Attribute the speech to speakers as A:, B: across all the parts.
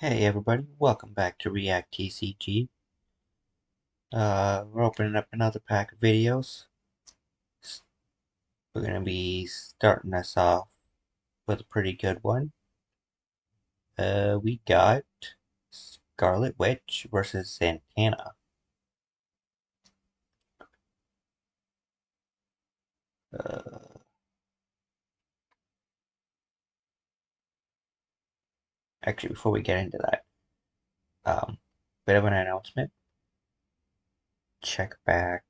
A: Hey everybody, welcome back to React TCG. We're opening up another pack of videos. We're gonna be starting us off with a pretty good one. We got Scarlet Witch versus Zatanna. Uh, actually, before we get into that, bit of an announcement. Check back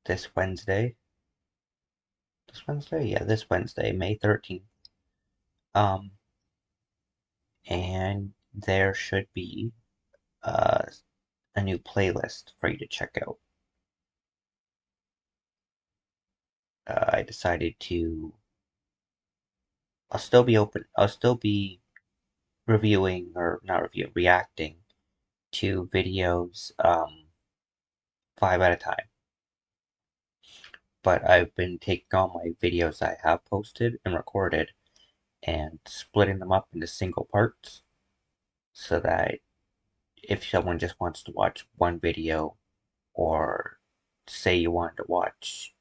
A: this Wednesday. This Wednesday? Yeah, this Wednesday, May 13th. Um, and there should be uh, a new playlist for you to check out. I decided to. I'll still be reviewing or not reviewing, reacting to videos 5 at a time. But I've been taking all my videos I have posted and recorded and splitting them up into single parts so that if someone just wants to watch one video or say you wanted to watch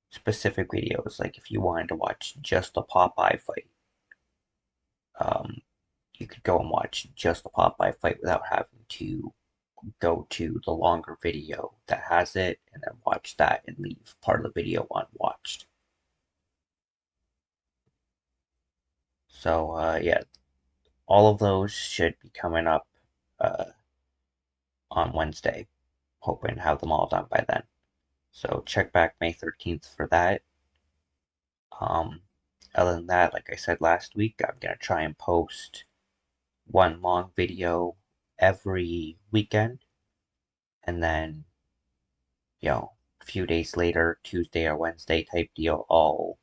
A: specific videos, like if you wanted to watch just the Popeye fight, um, you could go and watch just the Popeye fight without having to go to the longer video that has it and then watch that and leave part of the video unwatched. So yeah, all of those should be coming up uh, on Wednesday. Hoping to have them all done by then. So check back May 13th for that. Um, Other than that, like I said last week, I'm gonna try and post one long video every weekend, and then a few days later, Tuesday or Wednesday type deal, I'll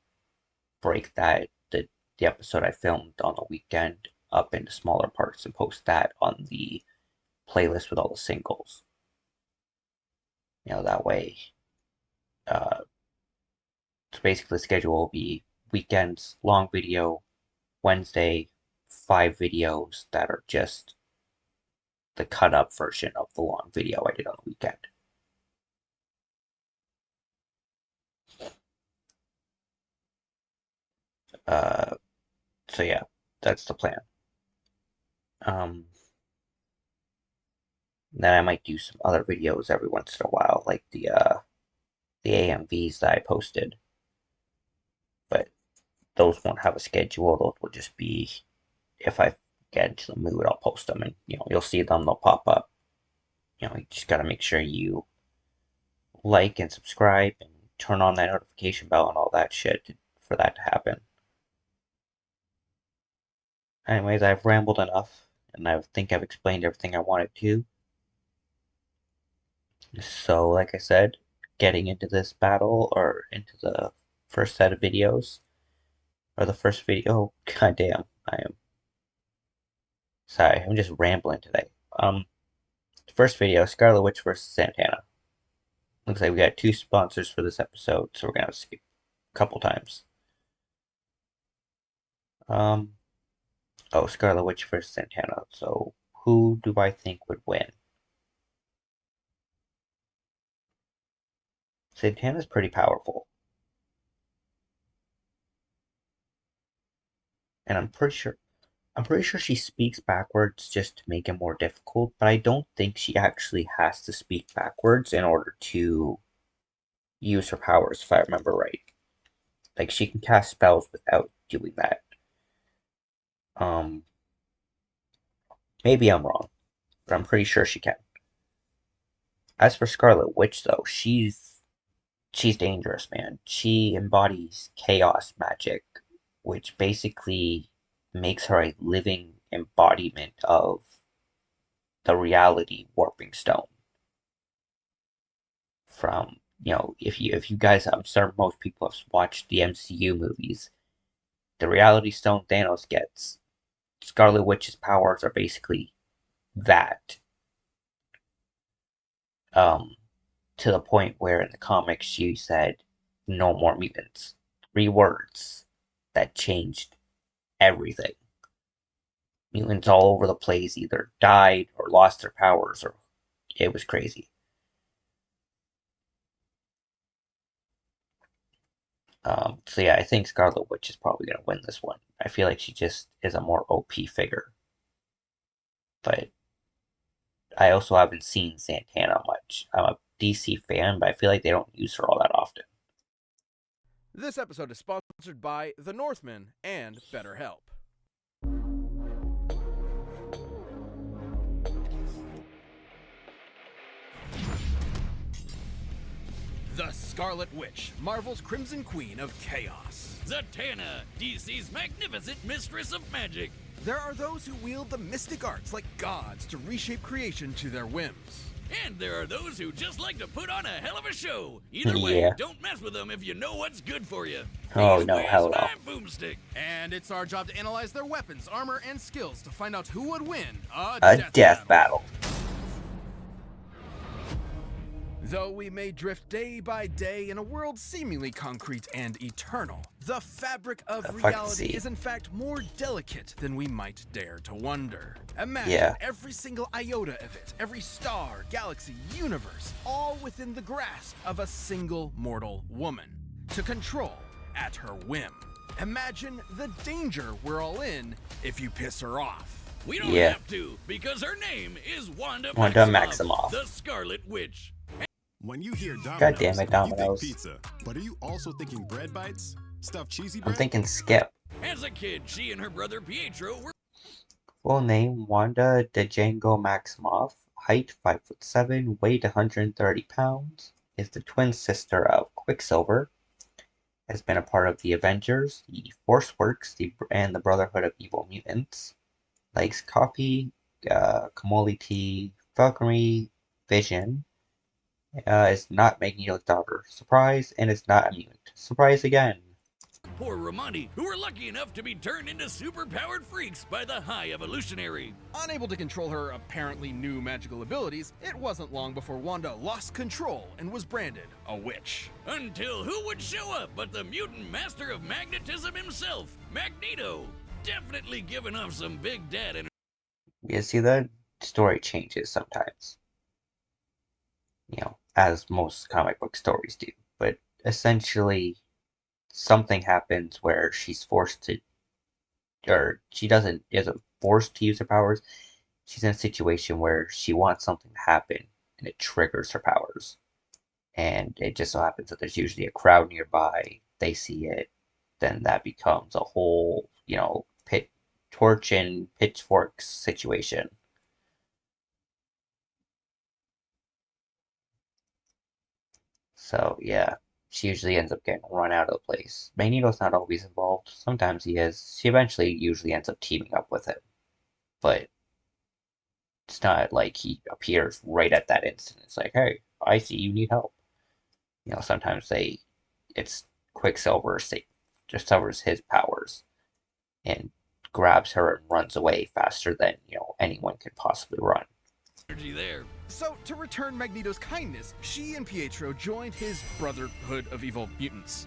A: break the episode I filmed on the weekend up into smaller parts and post that on the playlist with all the singles. That way, uh, so basically the schedule will be weekends, long video, Wednesday, 5 videos that are just the cut up version of the long video I did on the weekend. Uh, so yeah, that's the plan. Um, then I might do some other videos every once in a while, like the AMVs that I posted, but those won't have a schedule. Those will just be if I get into the mood, I'll post them, and you'll see them. They'll pop up. You just gotta make sure you like and subscribe and turn on that notification bell and all that shit for that to happen. Anyways, I've rambled enough, and I think I've explained everything I wanted to. So, like I said, getting into this battle or into the first set of videos, or the first video. Goddamn, I am sorry. I'm just rambling today. First video: Scarlet Witch versus Zatanna. Looks like we got 2 sponsors for this episode, so we're gonna have to skip a couple times. Um, oh, Scarlet Witch versus Zatanna. So, who do I think would win? Zatanna's pretty powerful, and I'm pretty sure she speaks backwards just to make it more difficult, but I don't think she actually has to speak backwards in order to use her powers, if I remember right. Like, she can cast spells without doing that. Um, Maybe I'm wrong, but I'm pretty sure she can. As for Scarlet Witch, though, she's dangerous, man. She embodies chaos magic, which basically makes her a living embodiment of the reality warping stone. From if you guys, I'm sure most people have watched the MCU movies. The reality stone Thanos gets, Scarlet Witch's powers are basically that. Um, to the point where in the comics she said, "No more mutants." 3 words that changed everything. mutants all over the place either died or lost their powers, or it was crazy. So yeah, I think Scarlet Witch is probably going to win this one. I feel like she just is a more OP figure. But I also haven't seen Zatanna much. I'm a DC fan, but I feel like they don't use her all that often.
B: This episode is sponsored by The Northman and BetterHelp. The Scarlet Witch, Marvel's Crimson Queen of Chaos.
C: Zatanna, DC's magnificent mistress of magic.
B: There are those who wield the mystic arts like gods to reshape creation to their whims.
C: And there are those who just like to put on a hell of a show. Either
A: Yeah.
C: way, don't mess with them if you know what's good for you.
A: Oh,
C: These
A: no,
C: ways
A: hell no.
C: my boomstick.
B: And it's our job to analyze their weapons, armor, and skills to find out who would win
A: A death battle.
B: Though we may drift day by day in a world seemingly concrete and eternal, the fabric of reality is in fact more delicate than we might dare to wonder. Imagine every single iota of it, every star, galaxy, universe, all within the grasp of a single mortal woman, to control at her whim. Imagine the danger we're all in if you piss her off.
C: We don't have to, because her name is Wanda Maximoff, the Scarlet Witch.
D: When you hear Domino's,
A: God damn it, Domino's.
D: you think pizza, but are you also thinking bread bites? Stuffed cheesy bread?
A: I'm thinking Skip.
C: As a kid, she and her brother Pietro were...
A: Full name, Wanda Django Maximoff. Height 5'7", weight 130 pounds. Is the twin sister of Quicksilver. Has been a part of the Avengers, the Force Works, and the Brotherhood of Evil Mutants. Likes coffee, Kamoli tea, falconry, vision. Is not Magneto's daughter. Surprise, and is not a mutant. Surprise again.
C: Poor Romani, who were lucky enough to be turned into super-powered freaks by the High Evolutionary.
B: Unable to control her apparently new magical abilities, it wasn't long before Wanda lost control and was branded a witch.
C: Until who would show up but the mutant master of magnetism himself, Magneto. Definitely giving off some big dad energy.
A: You see, the story changes sometimes. You know, as most comic book stories do. But essentially, something happens where she's forced to, or she isn't forced to use her powers. She's in a situation where she wants something to happen, and it triggers her powers. And it just so happens that there's usually a crowd nearby. They see it, then that becomes a whole, torch and pitchforks situation. So, yeah, she usually ends up getting run out of the place. Magneto's not always involved. Sometimes he is. She eventually usually ends up teaming up with him. But it's not like he appears right at that instant. It's like, hey, I see you need help. Sometimes it's Quicksilver discovers his powers and grabs her and runs away faster than, anyone could possibly run.
C: There.
B: So, to return Magneto's kindness, she and Pietro joined his Brotherhood of Evil Mutants.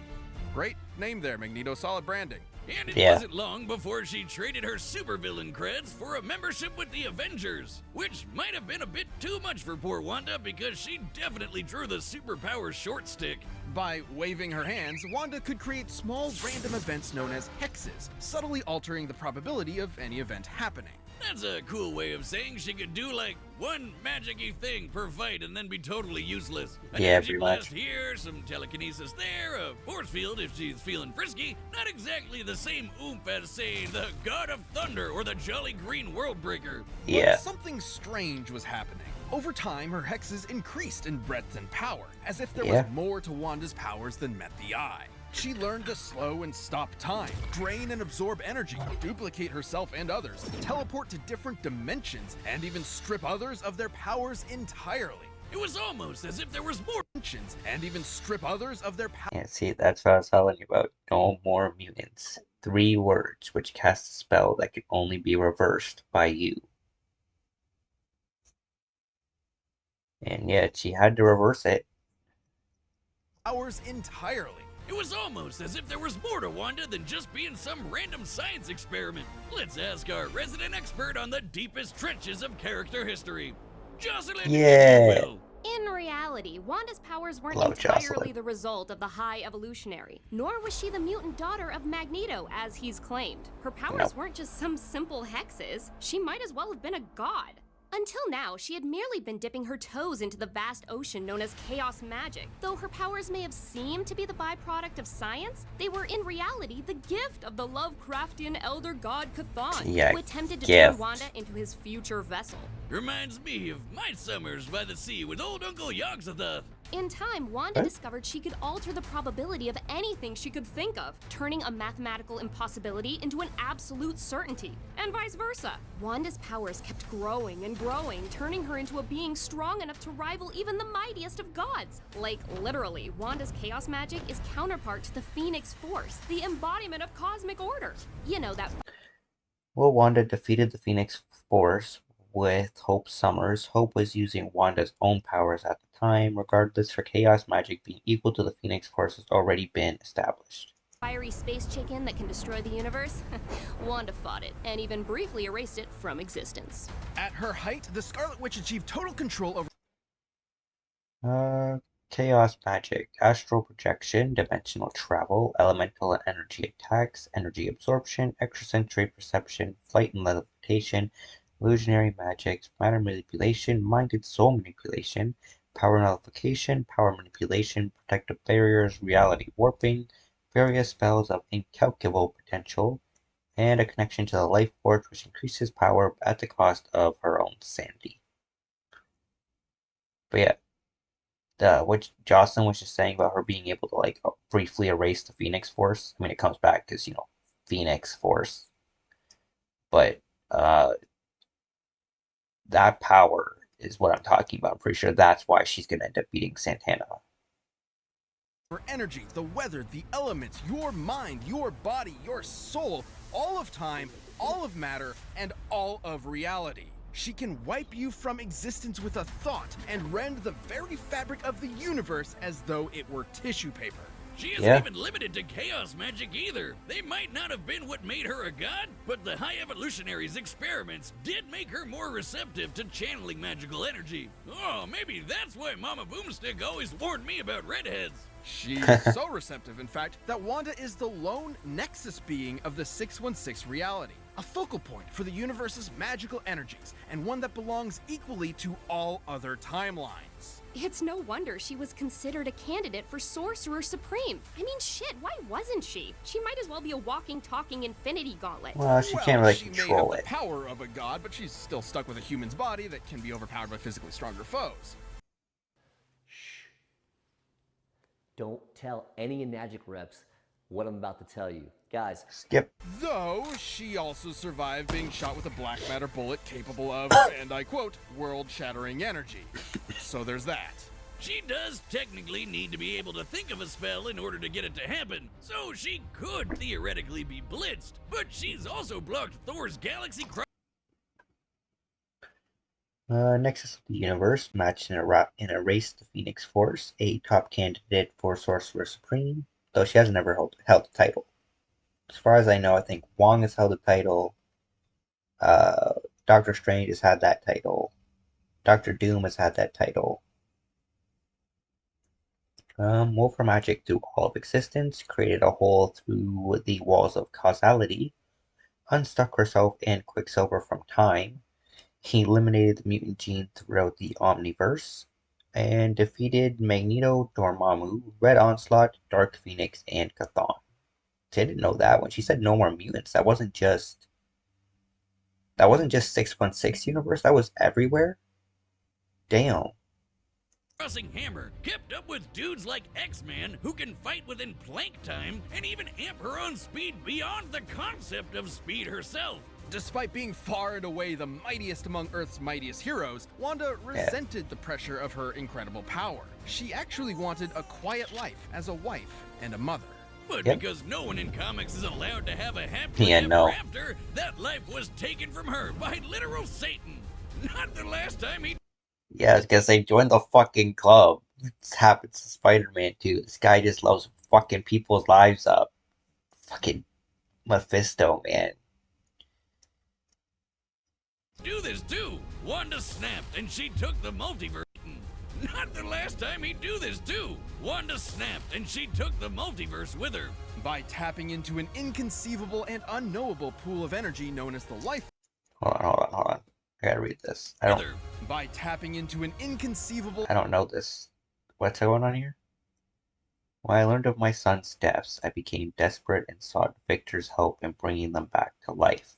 B: Great name there, Magneto. Solid branding.
C: And it wasn't long before she traded her supervillain creds for a membership with the Avengers, which might have been a bit too much for poor Wanda because she definitely drew the superpower short stick.
B: By waving her hands, Wanda could create small random events known as hexes, subtly altering the probability of any event happening.
C: That's a cool way of saying she could do like one magic-y thing per fight and then be totally useless. An energy blast here, some telekinesis there, a force field if she's feeling frisky. Not exactly the same oomph as, say, the God of Thunder or the Jolly Green Worldbreaker.
B: But something strange was happening. Over time, her hexes increased in breadth and power, as if there was more to Wanda's powers than met the eye. She learned to slow and stop time, drain and absorb energy, duplicate herself and others, teleport to different dimensions, and even strip others of their powers entirely.
C: It was almost as if there was more
B: dimensions, and even strip others of their powers.
A: Yeah, see, that's what I was telling you about. No more mutants. 3 words which cast a spell that can only be reversed by you. And yet she had to reverse it.
B: Powers entirely.
C: It was almost as if there was more to Wanda than just being some random science experiment. Let's ask our resident expert on the deepest trenches of character history. Jocelyn, if you will.
E: In reality, Wanda's powers weren't
A: Hello,
E: entirely
A: Jocelyn.
E: the result of the High Evolutionary, nor was she the mutant daughter of Magneto, as he's claimed. Her powers weren't just some simple hexes. She might as well have been a god. Until now, she had merely been dipping her toes into the vast ocean known as chaos magic. Though her powers may have seemed to be the byproduct of science, they were in reality the gift of the Lovecraftian elder god Chthon, who attempted to turn Wanda into his future vessel.
C: Reminds me of my summers by the sea with old Uncle Yogg-Sothoth.
E: In time, Wanda discovered she could alter the probability of anything she could think of, turning a mathematical impossibility into an absolute certainty, and vice versa. Wanda's powers kept growing and growing, turning her into a being strong enough to rival even the mightiest of gods. Like, literally, Wanda's chaos magic is counterpart to the Phoenix Force, the embodiment of cosmic order. You know that.
A: Well, Wanda defeated the Phoenix Force with Hope Summers. Hope was using Wanda's own powers at the time. Regardless, her chaos magic being equal to the Phoenix Force has already been established.
E: Fiery space chicken that can destroy the universe? Wanda fought it, and even briefly erased it from existence.
B: At her height, the Scarlet Witch achieved total control over
A: Chaos magic, astral projection, dimensional travel, elemental and energy attacks, energy absorption, extrasensory perception, flight and levitation, illusionary magics, matter manipulation, mind and soul manipulation, power nullification, power manipulation, protective barriers, reality warping, various spells of incalculable potential, and a connection to the life force which increases power at the cost of her own sanity. But yeah, what Jocelyn was just saying about her being able to like briefly erase the Phoenix Force. I mean, it comes back because, you know, Phoenix Force. But that power is what I'm talking about. I'm pretty sure that's why she's going to end up beating Zatanna.
B: for energy, the weather, the elements, your mind, your body, your soul, all of time, all of matter, and all of reality. She can wipe you from existence with a thought and rend the very fabric of the universe as though it were tissue paper.
C: She isn't even limited to chaos magic either. They might not have been what made her a god, but the High Evolutionary's experiments did make her more receptive to channeling magical energy. Oh, maybe that's why Mama Boomstick always warned me about redheads.
B: She's so receptive, in fact, that Wanda is the lone nexus being of the 616 reality, a focal point for the universe's magical energies, and one that belongs equally to all other timelines.
E: It's no wonder she was considered a candidate for Sorcerer Supreme. I mean, shit, why wasn't she? She might as well be a walking, talking Infinity Gauntlet.
A: Well, she can't really
B: she
A: control
B: may have
A: it.
B: the power of a god, but she's still stuck with a human's body that can be overpowered by physically stronger foes.
F: Shh. Don't tell any Magic reps what I'm about to tell you. Guys.
A: Skip.
B: Though, she also survived being shot with a black matter bullet capable of, and I quote, world-shattering energy. So there's that.
C: She does technically need to be able to think of a spell in order to get it to happen, so she could theoretically be blitzed, but she's also blocked Thor's galaxy
A: Nexus of the Universe matched in a race to Phoenix Force, a top candidate for Sorcerer Supreme, though she hasn't ever held the title. As far as I know, I think Wong has held the title, Doctor Strange has had that title, Doctor Doom has had that title. Wove her magic through all of existence, created a hole through the walls of causality, unstuck herself and Quicksilver from time. He eliminated the mutant gene throughout the Omniverse, and defeated Magneto, Dormammu, Red Onslaught, Dark Phoenix, and Chthon. I didn't know that. When she said no more mutants, that wasn't just 616 universe, that was everywhere. Damn.
C: crossing hammer, kept up with dudes like X-Man who can fight within plank time and even amp her own speed beyond the concept of speed herself.
B: Despite being far and away the mightiest among Earth's mightiest heroes, Wanda resented the pressure of her incredible power. She actually wanted a quiet life as a wife and a mother.
C: But because no one in comics is allowed to have a happily ever after, that life was taken from her by literal Satan. Not the last time he...
A: Yeah, it's because they joined the fucking club. This happens to Spider-Man too. This guy just loves fucking people's lives up. Fucking Mephisto, man.
C: Do this too. Wanda snapped and she took the multiverse. Not the last time he'd do this too. Wanda snapped and she took the multiverse with her.
B: By tapping into an inconceivable and unknowable pool of energy known as the life.
A: Hold on. I gotta read this.
B: By tapping into an inconceivable.
A: I don't know this. What's going on here? When I learned of my son's deaths, I became desperate and sought Victor's help in bringing them back to life.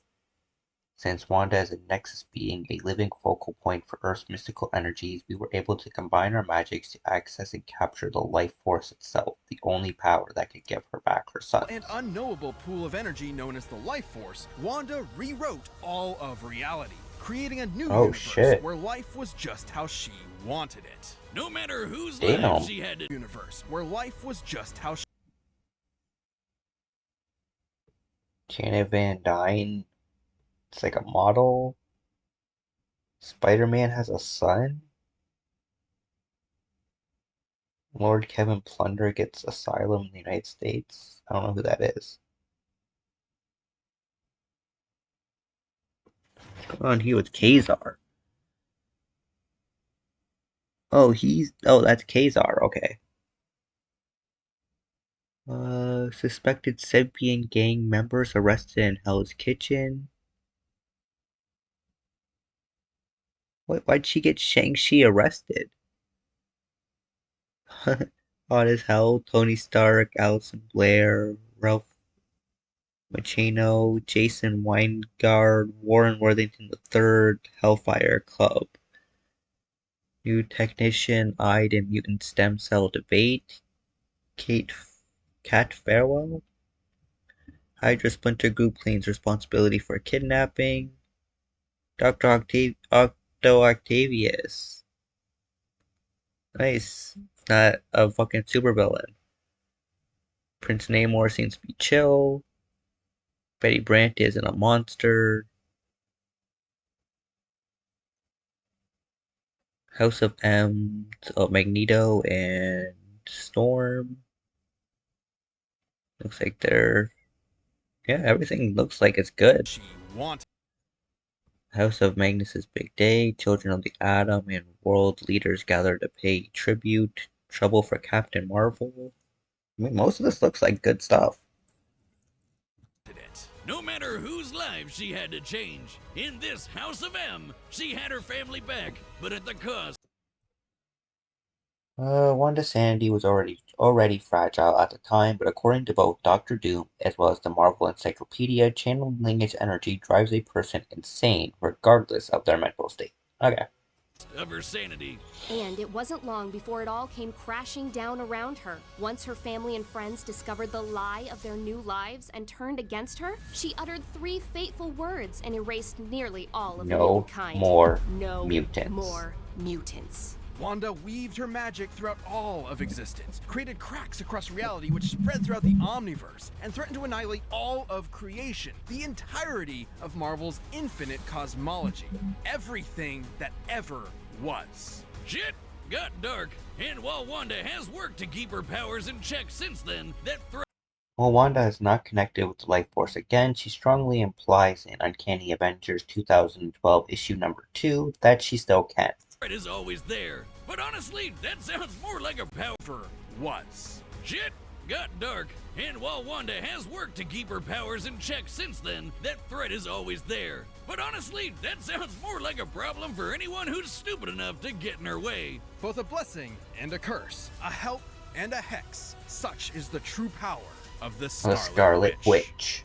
A: Since Wanda is a Nexus being, a living focal point for Earth's mystical energies, we were able to combine our magics to access and capture the life force itself, the only power that could give her back her son.
B: An unknowable pool of energy known as the life force, Wanda rewrote all of reality, creating a new universe where life was just how she wanted it.
C: No matter whose life she had to.
B: Universe where life was just how she.
A: Janet Van Dyne. It's like a model. Spider-Man has a son. Lord Kevin Plunder gets asylum in the United States. I don't know who that is. What's going on here with Kazar? Oh, that's Kazar, okay. Suspected Sempian gang members arrested in Hell's Kitchen. Why'd she get Shang-Chi arrested? Hot as hell, Tony Stark, Allison Blair, Ralph Macchio, Jason Weingard, Warren Worthington III, Hellfire Club. New technician eyed in mutant stem cell debate. Cat Farewell. Hydra Splinter Group claims responsibility for kidnapping. Dr. Octavius. Nice. Not a fucking supervillain. Prince Namor seems to be chill. Betty Brant isn't a monster. House of M, Magneto and Storm. Looks like everything looks like it's good. House of Magnus's Big Day, Children of the Atom, and world leaders gather to pay tribute. Trouble for Captain Marvel. I mean, most of this looks like good stuff.
C: No matter whose life she had to change, in this House of M, she had her family back, but at the cost.
A: Wanda's sanity was already fragile at the time, but according to both Doctor Doom as well as the Marvel Encyclopedia, channeling its energy drives a person insane, regardless of their mental state. Okay.
C: Of her sanity.
E: And it wasn't long before it all came crashing down around her. Once her family and friends discovered the lie of their new lives and turned against her, she uttered 3 fateful words and erased nearly all of mankind.
A: No mutants.
E: More mutants.
B: Wanda weaved her magic throughout all of existence, created cracks across reality which spread throughout the Omniverse, and threatened to annihilate all of creation, the entirety of Marvel's infinite cosmology, everything that ever was.
C: Shit got dark, and while Wanda has worked to keep her powers in check since then, that threat.
A: While Wanda has not connected with the Life Force again, she strongly implies in Uncanny Avengers 2012 issue number 2 that she still can.
C: Threat is always there, but honestly, that sounds more like a power
B: was.
C: Shit got dark, and while Wanda has worked to keep her powers in check since then, that threat is always there. But honestly, that sounds more like a problem for anyone who's stupid enough to get in her way.
B: Both a blessing and a curse, a help and a hex. Such is the true power of the Scarlet Witch.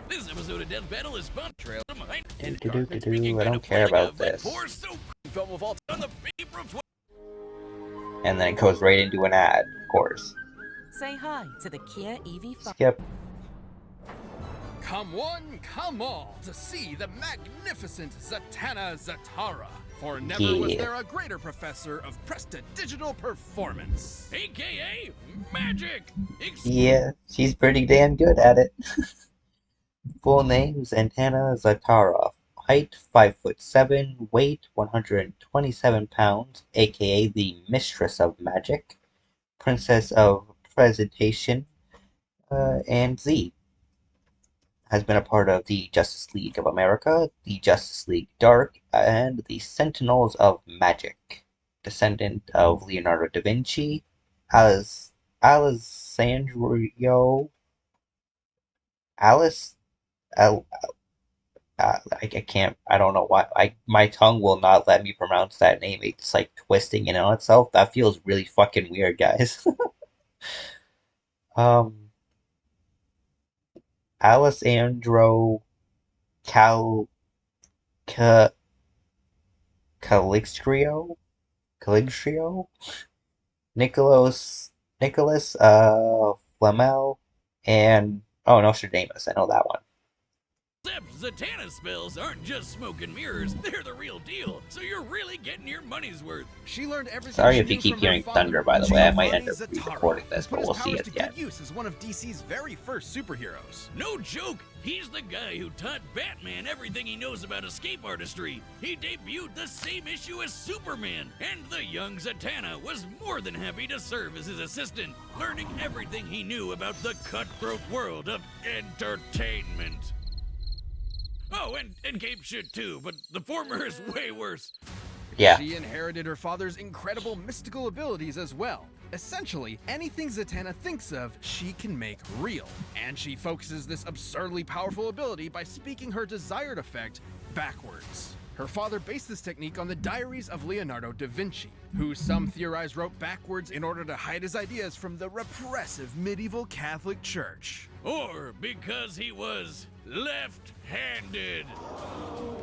C: This episode of Death Battle is sponsored by
A: I don't care about this. And then it goes right into an ad, of course.
G: Say hi to the Kia EV5.
A: Skip.
B: Come one, come all, to see the magnificent Zatanna Zatara. For never was there a greater professor of prestidigital performance.
C: AKA Magic!
A: Yeah, she's pretty damn good at it. Full name, Zatanna Zatara. Height 5'7", weight 127 pounds, aka the Mistress of Magic. Princess of Presentation, and Z. Has been a part of the Justice League of America, the Justice League Dark, and the Sentinels of Magic. Descendant of Leonardo da Vinci, Alessandro, Alice, Al, I can't, I don't know why, my tongue will not let me pronounce that name. It's like twisting in on itself. That feels really fucking weird, guys. um, Alessandro Cal, Ca, Calixtrio, Nicholas, Flamel, and, oh, Nostradamus. I know that one.
C: Except Zatanna spells aren't just smoke and mirrors, they're the real deal, so you're really getting your money's worth.
B: She learned everything.
A: Sorry
B: she
A: if you
B: knew
A: keep
B: from
A: hearing
B: her father,
A: thunder, by the way. I might end up
B: Zatanna,
A: re-recording this, but
B: who
A: we'll
B: put
A: see
B: his
A: at
B: powers
A: the
B: to
A: end.
B: good use as one of DC's very first superheroes.
C: No joke, he's the guy who taught Batman everything he knows about escape artistry. He debuted the same issue as Superman, and the young Zatanna was more than happy to serve as his assistant, learning everything he knew about the cutthroat world of entertainment. Oh, and Cape shit too, but the former is way worse.
A: Yeah.
B: She inherited her father's incredible mystical abilities as well. Essentially, anything Zatanna thinks of, she can make real. And she focuses this absurdly powerful ability by speaking her desired effect backwards. Her father based this technique on the diaries of Leonardo da Vinci, who some theorize wrote backwards in order to hide his ideas from the repressive medieval Catholic Church.
C: Or because he was left-handed.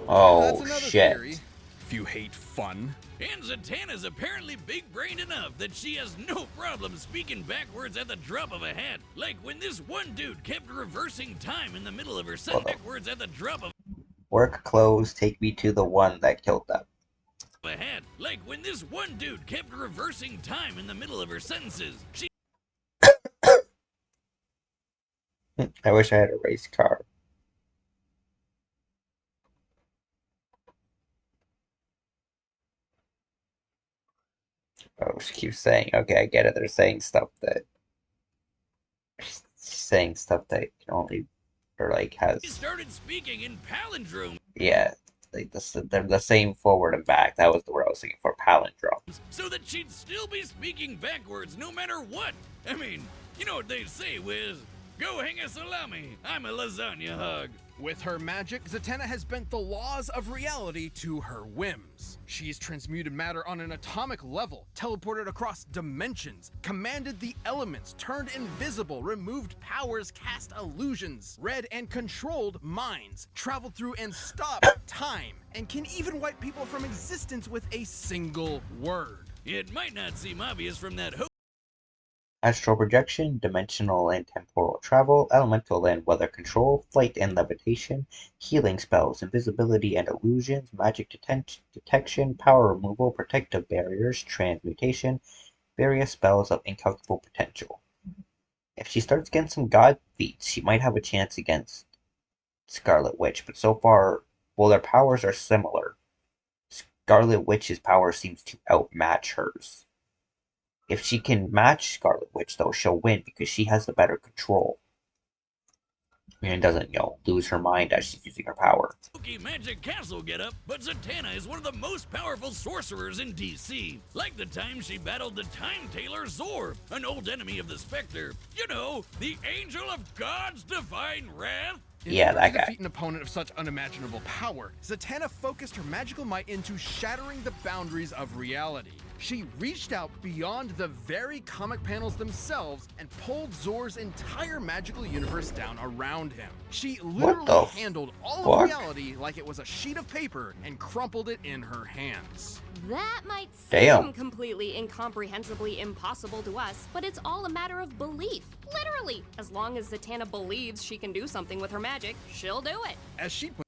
A: Oh,
B: That's another
A: shit.
B: theory. If you hate fun.
C: And Zatanna's apparently big-brained enough that she has no problem speaking backwards at the drop of a hat. Like when this one dude kept reversing time in the middle of her sentence backwards at the drop of
A: Work clothes, take me to the one that killed them.
C: a hat. Like when this one dude kept reversing time in the middle of her sentences. She
A: I wish I had a race car. Oh, she keeps saying, okay, I get it. They're saying stuff that can only, or like has.
C: She started speaking in palindrome.
A: Yeah, like they're the same forward and back. That was the word I was thinking for, palindrome.
C: So that she'd still be speaking backwards no matter what. I mean, you know what they say, Wiz? Go hang a salami. I'm a lasagna hog.
B: With her magic, Zatanna has bent the laws of reality to her whims. She's transmuted matter on an atomic level, teleported across dimensions, commanded the elements, turned invisible, removed powers, cast illusions, read and controlled minds, traveled through and stopped time, and can even wipe people from existence with a single word.
C: It might not seem obvious from that
A: Astral projection, dimensional and temporal travel, elemental and weather control, flight and levitation, healing spells, invisibility and illusions, magic detection, power removal, protective barriers, transmutation, various spells of incalculable potential. If she starts getting some god feats, she might have a chance against Scarlet Witch, but so far, while their powers are similar, Scarlet Witch's power seems to outmatch hers. If she can match Scarlet Witch, though, she'll win because she has the better control. And doesn't, lose her mind as she's using her power.
C: spooky magic castle getup, but Zatanna is one of the most powerful sorcerers in DC. Like the time she battled the Time Tailor Zor, an old enemy of the Spectre. You know, the angel of God's divine wrath.
A: Yeah, that guy.
B: To defeat an opponent of such unimaginable power, Zatanna focused her magical might into shattering the boundaries of reality. She reached out beyond the very comic panels themselves and pulled Zor's entire magical universe down around him. She literally handled all of reality like it was a sheet of paper and crumpled it in her hands.
E: That might seem completely incomprehensibly impossible to us, but it's all a matter of belief. Literally, as long as Zatanna believes she can do something with her magic, she'll do it.
B: As she put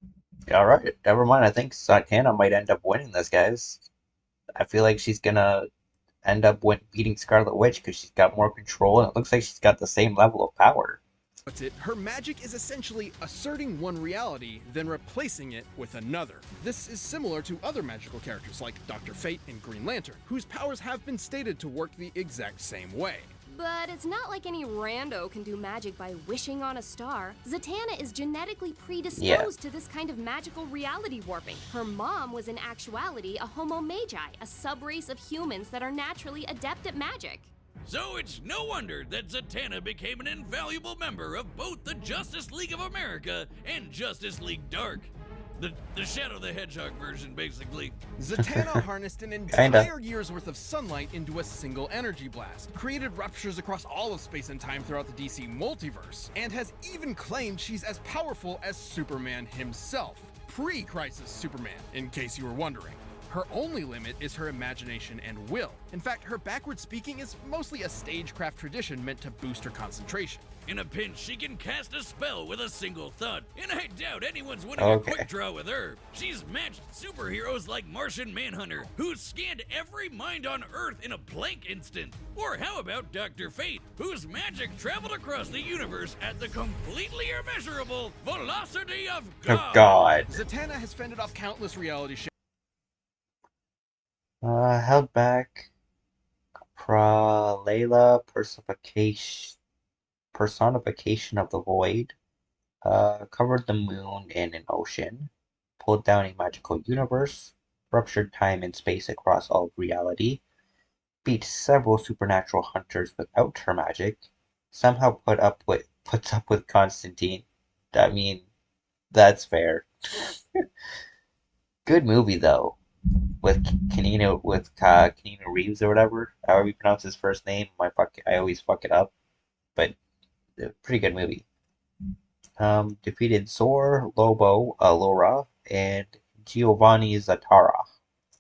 A: Alright, never mind. I think Zatanna might end up winning this, guys. I feel like she's gonna end up beating Scarlet Witch because she's got more control, and it looks like she's got the same level of power.
B: puts it, her magic is essentially asserting one reality, then replacing it with another. This is similar to other magical characters like Dr. Fate and Green Lantern, whose powers have been stated to work the exact same way.
E: But it's not like any rando can do magic by wishing on a star. Zatanna is genetically predisposed to this kind of magical reality warping. Her mom was in actuality a homo magi, a subrace of humans that are naturally adept at magic.
C: So it's no wonder that Zatanna became an invaluable member of both the Justice League of America and Justice League Dark. The Shadow the Hedgehog version, basically.
B: Zatanna harnessed an entire year's worth of sunlight into a single energy blast, created ruptures across all of space and time throughout the DC multiverse, and has even claimed she's as powerful as Superman himself. Pre-Crisis Superman, in case you were wondering. Her only limit is her imagination and will. In fact, her backward speaking is mostly a stagecraft tradition meant to boost her concentration.
C: In a pinch, she can cast a spell with a single thud, and I doubt anyone's winning a quick draw with her. She's matched superheroes like Martian Manhunter, who scanned every mind on Earth in a blank instant. Or how about Dr. Fate, whose magic traveled across the universe at the completely immeasurable velocity of God.
B: Zatanna has fended off countless reality shows.
A: Held back. Layla personification of the void. Covered the moon in an ocean. Pulled down a magical universe. Ruptured time and space across all of reality. Beat several supernatural hunters without her magic. Somehow puts up with Constantine. I mean, that's fair. Good movie though. With Keanu Reeves or whatever, however you pronounce his first name. I always fuck it up, but pretty good movie. Defeated Zor, Laura, and Giovanni Zatara.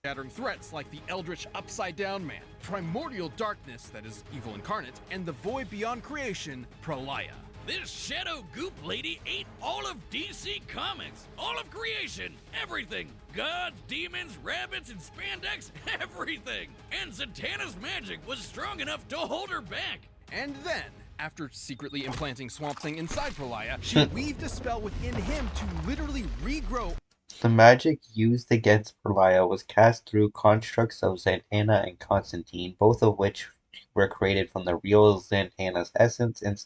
B: Shattering threats like the Eldritch Upside Down Man, Primordial Darkness that is evil incarnate, and the Void Beyond Creation, Pralaya.
C: This shadow goop lady ate all of DC Comics, all of creation, everything. Gods, demons, rabbits, and spandex, everything. And Zatanna's magic was strong enough to hold her back.
B: And then, after secretly implanting Swamp Thing inside Pralaya, she weaved a spell within him to literally regrow.
A: The magic used against Pralaya was cast through constructs of Zatanna and Constantine, both of which were created from the real Zatanna's essence and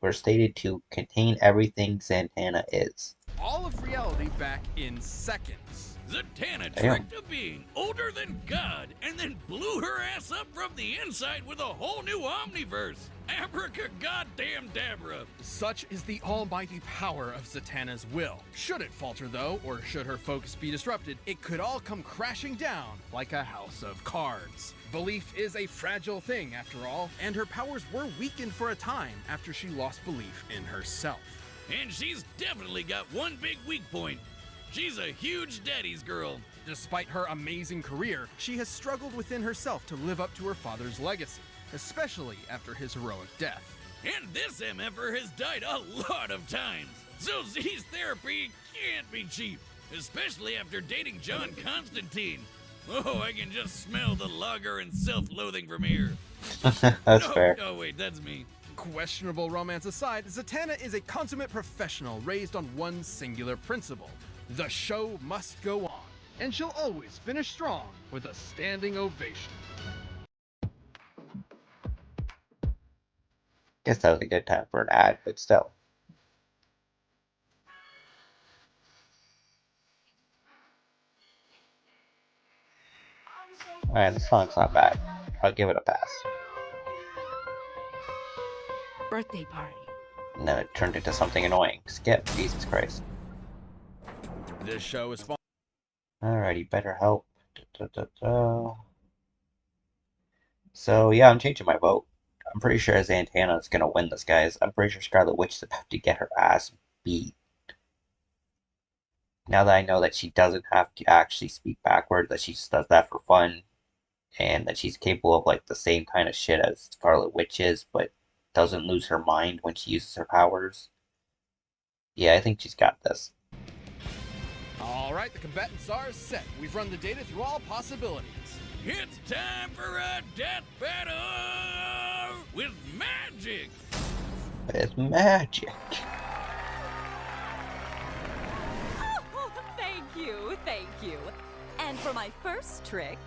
A: were stated to contain everything Zatanna is.
B: All of reality back in seconds.
C: Zatanna tricked a being older than God and then blew her ass up from the inside with a whole new omniverse. Abracadaddamn-dabra.
B: Such is the almighty power of Zatanna's will. Should it falter though, or should her focus be disrupted, it could all come crashing down like a house of cards. Belief is a fragile thing after all, and her powers were weakened for a time after she lost belief in herself.
C: And she's definitely got one big weak point. She's a huge daddy's girl.
B: Despite her amazing career, she has struggled within herself to live up to her father's legacy, especially after his heroic death.
C: And this MFer has died a lot of times, so Z's therapy can't be cheap, especially after dating John Constantine. Oh, I can just smell the lager and self-loathing from here.
A: That's fair.
C: Oh wait, that's me.
B: Questionable romance aside, Zatanna is a consummate professional raised on one singular principle. The show must go on, and she'll always finish strong with a standing ovation.
A: Guess that was a good time for an ad, but still. Alright, the song's not bad. I'll give it a pass.
G: Birthday party.
A: And then it turned into something annoying. Skip, Jesus Christ.
B: This show is sponsored.
A: Alrighty, better help. So yeah, I'm changing my vote. I'm pretty sure Zatanna is gonna win this, guys. I'm pretty sure Scarlet Witch is about to get her ass beat. Now that I know that she doesn't have to actually speak backwards, that she just does that for fun, and that she's capable of like the same kind of shit as Scarlet Witch is, but doesn't lose her mind when she uses her powers. Yeah, I think she's got this.
B: Alright, the combatants are set. We've run the data through all possibilities.
C: It's time for a death battle with magic!
A: With magic.
H: Oh, thank you, thank you. And for my first trick...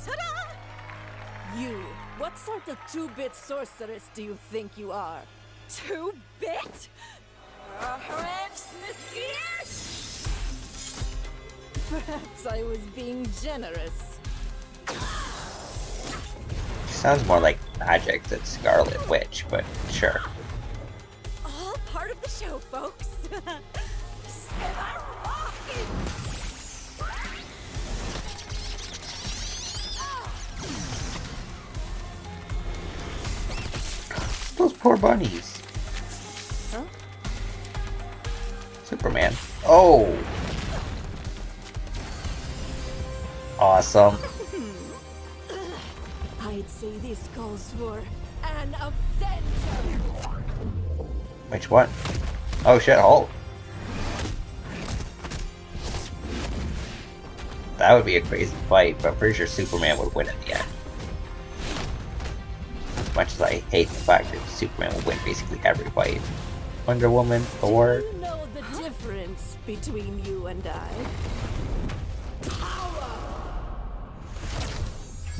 H: ta-da! You, what sort of two-bit sorceress do you think you are? Two-bit? Perhaps I was being generous.
A: Sounds more like magic than Scarlet Witch, but sure.
H: All part of the show, folks.
A: Those poor bunnies.
H: Huh?
A: Superman. Oh! Awesome.
H: I'd say this calls for an Avenger.
A: Which one? Oh shit, Hulk. That would be a crazy fight, but I'm pretty sure Superman would win in the end. As much as I hate the fact that Superman would win basically every fight. Wonder Woman, Thor.
H: Do you know the difference between you and I?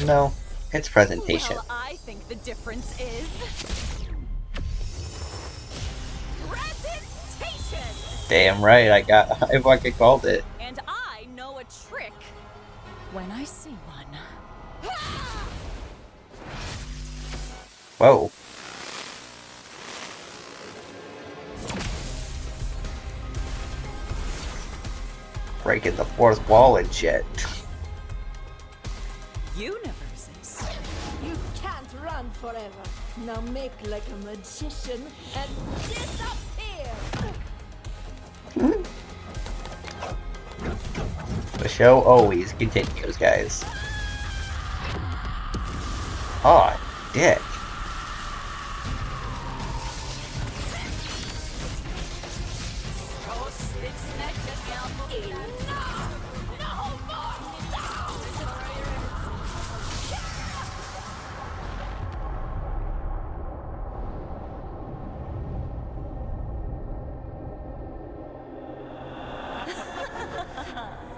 A: No, it's presentation.
H: Well, I think the difference is... presentation!
A: Damn right, I fucking called it.
H: And I know a trick when I see one.
A: Whoa. Breaking the fourth wall and shit.
H: Universes. You can't run forever. Now make like a magician and disappear.
A: The show always continues, guys. Aw, dick.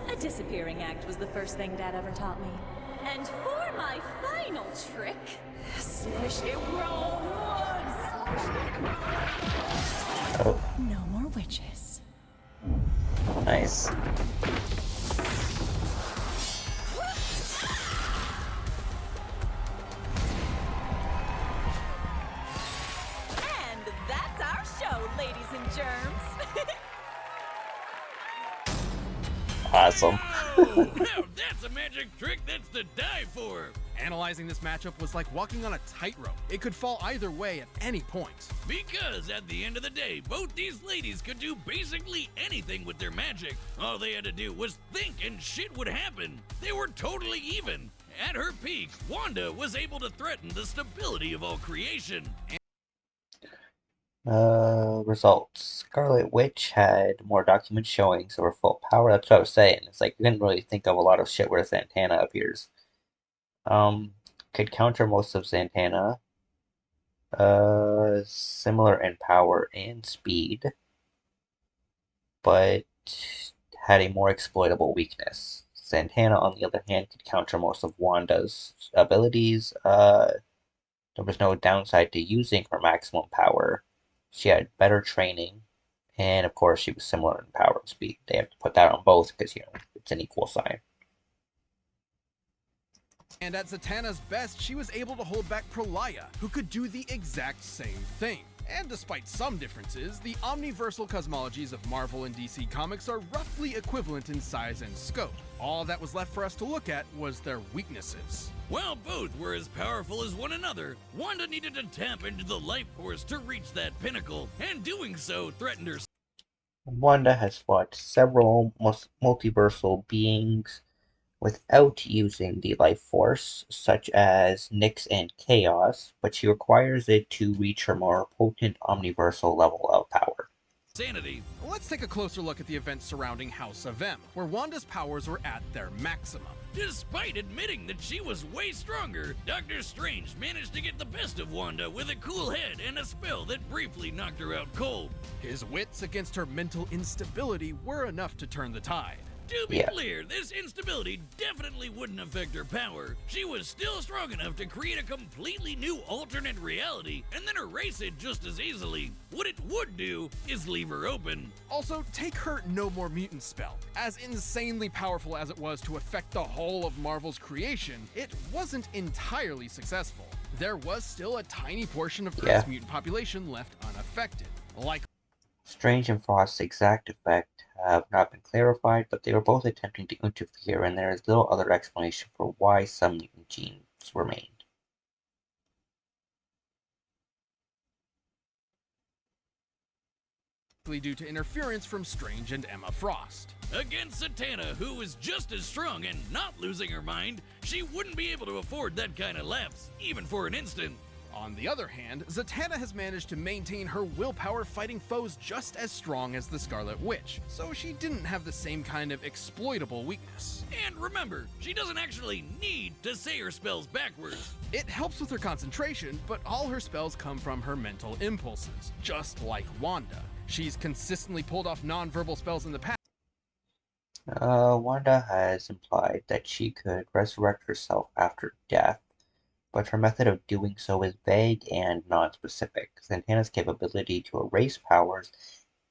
H: A disappearing act was the first thing Dad ever taught me. And for my final trick,
A: Oh,
H: no more witches.
A: nice.
H: And that's our show, ladies and germs.
A: Awesome.
C: Oh, now that's a magic trick that's to die for.
B: Analyzing this matchup was like walking on a tightrope. It could fall either way at any point.
C: Because at the end of the day, both these ladies could do basically anything with their magic. All they had to do was think and shit would happen. They were totally even. At her peak, Wanda was able to threaten the stability of all creation.
A: Results. Scarlet Witch had more documents showing, so her full power. That's what I was saying. It's like, we didn't really think of a lot of shit where Zatanna appears. Could counter most of Zatanna. Similar in power and speed, but had a more exploitable weakness. Zatanna, on the other hand, could counter most of Wanda's abilities. There was no downside to using her maximum power. She had better training, and of course, she was similar in power and speed. They have to put that on both because, it's an equal sign.
B: And at Zatanna's best, she was able to hold back Prolaya, who could do the exact same thing. And despite some differences, the omniversal cosmologies of Marvel and DC Comics are roughly equivalent in size and scope. All that was left for us to look at was their weaknesses.
C: While both were as powerful as one another, Wanda needed to tap into the life force to reach that pinnacle, and doing so threatened her.
A: Wanda has fought several multiversal beings without using the life force, such as Nyx and Chaos, but she requires it to reach her more potent omniversal level of power.
C: sanity.
B: Let's take a closer look at the events surrounding House of M, where Wanda's powers were at their maximum.
C: Despite admitting that she was way stronger, Doctor Strange managed to get the best of Wanda with a cool head and a spell that briefly knocked her out cold.
B: His wits against her mental instability were enough to turn the tide.
C: To be clear, this instability definitely wouldn't affect her power. She was still strong enough to create a completely new alternate reality and then erase it just as easily. What it would do is leave her open.
B: Also, take her No More Mutant spell. As insanely powerful as it was to affect the whole of Marvel's creation, it wasn't entirely successful. There was still a tiny portion of Earth's mutant population left unaffected. Like
A: Strange and Frost's exact effect have not been clarified, but they were both attempting to interfere, and there is little other explanation for why some mutant genes remained.
B: due to interference from Strange and Emma Frost.
C: Against Zatanna, who was just as strong and not losing her mind, she wouldn't be able to afford that kind of lapse, even for an instant.
B: On the other hand, Zatanna has managed to maintain her willpower fighting foes just as strong as the Scarlet Witch, so she didn't have the same kind of exploitable weakness.
C: And remember, she doesn't actually need to say her spells backwards.
B: It helps with her concentration, but all her spells come from her mental impulses, just like Wanda. She's consistently pulled off non-verbal spells in the past.
A: Wanda has implied that she could resurrect herself after death, but her method of doing so is vague and non-specific. Zatanna's capability to erase powers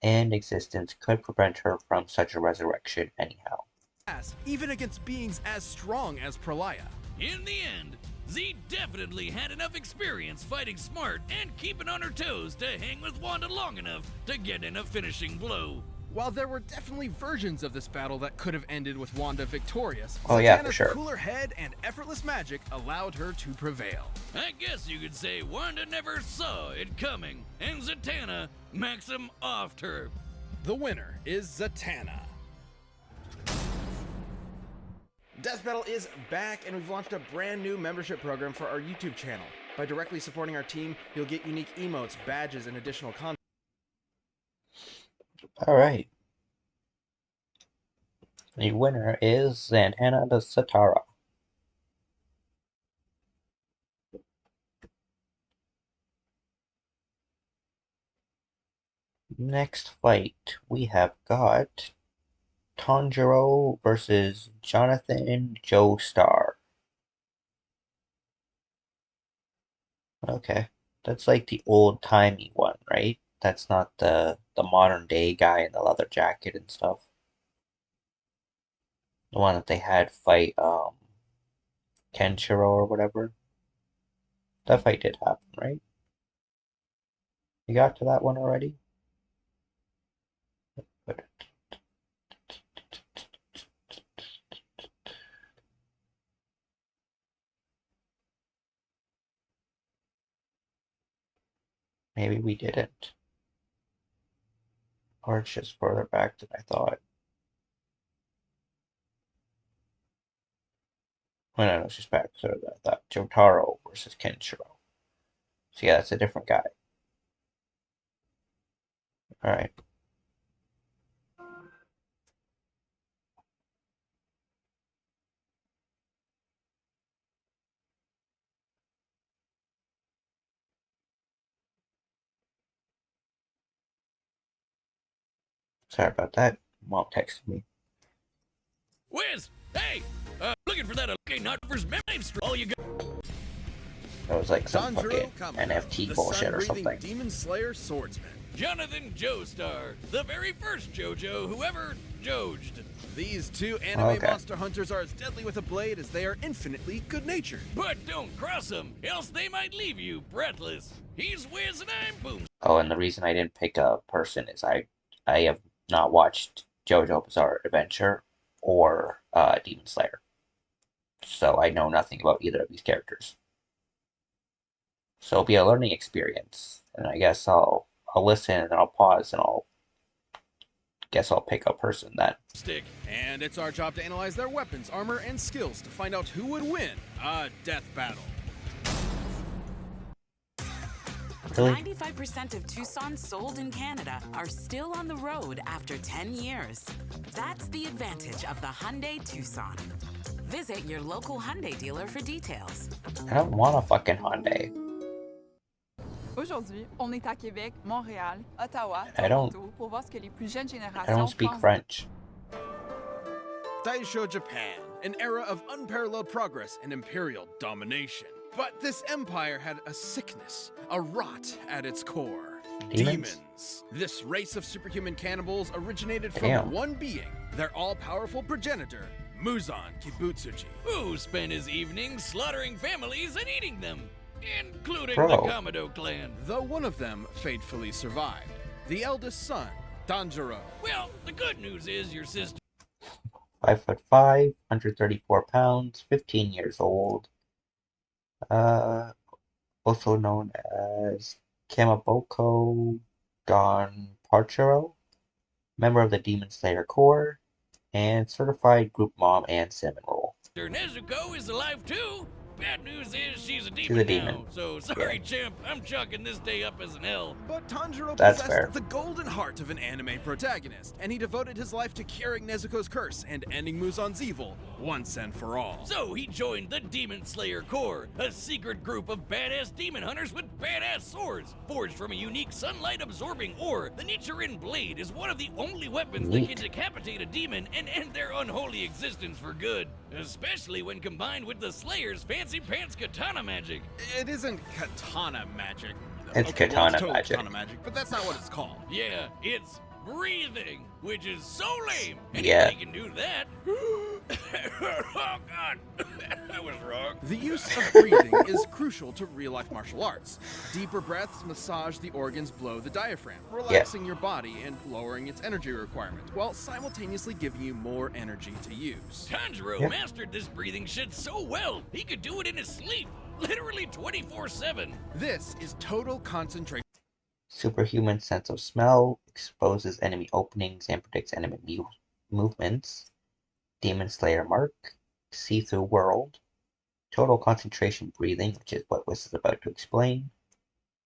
A: and existence could prevent her from such a resurrection anyhow.
B: Even against beings as strong as Pralaya.
C: In the end, Z definitely had enough experience fighting smart and keeping on her toes to hang with Wanda long enough to get in a finishing blow.
B: While there were definitely versions of this battle that could have ended with Wanda victorious,
A: Zatanna's
B: cooler head and effortless magic allowed her to prevail.
C: I guess you could say Wanda never saw it coming, and Zatanna Maxim offed her.
B: The winner is Zatanna. Death Battle is back, and we've launched a brand new membership program for our YouTube channel. By directly supporting our team, you'll get unique emotes, badges, and additional content.
A: Alright. The winner is Zatanna the Satara. Next fight, we have got Tanjiro versus Jonathan Joestar. Okay, that's like the old-timey one, right? That's not the modern day guy in the leather jacket and stuff. The one that they had fight Kenshiro or whatever. That fight did happen, right? You got to that one already? Maybe we didn't. Or it's just further back than I thought. Well, no, it's just back further than I thought. Jotaro versus Kenshiro. So yeah, that's a different guy. Alright. Sorry about that. Mom texted me.
C: Wiz! Hey! Looking for that okay Nutver's name all you got.
A: It was like some
B: Tanjiro
A: fucking NFT bullshit or something.
B: Demon Slayer swordsman.
C: Jonathan Joestar, the very first JoJo who ever Jojed.
B: These two anime monster hunters are as deadly with a blade as they are infinitely good-natured.
C: But don't cross them, else they might leave you breathless. He's Wiz and I'm Boom.
A: Oh, and the reason I didn't pick a person is I have not watched JoJo Bizarre Adventure or Demon Slayer. So I know nothing about either of these characters. So it'll be a learning experience. And I guess I'll listen and then I'll pause and I'll pick a person then.
B: Stick. And it's our job to analyze their weapons, armor, and skills to find out who would win a death battle.
A: Really?
I: 95% of Tucson's sold in Canada are still on the road after 10 years. That's the advantage of the Hyundai Tucson. Visit your local Hyundai dealer for details.
A: I don't want a fucking Hyundai.
J: Aujourd'hui, on est à Québec, Montréal, Ottawa,
A: I don't
J: Toronto pour voir ce que les plus jeunes générations
A: I don't speak
J: pensent.
A: French.
B: Daisho Japan, an era of unparalleled progress and imperial domination. But this empire had a sickness, a rot at its core. Demons. This race of superhuman cannibals originated from one being, their all-powerful progenitor, Muzan Kibutsuji.
C: Who spent his evenings slaughtering families and eating them, including
A: Bro.
C: the Kamado clan.
B: Though one of them fatefully survived, the eldest son, Tanjiro.
C: Well, the good news is your sister
A: 5'5", 134 pounds, 15 years old. Also known as Kamaboko Don Parchero, member of the Demon Slayer Corps, and certified group mom and cinnamon roll.
C: Nezuko is alive too. Bad news is she's a demon,
A: She's a demon.
C: now. So sorry, champ. I'm chalking this day up as an L.
B: But Tanjiro
A: That's
B: possessed
A: fair.
B: the golden heart of an anime protagonist, and he devoted his life to curing Nezuko's curse and ending Muzan's evil once and for all.
C: So he joined the Demon Slayer Corps, a secret group of badass demon hunters with badass swords. Forged from a unique sunlight-absorbing ore, the Nichiren Blade is one of the only weapons that can decapitate a demon and end their unholy existence for good. Especially when combined with the Slayer's fancy pants katana magic.
B: It isn't katana magic.
A: It's
B: Okay, well,
A: katana
B: totally
A: magic.
B: katana magic, but that's not what it's called.
C: Yeah, it's breathing, which is so lame.
A: Yeah.
C: Anybody can do that. Oh God, I was wrong.
B: The use of breathing is crucial to real-life martial arts. Deeper breaths massage the organs below the diaphragm, relaxing your body and lowering its energy requirement, while simultaneously giving you more energy to use.
C: Tanjiro mastered this breathing shit so well, he could do it in his sleep, literally 24/7.
B: This is total concentration.
A: Superhuman sense of smell, exposes enemy openings and predicts enemy movements. Demon Slayer mark, see-through world, total concentration breathing, which is what Wiss is about to explain,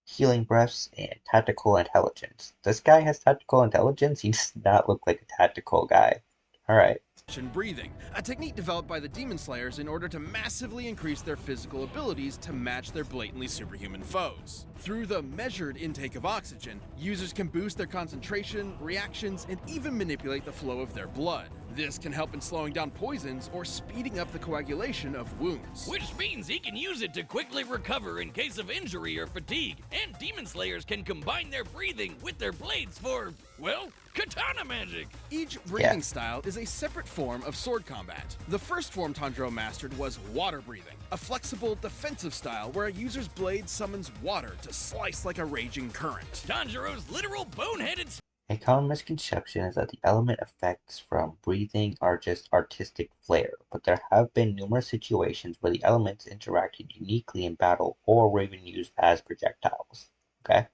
A: healing breaths, and tactical intelligence. This guy has tactical intelligence? He does not look like a tactical guy. Alright.
B: Breathing, a technique developed by the Demon Slayers in order to massively increase their physical abilities to match their blatantly superhuman foes. Through the measured intake of oxygen, users can boost their concentration, reactions, and even manipulate the flow of their blood. This can help in slowing down poisons or speeding up the coagulation of wounds.
C: Which means he can use it to quickly recover in case of injury or fatigue. And Demon Slayers can combine their breathing with their blades for, well, katana magic.
B: Each breathing style is a separate form of sword combat. The first form Tanjiro mastered was water breathing, a flexible defensive style where a user's blade summons water to slice like a raging current.
C: Tanjiro's literal boneheaded
A: A common misconception is that the element effects from breathing are just artistic flair, but there have been numerous situations where the elements interacted uniquely in battle or were even used as projectiles. Okay?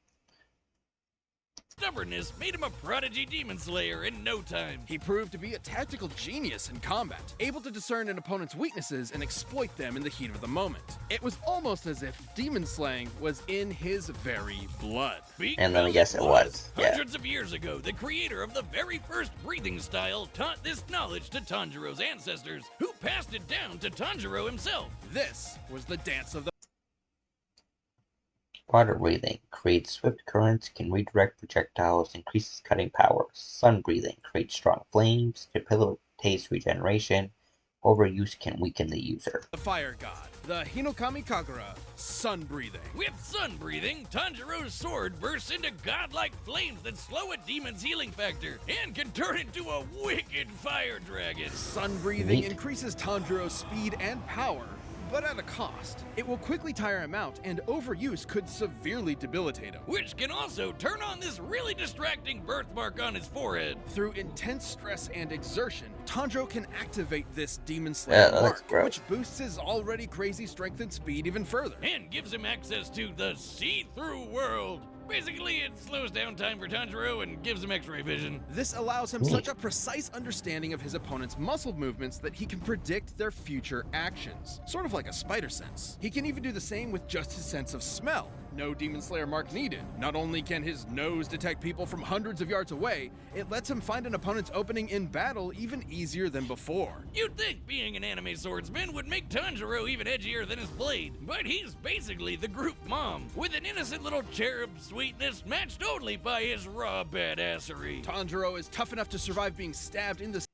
C: stubbornness made him a prodigy demon slayer in no time.
B: He proved to be a tactical genius in combat, able to discern an opponent's weaknesses and exploit them in the heat of the moment. It was almost as if demon slaying was in his very blood.
A: And let me guess, it was. Yeah.
C: Hundreds of years ago, the creator of the very first breathing style taught this knowledge to Tanjiro's ancestors, who passed it down to Tanjiro himself.
B: This was the dance of the
A: Water breathing creates swift currents, can redirect projectiles, increases cutting power. Sun breathing creates strong flames, facilitates regeneration. Overuse can weaken the user.
B: The fire god, the Hinokami Kagura, sun breathing.
C: With sun breathing, Tanjiro's sword bursts into godlike flames that slow a demon's healing factor and can turn into a wicked fire dragon.
B: Sun breathing increases Tanjiro's speed and power, but at a cost. It will quickly tire him out, and overuse could severely debilitate him.
C: Which can also turn on this really distracting birthmark on his forehead.
B: Through intense stress and exertion, Tanjiro can activate this Demon Slayer mark, which boosts his already crazy strength and speed even further.
C: And gives him access to the see-through world. Basically, it slows down time for Tanjiro and gives him x-ray vision.
B: This allows him such a precise understanding of his opponent's muscle movements that he can predict their future actions, sort of like a spider sense. He can even do the same with just his sense of smell, No Demon Slayer mark needed. Not only can his nose detect people from hundreds of yards away, it lets him find an opponent's opening in battle even easier than before.
C: You'd think being an anime swordsman would make Tanjiro even edgier than his blade, but he's basically the group mom, with an innocent little cherub sweetness matched only by his raw badassery.
B: Tanjiro is tough enough to survive being stabbed in the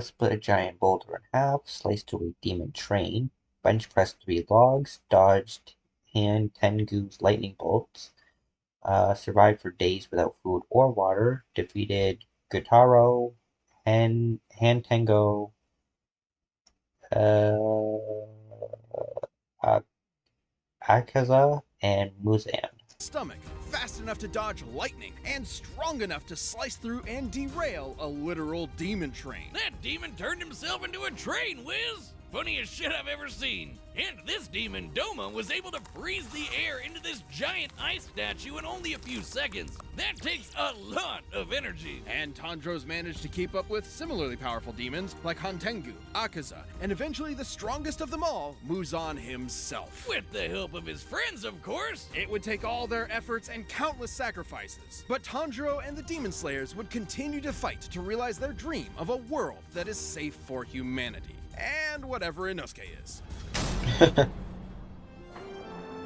A: split a giant boulder in half, sliced to a demon train, bench pressed 3 logs, dodged hand Tengu's lightning bolts, survived for days without food or water, defeated Gutaro, Tengo, Akaza, and Muzan.
B: Stomach, fast enough to dodge lightning, and strong enough to slice through and derail a literal demon train.
C: That demon turned himself into a train, Wiz! Funniest shit I've ever seen. And this demon, Doma, was able to freeze the air into this giant ice statue in only a few seconds. That takes a lot of energy.
B: And Tanjiro's managed to keep up with similarly powerful demons like Hantengu, Akaza, and eventually the strongest of them all, Muzan himself.
C: With the help of his friends, of course.
B: It would take all their efforts and countless sacrifices. But Tanjiro and the Demon Slayers would continue to fight to realize their dream of a world that is safe for humanity. And whatever Inosuke is.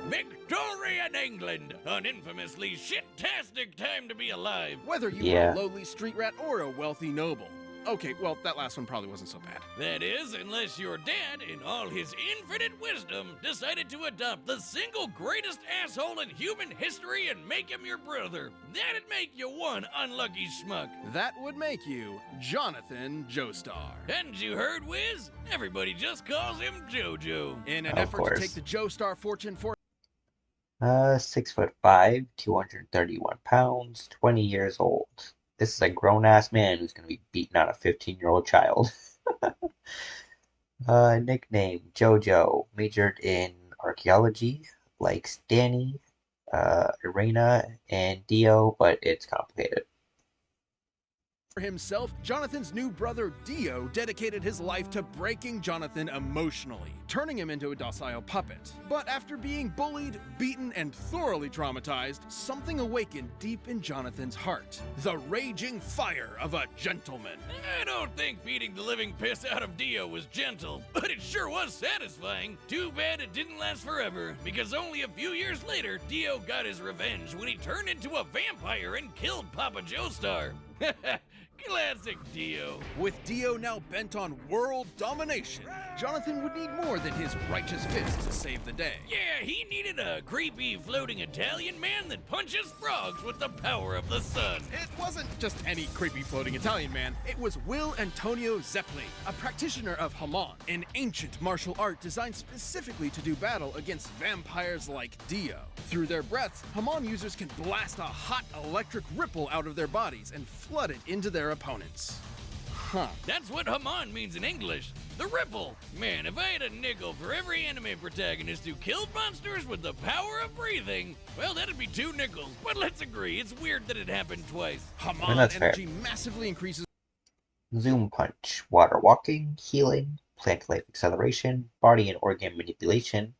C: Victorian England! An infamously shit-tastic time to be alive.
B: Whether you are a lowly street rat or a wealthy noble. Okay, well, that last one probably wasn't so bad.
C: That is, unless your dad, in all his infinite wisdom, decided to adopt the single greatest asshole in human history and make him your brother. That'd make you one unlucky schmuck.
B: That would make you Jonathan Joestar.
C: Hadn't you heard, Wiz? Everybody just calls him JoJo.
B: In an effort to take the Joestar fortune for
A: 6'5", 231 pounds, 20 years old. This is a grown-ass man who's going to be beating on a 15-year-old child. Nickname, JoJo. Majored in archaeology, likes Danny, Irena, and Dio, but it's complicated.
B: Himself, Jonathan's new brother Dio dedicated his life to breaking Jonathan emotionally, turning him into a docile puppet. But after being bullied, beaten, and thoroughly traumatized, something awakened deep in Jonathan's heart. The raging fire of a gentleman.
C: I don't think beating the living piss out of Dio was gentle, but it sure was satisfying. Too bad it didn't last forever, because only a few years later, Dio got his revenge when he turned into a vampire and killed Papa Joestar. Classic Dio.
B: With Dio now bent on world domination, Jonathan would need more than his righteous fist to save the day.
C: Yeah, he needed a creepy floating Italian man that punches frogs with the power of the sun.
B: It wasn't just any creepy floating Italian man. It was Will Antonio Zeppeli, a practitioner of Hamon, an ancient martial art designed specifically to do battle against vampires like Dio. Through their breaths, Hamon users can blast a hot electric ripple out of their bodies and flood it into their opponents. Huh.
C: That's what Hamon means in English. The ripple. Man, if I had a nickel for every anime protagonist who killed monsters with the power of breathing, well, that'd be 2 nickels. But let's agree, it's weird that it happened twice.
B: Hamon energy massively increases.
A: Zoom punch. Water walking, healing, plant life acceleration, body and organ manipulation,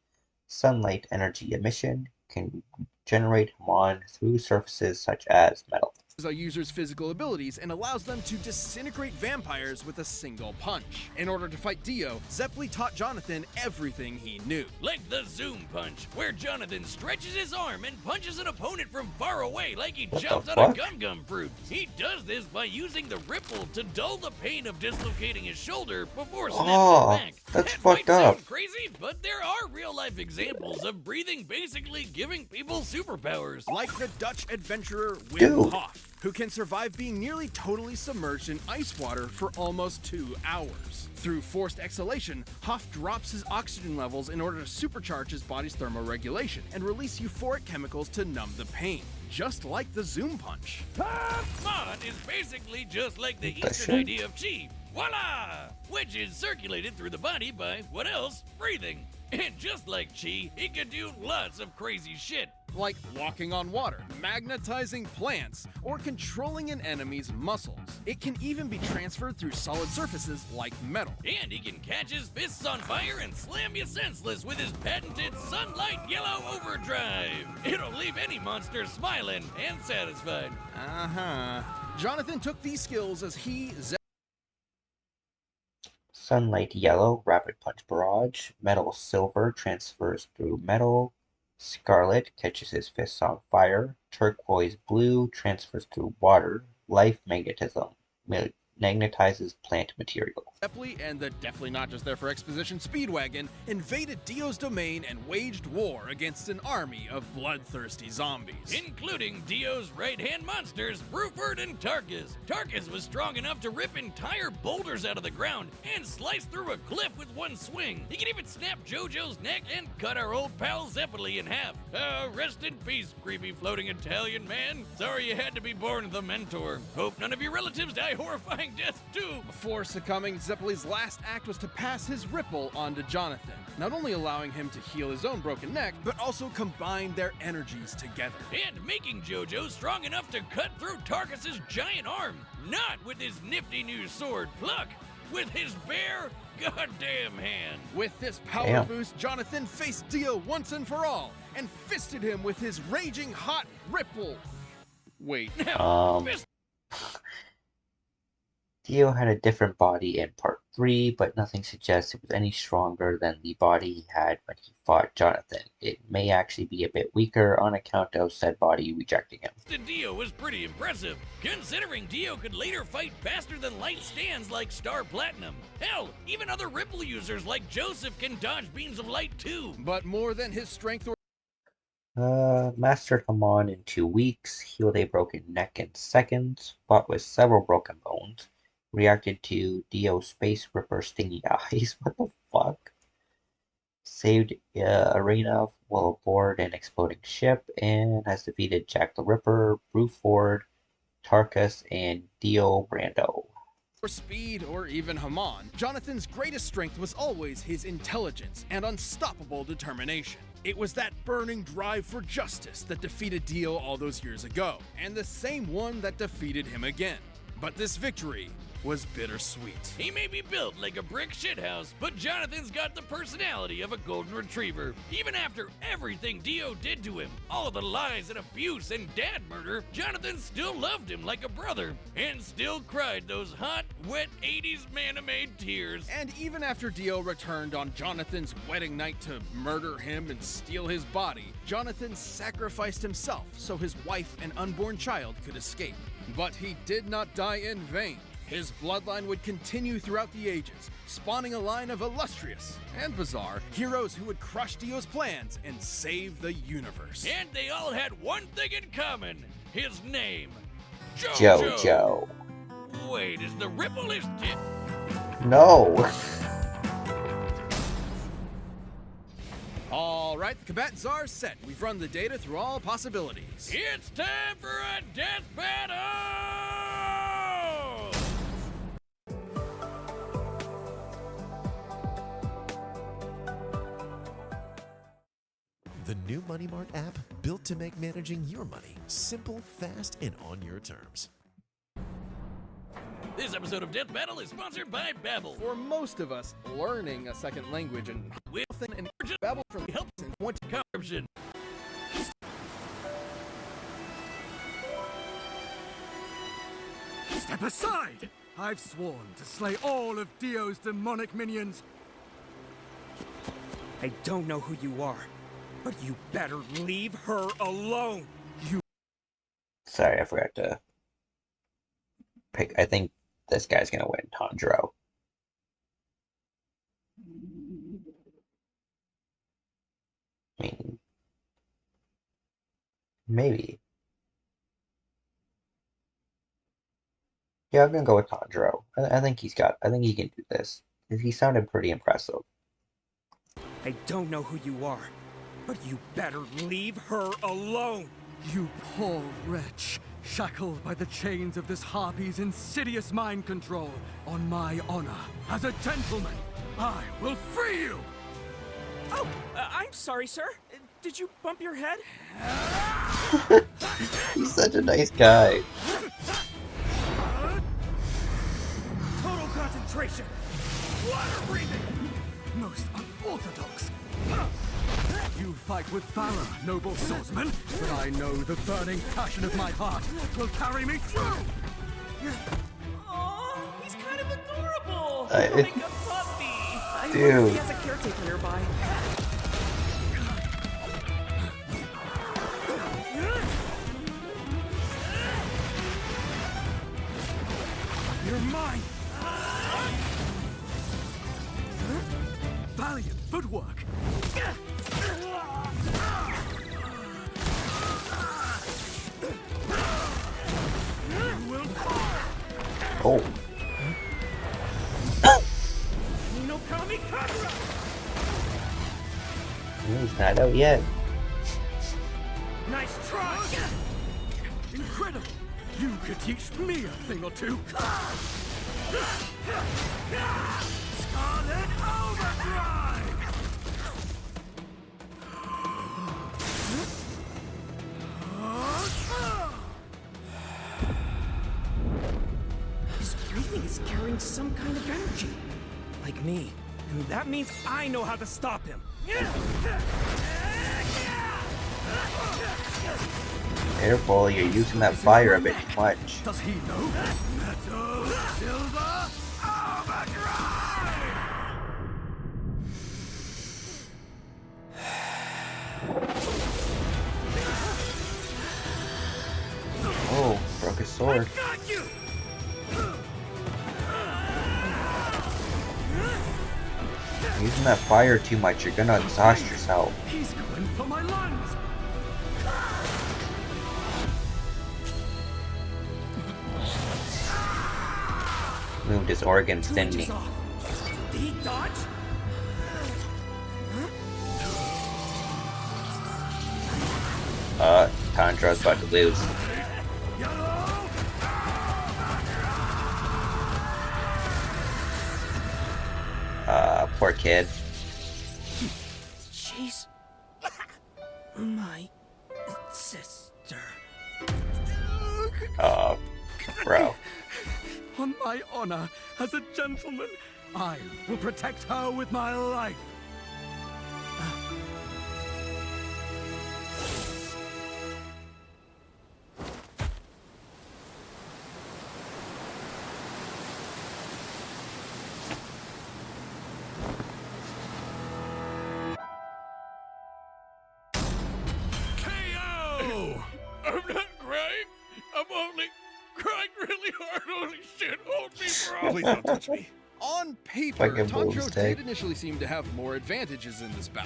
A: sunlight energy emission, can generate Hamon through surfaces such as metal.
B: A user's physical abilities and allows them to disintegrate vampires with a single punch. In order to fight Dio, Zeppeli taught Jonathan everything he knew.
C: Like the zoom punch, where Jonathan stretches his arm and punches an opponent from far away like he jumps on a gum fruit. He does this by using the ripple to dull the pain of dislocating his shoulder before snapping it back.
A: That's
C: that
A: fucked
C: might
A: up.
C: Sound crazy, but there are real-life examples of breathing basically giving people superpowers.
B: Like the Dutch adventurer Wim Hof, who can survive being nearly totally submerged in ice water for almost 2 hours. Through forced exhalation, Hoff drops his oxygen levels in order to supercharge his body's thermoregulation and release euphoric chemicals to numb the pain, just like the zoom punch.
C: Hamon is basically just like the Eastern idea of chi. Voila! Which is circulated through the body by, what else? Breathing. And just like Chi, he could do lots of crazy shit.
B: Like walking on water, magnetizing plants, or controlling an enemy's muscles. It can even be transferred through solid surfaces like metal.
C: And he can catch his fists on fire and slam you senseless with his patented Sunlight Yellow Overdrive. It'll leave any monster smiling and satisfied.
B: Jonathan took these skills as he...
A: Sunlight Yellow, Rapid Punch Barrage. Metal Silver transfers through metal. Scarlet catches his fists on fire. Turquoise Blue transfers through water. Life Magnetism magnetizes plant material.
B: Zeppeli and the definitely not just there for exposition Speedwagon invaded Dio's domain and waged war against an army of bloodthirsty zombies.
C: Including Dio's right-hand monsters, Bruford and Tarkus. Tarkus was strong enough to rip entire boulders out of the ground and slice through a cliff with one swing. He could even snap JoJo's neck and cut our old pal Zeppeli in half. Rest in peace, creepy floating Italian man. Sorry you had to be born the mentor. Hope none of your relatives die horrifying deaths too.
B: Before succumbing, Zeppeli's last act was to pass his ripple onto Jonathan, not only allowing him to heal his own broken neck, but also combine their energies together.
C: And making JoJo strong enough to cut through Tarkus's giant arm, not with his nifty new sword Pluck, with his bare goddamn hand.
B: With this power boost, Jonathan faced Dio once and for all, and fisted him with his raging hot ripple. Wait.
A: Dio had a different body in part 3, but nothing suggests it was any stronger than the body he had when he fought Jonathan. It may actually be a bit weaker on account of said body rejecting him.
C: Dio was pretty impressive, considering Dio could later fight faster than light stands like Star Platinum. Hell, even other Ripple users like Joseph can dodge beams of light too.
B: But more than his strength or
A: mastered him on in 2 weeks, healed a broken neck in seconds, fought with several broken bones, reacted to Dio Space Ripper stingy eyes, what the fuck? Saved Arena while aboard an exploding ship, and has defeated Jack the Ripper, Bruford, Tarkus, and Dio Brando.
B: For speed or even Haman, Jonathan's greatest strength was always his intelligence and unstoppable determination. It was that burning drive for justice that defeated Dio all those years ago, and the same one that defeated him again. But this victory was bittersweet.
C: He may be built like a brick shithouse, but Jonathan's got the personality of a golden retriever. Even after everything Dio did to him, all the lies and abuse and dad murder, Jonathan still loved him like a brother, and still cried those hot, wet 80s man-made tears.
B: And even after Dio returned on Jonathan's wedding night to murder him and steal his body, Jonathan sacrificed himself so his wife and unborn child could escape. But he did not die in vain. His bloodline would continue throughout the ages, spawning a line of illustrious and bizarre heroes who would crush Dio's plans and save the universe.
C: And they all had one thing in common: his name,
A: JoJo.
C: Wait, is the Ripple his dick?
A: No.
B: All right, the combatants are set. We've run the data through all possibilities.
C: It's time for a death battle!
K: The new Money Mart app, built to make managing your money simple, fast, and on your terms.
C: This episode of Death Battle is sponsored by Babbel.
B: For most of us, learning a second language and Babbel from helps in what
C: corruption.
L: Step aside! I've sworn to slay all of Dio's demonic minions. I don't know who you are, but you better leave her alone.
A: Sorry, I forgot to pick. I think this guy's gonna win, Tanjiro. I mean, maybe. Yeah, I'm gonna go with Tanjiro. I think he can do this. He sounded pretty impressive.
L: I don't know who you are, but you better leave her alone. You poor wretch, shackled by the chains of this harpy's insidious mind control. On my honor, as a gentleman, I will free you! Oh, I'm sorry, sir. Did you bump your head?
A: He's such a nice guy.
L: Total concentration. Water breathing. Most unorthodox. You fight with valor, noble swordsman, but I know the burning passion of my heart will carry me through. Aww, he's kind of adorable. Like a puppy. I wonder if he has a caretaker nearby. You're mine. Valiant footwork.
A: Oh. He's not out yet.
L: Nice try. Incredible. You could teach me a thing or two. Scarlet Overdrive. His breathing is carrying some kind of energy. Like me. And that means I know how to stop him.
A: Careful, you're using that fire a bit too much.
L: Does he know? Metal Silver Overdrive!
A: Oh, broke his sword.
L: Got you!
A: Using that fire too much, you're gonna exhaust yourself.
L: He's going for my lungs.
A: Moved his organs, didn't he?
L: Did he dodge?
A: Tanjiro's about to lose. Poor kid.
L: She's my sister.
A: Bro.
L: On my honor as a gentleman, I will protect her with my life.
C: I'm not crying. I'm only crying really hard. Holy shit, hold me, bro.
B: Please don't touch me. On paper,
A: Fucking
B: Tanjiro
A: bullshit.
B: did initially seem to have more advantages in this bout.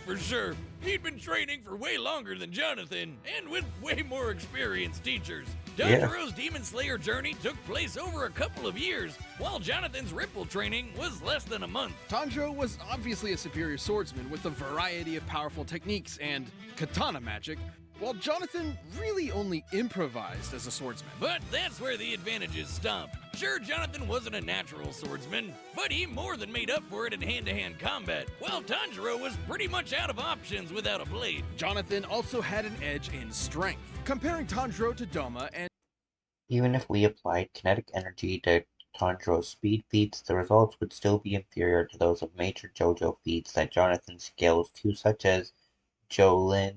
C: For sure. He'd been training for way longer than Jonathan, and with way more experienced teachers. Tanjiro's Demon Slayer journey took place over a couple of years, while Jonathan's Ripple training was less than a month.
B: Tanjiro was obviously a superior swordsman with a variety of powerful techniques and katana magic, while Jonathan really only improvised as a swordsman.
C: But that's where the advantages stop. Sure, Jonathan wasn't a natural swordsman, but he more than made up for it in hand-to-hand combat, while Tanjiro was pretty much out of options without a blade.
B: Jonathan also had an edge in strength. Comparing Tanjiro to Doma and...
A: Even if we applied kinetic energy to Tanjiro's speed feats, the results would still be inferior to those of major JoJo feats that Jonathan scales to, such as Jolin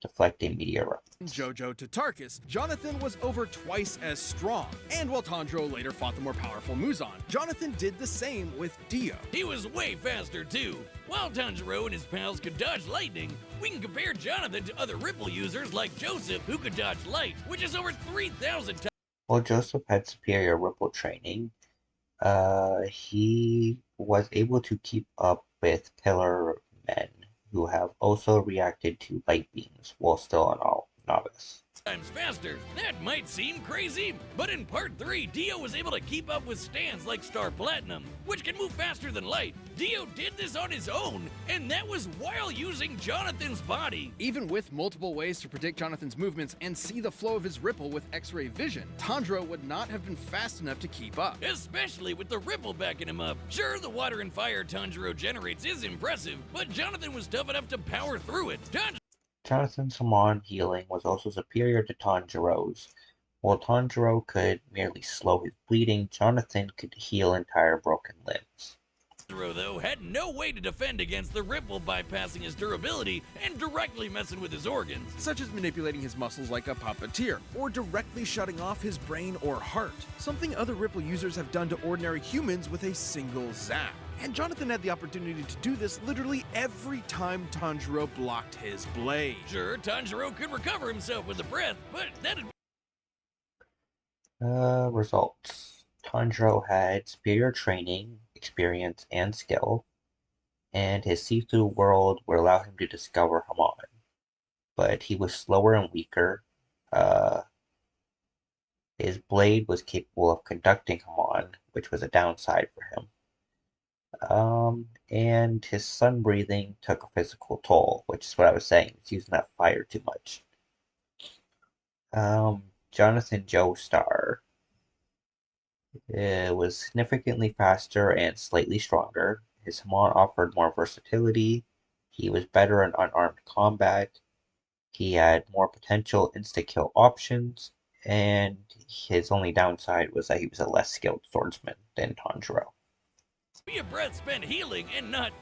A: deflecting meteorites.
B: JoJo to Tarkus, Jonathan was over twice as strong, and while Tanjiro later fought the more powerful Muzan, Jonathan did the same with Dio.
C: He was way faster too. While Tanjiro and his pals could dodge lightning, we can compare Jonathan to other Ripple users like Joseph, who could dodge light, which is over 3,000 times.
A: While Joseph had superior Ripple training, he was able to keep up with Pillar Men, who have also reacted to light beams while still an novice.
C: times faster. That might seem crazy, but in Part 3, Dio was able to keep up with stands like Star Platinum, which can move faster than light. Dio did this on his own, and that was while using Jonathan's body.
B: Even with multiple ways to predict Jonathan's movements and see the flow of his ripple with X-ray vision, Tanjiro would not have been fast enough to keep up.
C: Especially with the ripple backing him up. Sure, the water and fire Tanjiro generates is impressive, but Jonathan was tough enough to power through it.
A: Jonathan's Hamon healing was also superior to Tanjiro's. While Tanjiro could merely slow his bleeding, Jonathan could heal entire broken limbs.
C: Tanjiro, though, had no way to defend against the ripple bypassing his durability and directly messing with his organs.
B: Such as manipulating his muscles like a puppeteer, or directly shutting off his brain or heart. Something other ripple users have done to ordinary humans with a single zap. And Jonathan had the opportunity to do this literally every time Tanjiro blocked his blade.
C: Sure, Tanjiro could recover himself with a breath, but that'd...
A: Results. Tanjiro had superior training, experience, and skill, and his see-through world would allow him to discover Hamon. But he was slower and weaker. His blade was capable of conducting Hamon, which was a downside for him. And his sun breathing took a physical toll, which is what I was saying. He's using that fire too much. Jonathan Joestar was significantly faster and slightly stronger. His Hamon offered more versatility. He was better in unarmed combat. He had more potential insta-kill options, and his only downside was that he was a less skilled swordsman than Tanjiro.
C: Be a breath spent healing and not,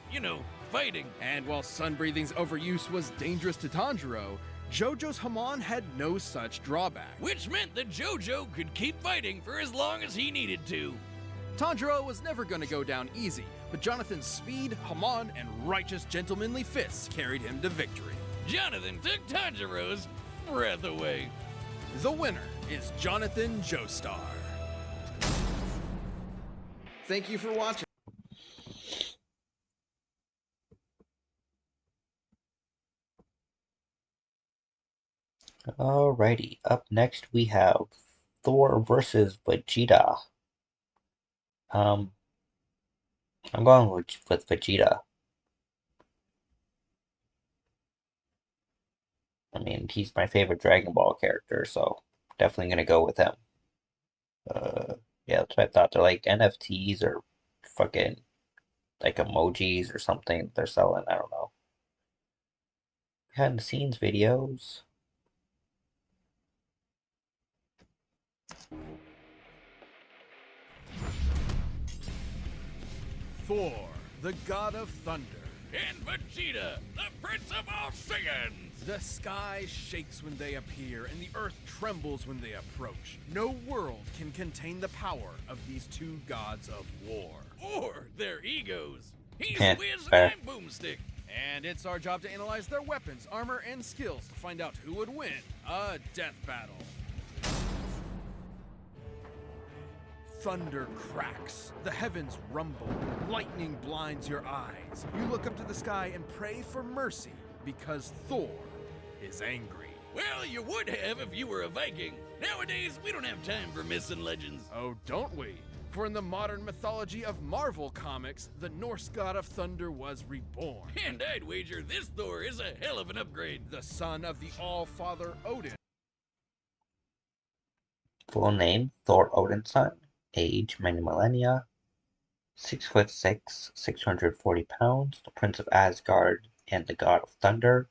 C: fighting.
B: And while sun breathing's overuse was dangerous to Tanjiro, JoJo's Hamon had no such drawback.
C: Which meant that JoJo could keep fighting for as long as he needed to.
B: Tanjiro was never going to go down easy, but Jonathan's speed, Hamon, and righteous gentlemanly fists carried him to victory.
C: Jonathan took Tanjiro's breath away.
B: The winner is Jonathan Joestar. Thank you for watching.
A: Alrighty, up next we have Thor vs Vegeta. I'm going with Vegeta. I mean, he's my favorite Dragon Ball character, so definitely gonna go with him. Yeah, that's what I thought. They're like NFTs or fucking like emojis or something they're selling. I don't know. Behind the scenes videos.
B: Thor, the god of thunder.
C: And Vegeta, the prince of all saiyans.
B: The sky shakes when they appear, and the earth trembles when they approach. No world can contain the power of these two gods of war.
C: Or their egos. He's Wiz and I'm Boomstick.
B: And it's our job to analyze their weapons, armor, and skills to find out who would win a death battle. Thunder cracks, the heavens rumble, lightning blinds your eyes. You look up to the sky and pray for mercy because Thor is angry.
C: Well, you would have if you were a Viking. Nowadays, we don't have time for myths and legends.
B: Oh, don't we? For in the modern mythology of Marvel Comics, the Norse god of thunder was reborn.
C: And I'd wager this Thor is a hell of an upgrade.
B: The son of the All-Father Odin.
A: Full name, Thor Odinson. Age, many millennia. 6'6", 640 pounds. The Prince of Asgard and the God of Thunder.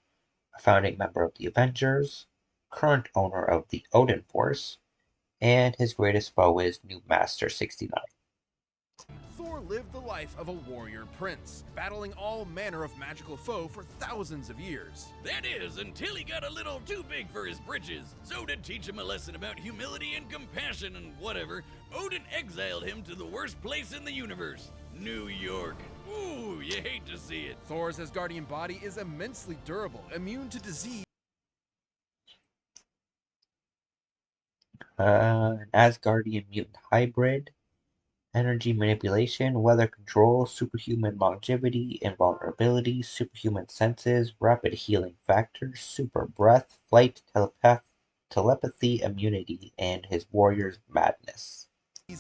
A: A founding member of the Avengers. Current owner of the Odin Force. And his greatest foe is New Master 69.
B: Thor lived the life of a warrior prince, battling all manner of magical foe for thousands of years.
C: That is, until he got a little too big for his britches. So to teach him a lesson about humility and compassion and whatever, Odin exiled him to the worst place in the universe, New York. Ooh, you hate to see it.
B: Thor's Asgardian body is immensely durable, immune to disease.
A: An Asgardian mutant hybrid. Energy manipulation, weather control, superhuman longevity, invulnerability, superhuman senses, rapid healing factor, super breath, flight, telepathy immunity and his warrior's madness.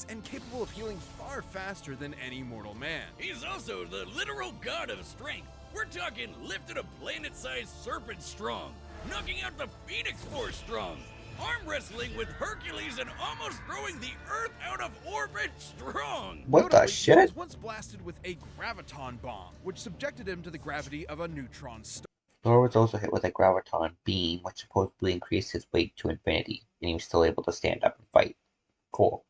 B: And capable of healing far faster than any mortal man.
C: He's also the literal god of strength. We're talking lifted a planet-sized serpent strong, knocking out the Phoenix Force strong, arm wrestling with Hercules and almost throwing the Earth out of orbit strong.
A: What the shit?
B: He was once blasted with a graviton bomb, which subjected him to the gravity of a neutron star.
A: Thor was also hit with a graviton beam, which supposedly increased his weight to infinity, and he was still able to stand up and fight. Cool.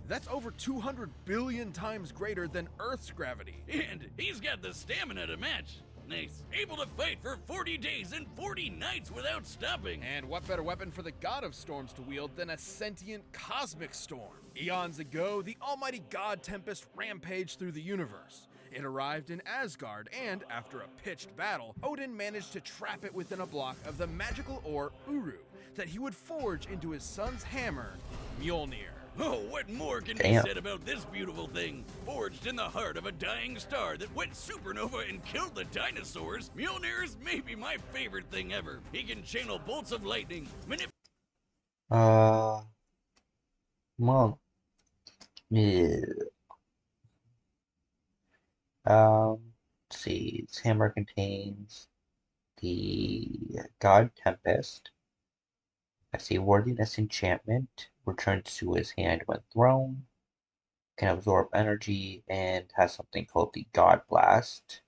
B: That's over 200 billion times greater than Earth's gravity.
C: And he's got the stamina to match. Nice. Able to fight for 40 days and 40 nights without stopping.
B: And what better weapon for the god of storms to wield than a sentient cosmic storm? Eons ago, the almighty god Tempest rampaged through the universe. It arrived in Asgard, and after a pitched battle, Odin managed to trap it within a block of the magical ore Uru that he would forge into his son's hammer, Mjolnir.
C: Oh, what more can be said about this beautiful thing? Forged in the heart of a dying star that went supernova and killed the dinosaurs, Mjolnir is maybe my favorite thing ever. He can channel bolts of lightning,
A: Well, let's see. This hammer contains the God Tempest. I see Worthiness Enchantment. Returns to his hand when thrown. Can absorb energy and has something called the God Blast.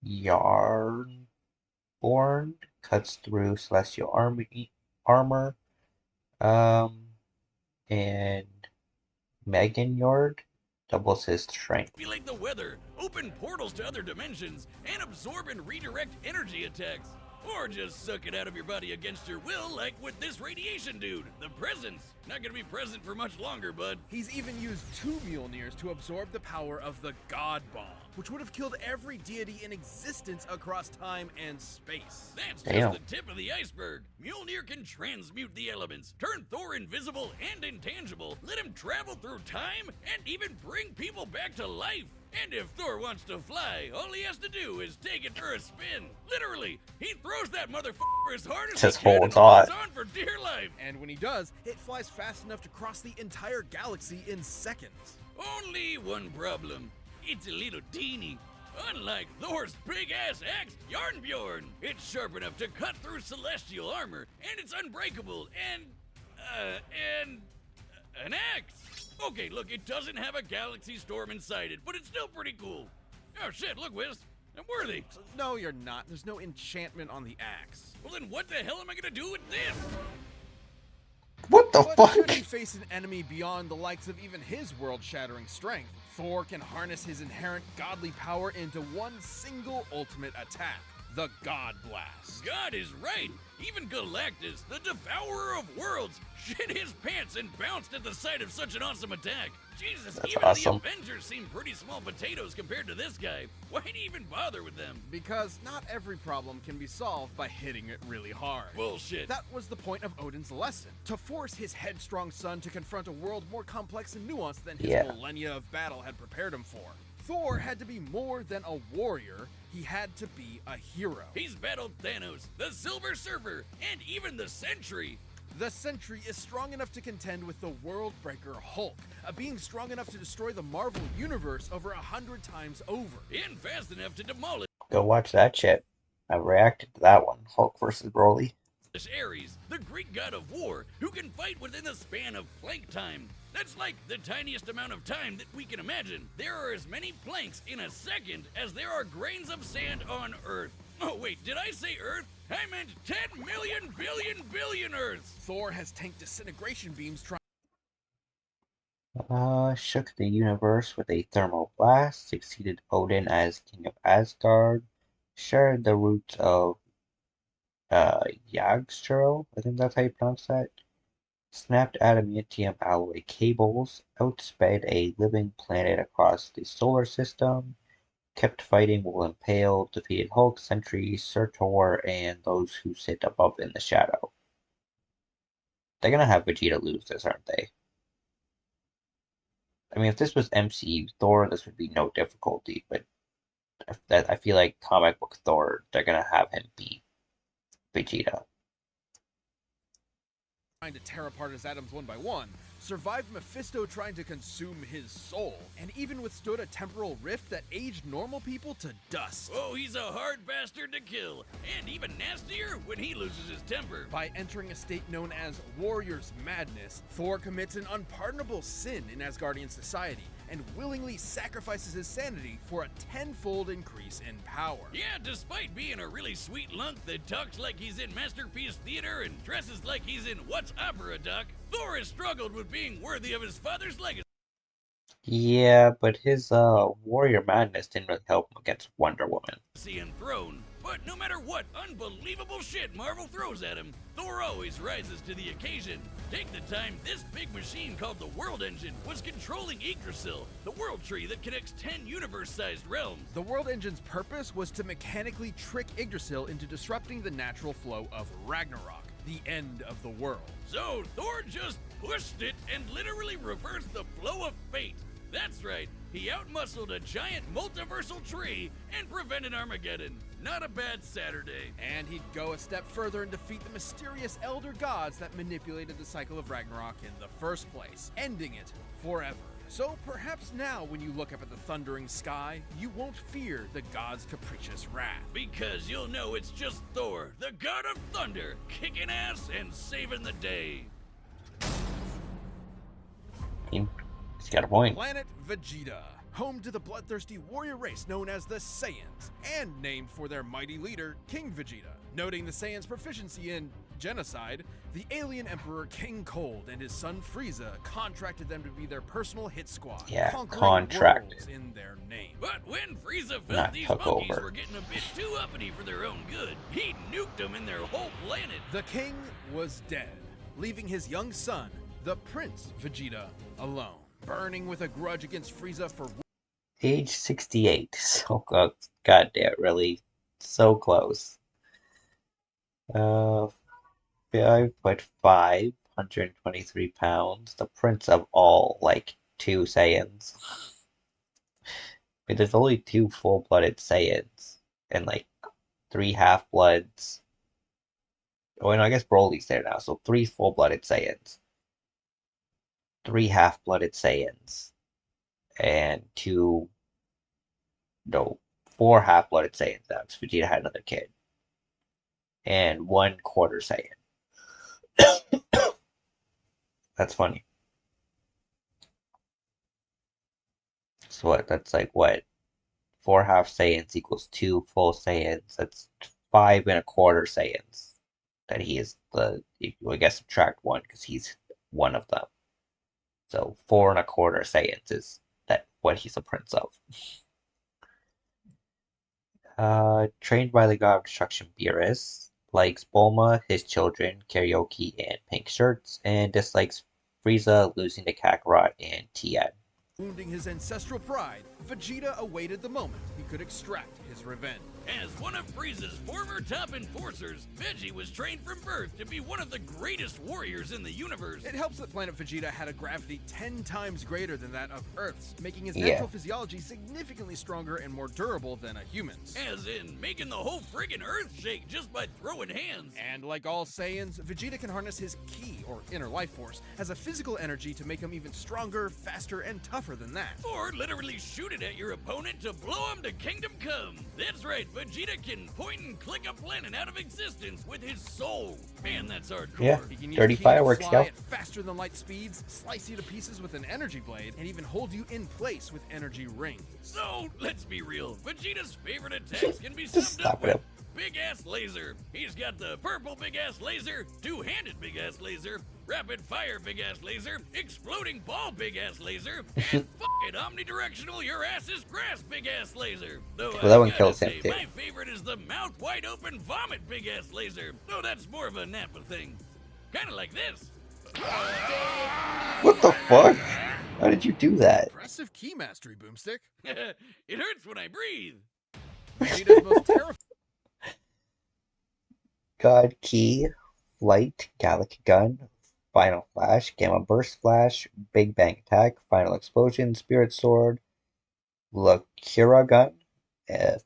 A: Yarnborn cuts through celestial armor. And Magneto doubles his strength.
C: Be like the weather, open portals to other dimensions, and absorb and redirect energy attacks. Or just suck it out of your body against your will, like with this radiation dude. The presence. Not gonna be present for much longer, bud.
B: He's even used 2 Mjolnirs to absorb the power of the God Bomb, which would have killed every deity in existence across time and space.
C: That's just the tip of the iceberg. Mjolnir can transmute the elements, turn Thor invisible and intangible, let him travel through time, and even bring people back to life. And if Thor wants to fly, all he has to do is take it for a spin. Literally, he throws that motherfucker as hard as he can and holds on for dear life.
B: And when he does, it flies fast enough to cross the entire galaxy in seconds.
C: Only one problem. It's a little teeny. Unlike Thor's big-ass axe, Yarnbjorn, it's sharp enough to cut through celestial armor, and it's unbreakable, and an axe. Okay, look, it doesn't have a galaxy storm inside it, but it's still pretty cool. Oh shit, look, Wiz, I'm worthy.
B: No, you're not. There's no enchantment on the axe.
C: Well, then what the hell am I gonna do with this?
A: What the fuck?
B: Should he face an enemy beyond the likes of even his world-shattering strength, Thor can harness his inherent godly power into one single ultimate attack. The God Blast.
C: God is right. Even Galactus, the devourer of worlds, shit his pants and bounced at the sight of such an awesome attack. Jesus,
A: That's
C: even
A: awesome.
C: the Avengers seem pretty small potatoes compared to this guy. Why'd he even bother with them?
B: Because not every problem can be solved by hitting it really hard.
C: Bullshit.
B: That was the point of Odin's lesson. To force his headstrong son to confront a world more complex and nuanced than his millennia of battle had prepared him for. Thor had to be more than a warrior, he had to be a hero.
C: He's battled Thanos, the Silver Surfer, and even the Sentry.
B: The Sentry is strong enough to contend with the Worldbreaker Hulk, a being strong enough to destroy the Marvel Universe over 100 times over.
C: And fast enough to demolish.
A: Go watch that shit. I reacted to that one. Hulk versus Broly.
C: Ares, the Greek god of war, who can fight within the span of plank time. That's like the tiniest amount of time that we can imagine. There are as many planks in a second as there are grains of sand on Earth. Oh wait, did I say Earth? I meant 10 million billion Earths!
B: Thor has tanked disintegration beams trying
A: shook the universe with a thermal blast, succeeded Odin as king of Asgard, shared the roots of Yggdrasil, I think that's how you pronounce that, snapped adamantium alloy cables, outsped a living planet across the solar system, kept fighting while impaled, defeated Hulk, Sentry, Surtur, and those who sit above in the shadow. They're gonna have Vegeta lose this, aren't they? I mean, if this was MCU Thor, this would be no difficulty, but I feel like comic book Thor, they're gonna have him beat Vegeta.
B: Trying to tear apart his atoms one by one, survived Mephisto trying to consume his soul, and even withstood a temporal rift that aged normal people to dust.
C: Oh, he's a hard bastard to kill, and even nastier when he loses his temper.
B: By entering a state known as Warrior's Madness, Thor commits an unpardonable sin in Asgardian society, and willingly sacrifices his sanity for a tenfold increase in power.
C: Yeah, despite being a really sweet lunk that talks like he's in Masterpiece Theater and dresses like he's in What's Opera, Doc, Thor has struggled with being worthy of his father's legacy.
A: Yeah, but his Warrior Madness didn't really help him against Wonder Woman.
C: And throne. But no matter what unbelievable shit Marvel throws at him, Thor always rises to the occasion. Take the time this big machine called the World Engine was controlling Yggdrasil, the world tree that connects 10 universe-sized realms.
B: The World Engine's purpose was to mechanically trick Yggdrasil into disrupting the natural flow of Ragnarok, the end of the world.
C: So Thor just pushed it and literally reversed the flow of fate. That's right, he outmuscled a giant multiversal tree and prevented Armageddon. Not a bad Saturday.
B: And he'd go a step further and defeat the mysterious elder gods that manipulated the cycle of Ragnarok in the first place, ending it forever. So perhaps now when you look up at the thundering sky, you won't fear the god's capricious wrath.
C: Because you'll know it's just Thor, the god of thunder, kicking ass and saving the day.
A: He's got a point.
B: Planet Vegeta, home to the bloodthirsty warrior race known as the Saiyans, and named for their mighty leader, King Vegeta. Noting the Saiyans' proficiency in genocide, the alien emperor King Cold and his son Frieza contracted them to be their personal hit squad,
A: contracted
B: worlds in their name.
C: But when Frieza felt these monkeys were getting a bit too uppity for their own good, he nuked them in their whole planet.
B: The king was dead, leaving his young son, the Prince Vegeta, alone, burning with a grudge against Frieza for
A: age 68. So goddamn, really so close. 5'5", 123 pounds. The prince of all, like, 2 Saiyans. But there's only 2 full-blooded Saiyans and like 3 half-bloods. Oh, and I guess Broly's there now, so 3 full-blooded Saiyans, 3 half-blooded Saiyans, and 4 half-blooded Saiyans. That's Vegeta had another kid, and 1 quarter Saiyan. That's funny. So what? That's like what? 4 half Saiyans equals 2 full Saiyans. That's 5 1/4 Saiyans. That he is I guess subtract 1 because he's one of them. So 4 1/4 Saiyans is that what he's a prince of. Trained by the god of destruction Beerus, likes Bulma, his children, karaoke, and pink shirts, and dislikes Frieza, losing to Kakarot and Tien.
B: Wounding his ancestral pride, Vegeta awaited the moment he could extract his revenge.
C: As one of Frieza's former top enforcers, Veggie was trained from birth to be one of the greatest warriors in the universe.
B: It helps that planet Vegeta had a gravity 10 times greater than that of Earth's, making his natural physiology significantly stronger and more durable than a human's.
C: As in, making the whole friggin' Earth shake just by throwing hands.
B: And like all Saiyans, Vegeta can harness his ki, or inner life force, as a physical energy to make him even stronger, faster, and tougher than that.
C: Or literally shoot it at your opponent to blow him to kingdom come. That's right, Vegeta can point and click a planet out of existence with his soul. Man, that's hardcore.
A: Yeah,
B: He can use
A: dirty
B: ki to
A: fireworks,
B: fly
A: yo.
B: at faster than light speeds, slice you to pieces with an energy blade, and even hold you in place with energy rings.
C: So, let's be real. Vegeta's favorite attacks can be summed up with big-ass laser. He's got the purple big-ass laser, two-handed big-ass laser, rapid-fire big-ass laser, exploding ball big-ass laser, and fucking omnidirectional your-ass-is-grass big-ass laser. Though
A: well, that one
C: gotta
A: kills him,
C: say,
A: too.
C: my favorite is the mouth-wide-open vomit big-ass laser. Though that's more of a Nappa thing. Kinda like this.
A: What the fuck? How did you do that?
B: Impressive key mastery, Boomstick.
C: It hurts when I breathe.
B: Vegeta's most terrifying.
A: God Key, Flight, Gallic Gun, Final Flash, Gamma Burst Flash, Big Bang Attack, Final Explosion, Spirit Sword, Lacura Gun,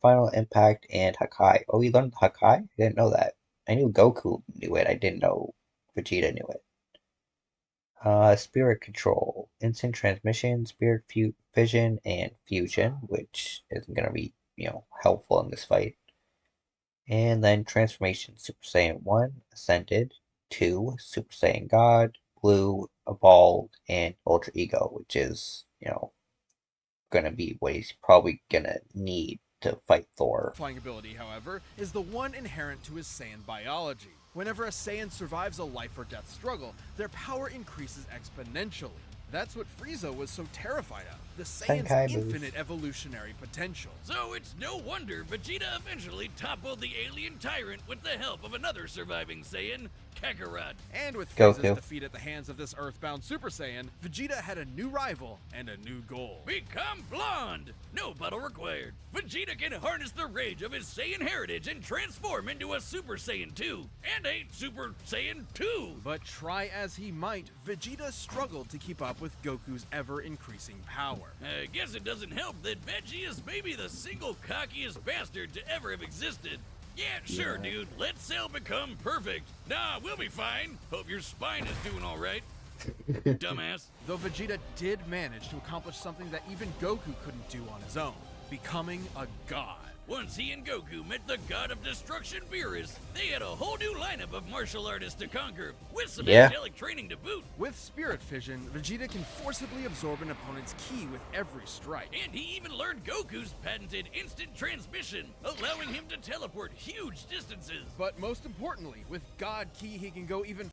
A: Final Impact, and Hakai. Oh, he learned Hakai? I didn't know that. I knew Goku knew it. I didn't know Vegeta knew it. Spirit control, instant transmission, spirit fission, and fusion, which isn't gonna be, helpful in this fight. And then transformation, Super Saiyan 1, Ascended, 2, Super Saiyan God, Blue, Evolved, and Ultra Ego, which is, gonna be what he's probably gonna need to fight Thor.
B: Flying ability, however, is the one inherent to his Saiyan biology. Whenever a Saiyan survives a life or death struggle, their power increases exponentially. That's what Frieza was so terrified of, the Saiyan's infinite evolutionary potential.
C: So it's no wonder Vegeta eventually toppled the alien tyrant with the help of another surviving Saiyan, Kakarot.
B: And with Frieza's defeat at the hands of this Earthbound Super Saiyan, Vegeta had a new rival and a new goal.
C: Become blonde! No battle required. Vegeta can harness the rage of his Saiyan heritage and transform into a Super Saiyan 2 and a Super Saiyan 2!
B: But try as he might, Vegeta struggled to keep up with Goku's ever-increasing power.
C: I guess it doesn't help that Veggie is maybe the single cockiest bastard to ever have existed. Yeah, sure, dude. Let Cell become perfect. Nah, we'll be fine. Hope your spine is doing all right. Dumbass.
B: Though Vegeta did manage to accomplish something that even Goku couldn't do on his own, becoming a god.
C: Once he and Goku met the god of destruction, Beerus, they had a whole new lineup of martial artists to conquer, with some angelic training to boot.
B: With Spirit Fission, Vegeta can forcibly absorb an opponent's ki with every strike.
C: And he even learned Goku's patented instant transmission, allowing him to teleport huge distances.
B: But most importantly, with God Ki, he can go even.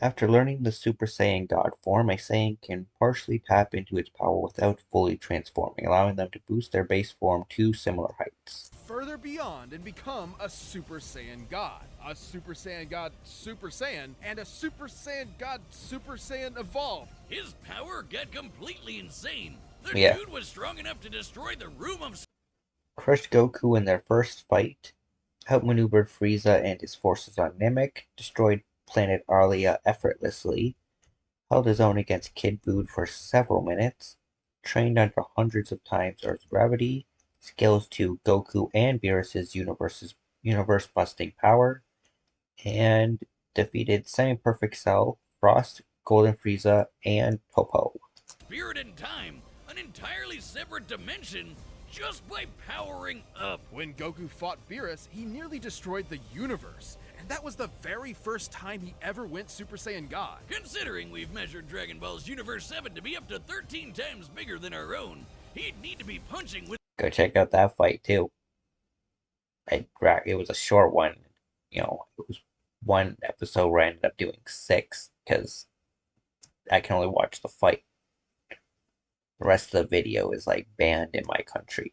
A: After learning the Super Saiyan God form, a Saiyan can partially tap into its power without fully transforming, allowing them to boost their base form to similar heights.
B: Further beyond and become a Super Saiyan God, a Super Saiyan God Super Saiyan, and a Super Saiyan God Super Saiyan Evolved.
C: His power got completely insane. The dude was strong enough to destroy the room of...
A: Crushed Goku in their first fight, outmaneuvered Frieza and his forces on Namek, destroyed planet Arlia effortlessly, held his own against Kid Buu for several minutes, trained under hundreds of times Earth's gravity, skills to Goku and Beerus' universe-busting power, and defeated Semi-Perfect Cell, Frost, Golden Frieza, and Popo.
C: Spirit in time, an entirely separate dimension, just by powering up.
B: When Goku fought Beerus, he nearly destroyed the universe. And that was the very first time he ever went Super Saiyan God.
C: Considering we've measured Dragon Ball's Universe 7 to be up to 13 times bigger than our own, he'd need to be punching with...
A: Go check out that fight, too. It was a short one. It was one episode where I ended up doing 6, because I can only watch the fight. The rest of the video is, banned in my country.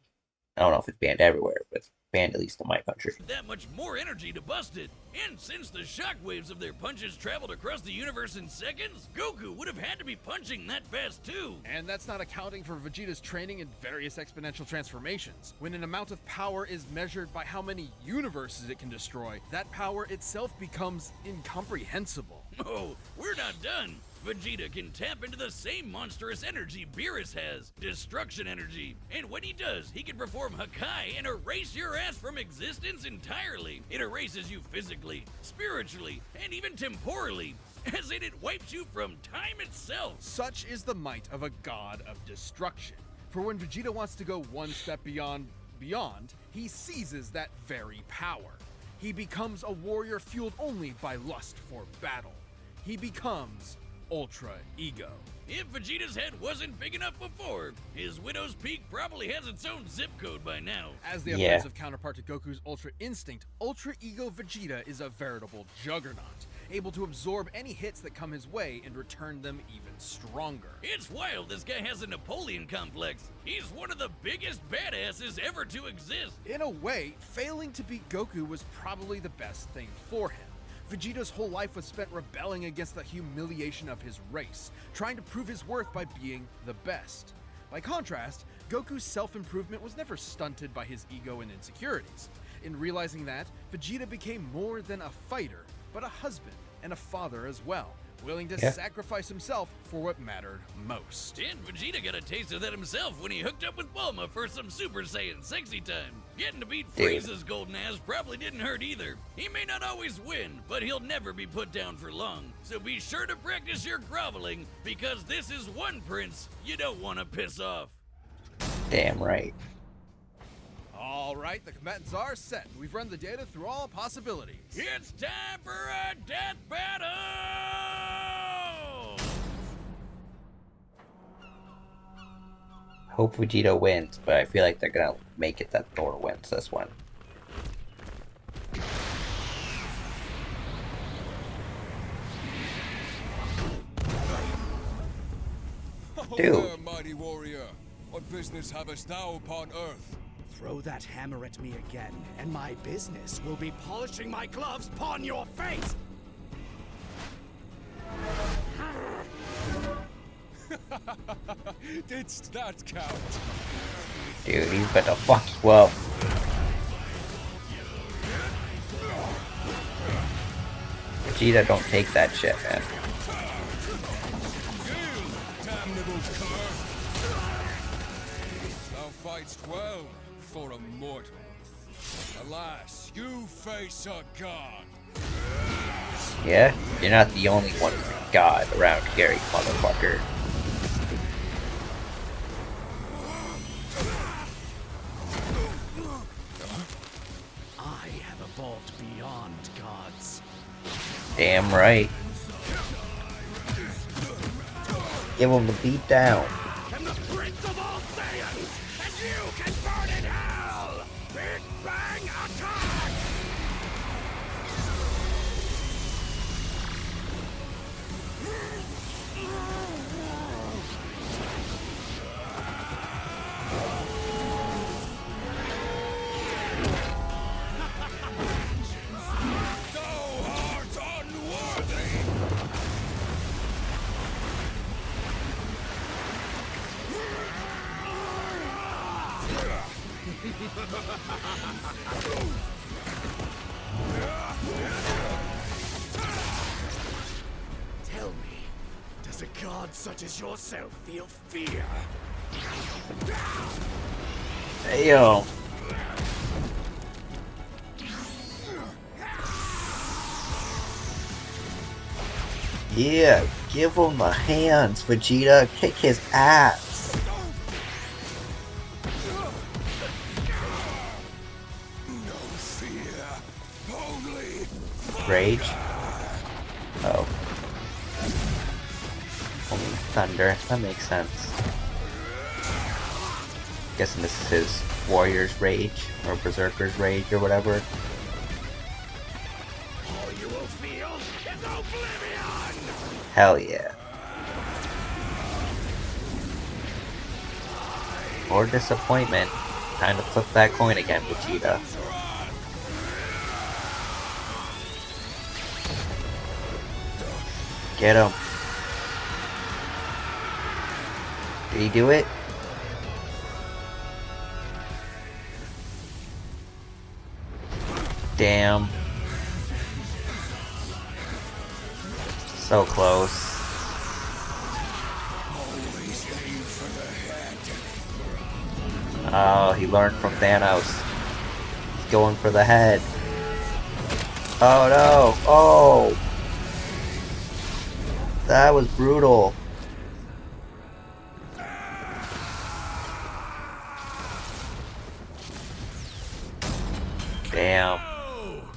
A: I don't know if it's banned everywhere, but it's banned at least in my country.
C: That much more energy to bust it. And since the shockwaves of their punches traveled across the universe in seconds, Goku would have had to be punching that fast too.
B: And that's not accounting for Vegeta's training in various exponential transformations. When an amount of power is measured by how many universes it can destroy, that power itself becomes incomprehensible.
C: Oh, we're not done. Vegeta can tap into the same monstrous energy Beerus has, destruction energy. And when he does, he can perform Hakai and erase your ass from existence entirely. It erases you physically, spiritually, and even temporally, as in it wipes you from time itself.
B: Such is the might of a god of destruction. For when Vegeta wants to go one step beyond, he seizes that very power. He becomes a warrior fueled only by lust for battle. He becomes Ultra Ego.
C: If Vegeta's head wasn't big enough before, his Widow's Peak probably has its own zip code by now.
B: As the offensive counterpart to Goku's Ultra Instinct, Ultra Ego Vegeta is a veritable juggernaut, able to absorb any hits that come his way and return them even stronger.
C: It's wild this guy has a Napoleon complex. He's one of the biggest badasses ever to exist.
B: In a way, failing to beat Goku was probably the best thing for him. Vegeta's whole life was spent rebelling against the humiliation of his race, trying to prove his worth by being the best. By contrast, Goku's self-improvement was never stunted by his ego and insecurities. In realizing that, Vegeta became more than a fighter, but a husband and a father as well, willing to sacrifice himself for what mattered most.
C: And Vegeta got a taste of that himself when he hooked up with Bulma for some Super Saiyan sexy time. Getting to beat Frieza's golden ass probably didn't hurt either. He may not always win, but he'll never be put down for long. So be sure to practice your groveling, because this is one prince you don't want to piss off.
A: Damn right.
B: All right, the combatants are set. We've run the data through all possibilities.
C: It's time for a death battle!
A: Hope Vegeta wins, but I feel like they're gonna make it that Thor wins this one. Dude.
M: Oh, there, mighty warrior. What business havest thou upon earth?
L: Throw that hammer at me again, and my business will be polishing my gloves upon your face!
M: Didst that count?
A: Dude, he's better fuck you up. Vegeta, don't take that shit, man.
M: Damnable cur! Thou fightst well for a mortal. Alas, you face a god.
A: Yeah? You're not the only one who's a god around here, you motherfucker.
L: I have evolved beyond gods.
A: Damn right. Give him the beat down.
L: I'm the prince of all saiyans, and you can burn in hell! Big Bang attack! Tell me, does a god such as yourself feel fear?
A: Hey, yo. Yeah, give him the hands, Vegeta. Kick his ass. Rage? Oh. Only thunder. That makes sense. Guessing this is his warrior's rage, or berserker's rage, or whatever.
L: All you will feel is oblivion!
A: Hell yeah. Or disappointment. Time to flip that coin again, Vegeta. Get him. Did he do it? Damn. So close. Oh, he learned from Thanos. He's going for the head. Oh no! Oh! That was brutal. Damn.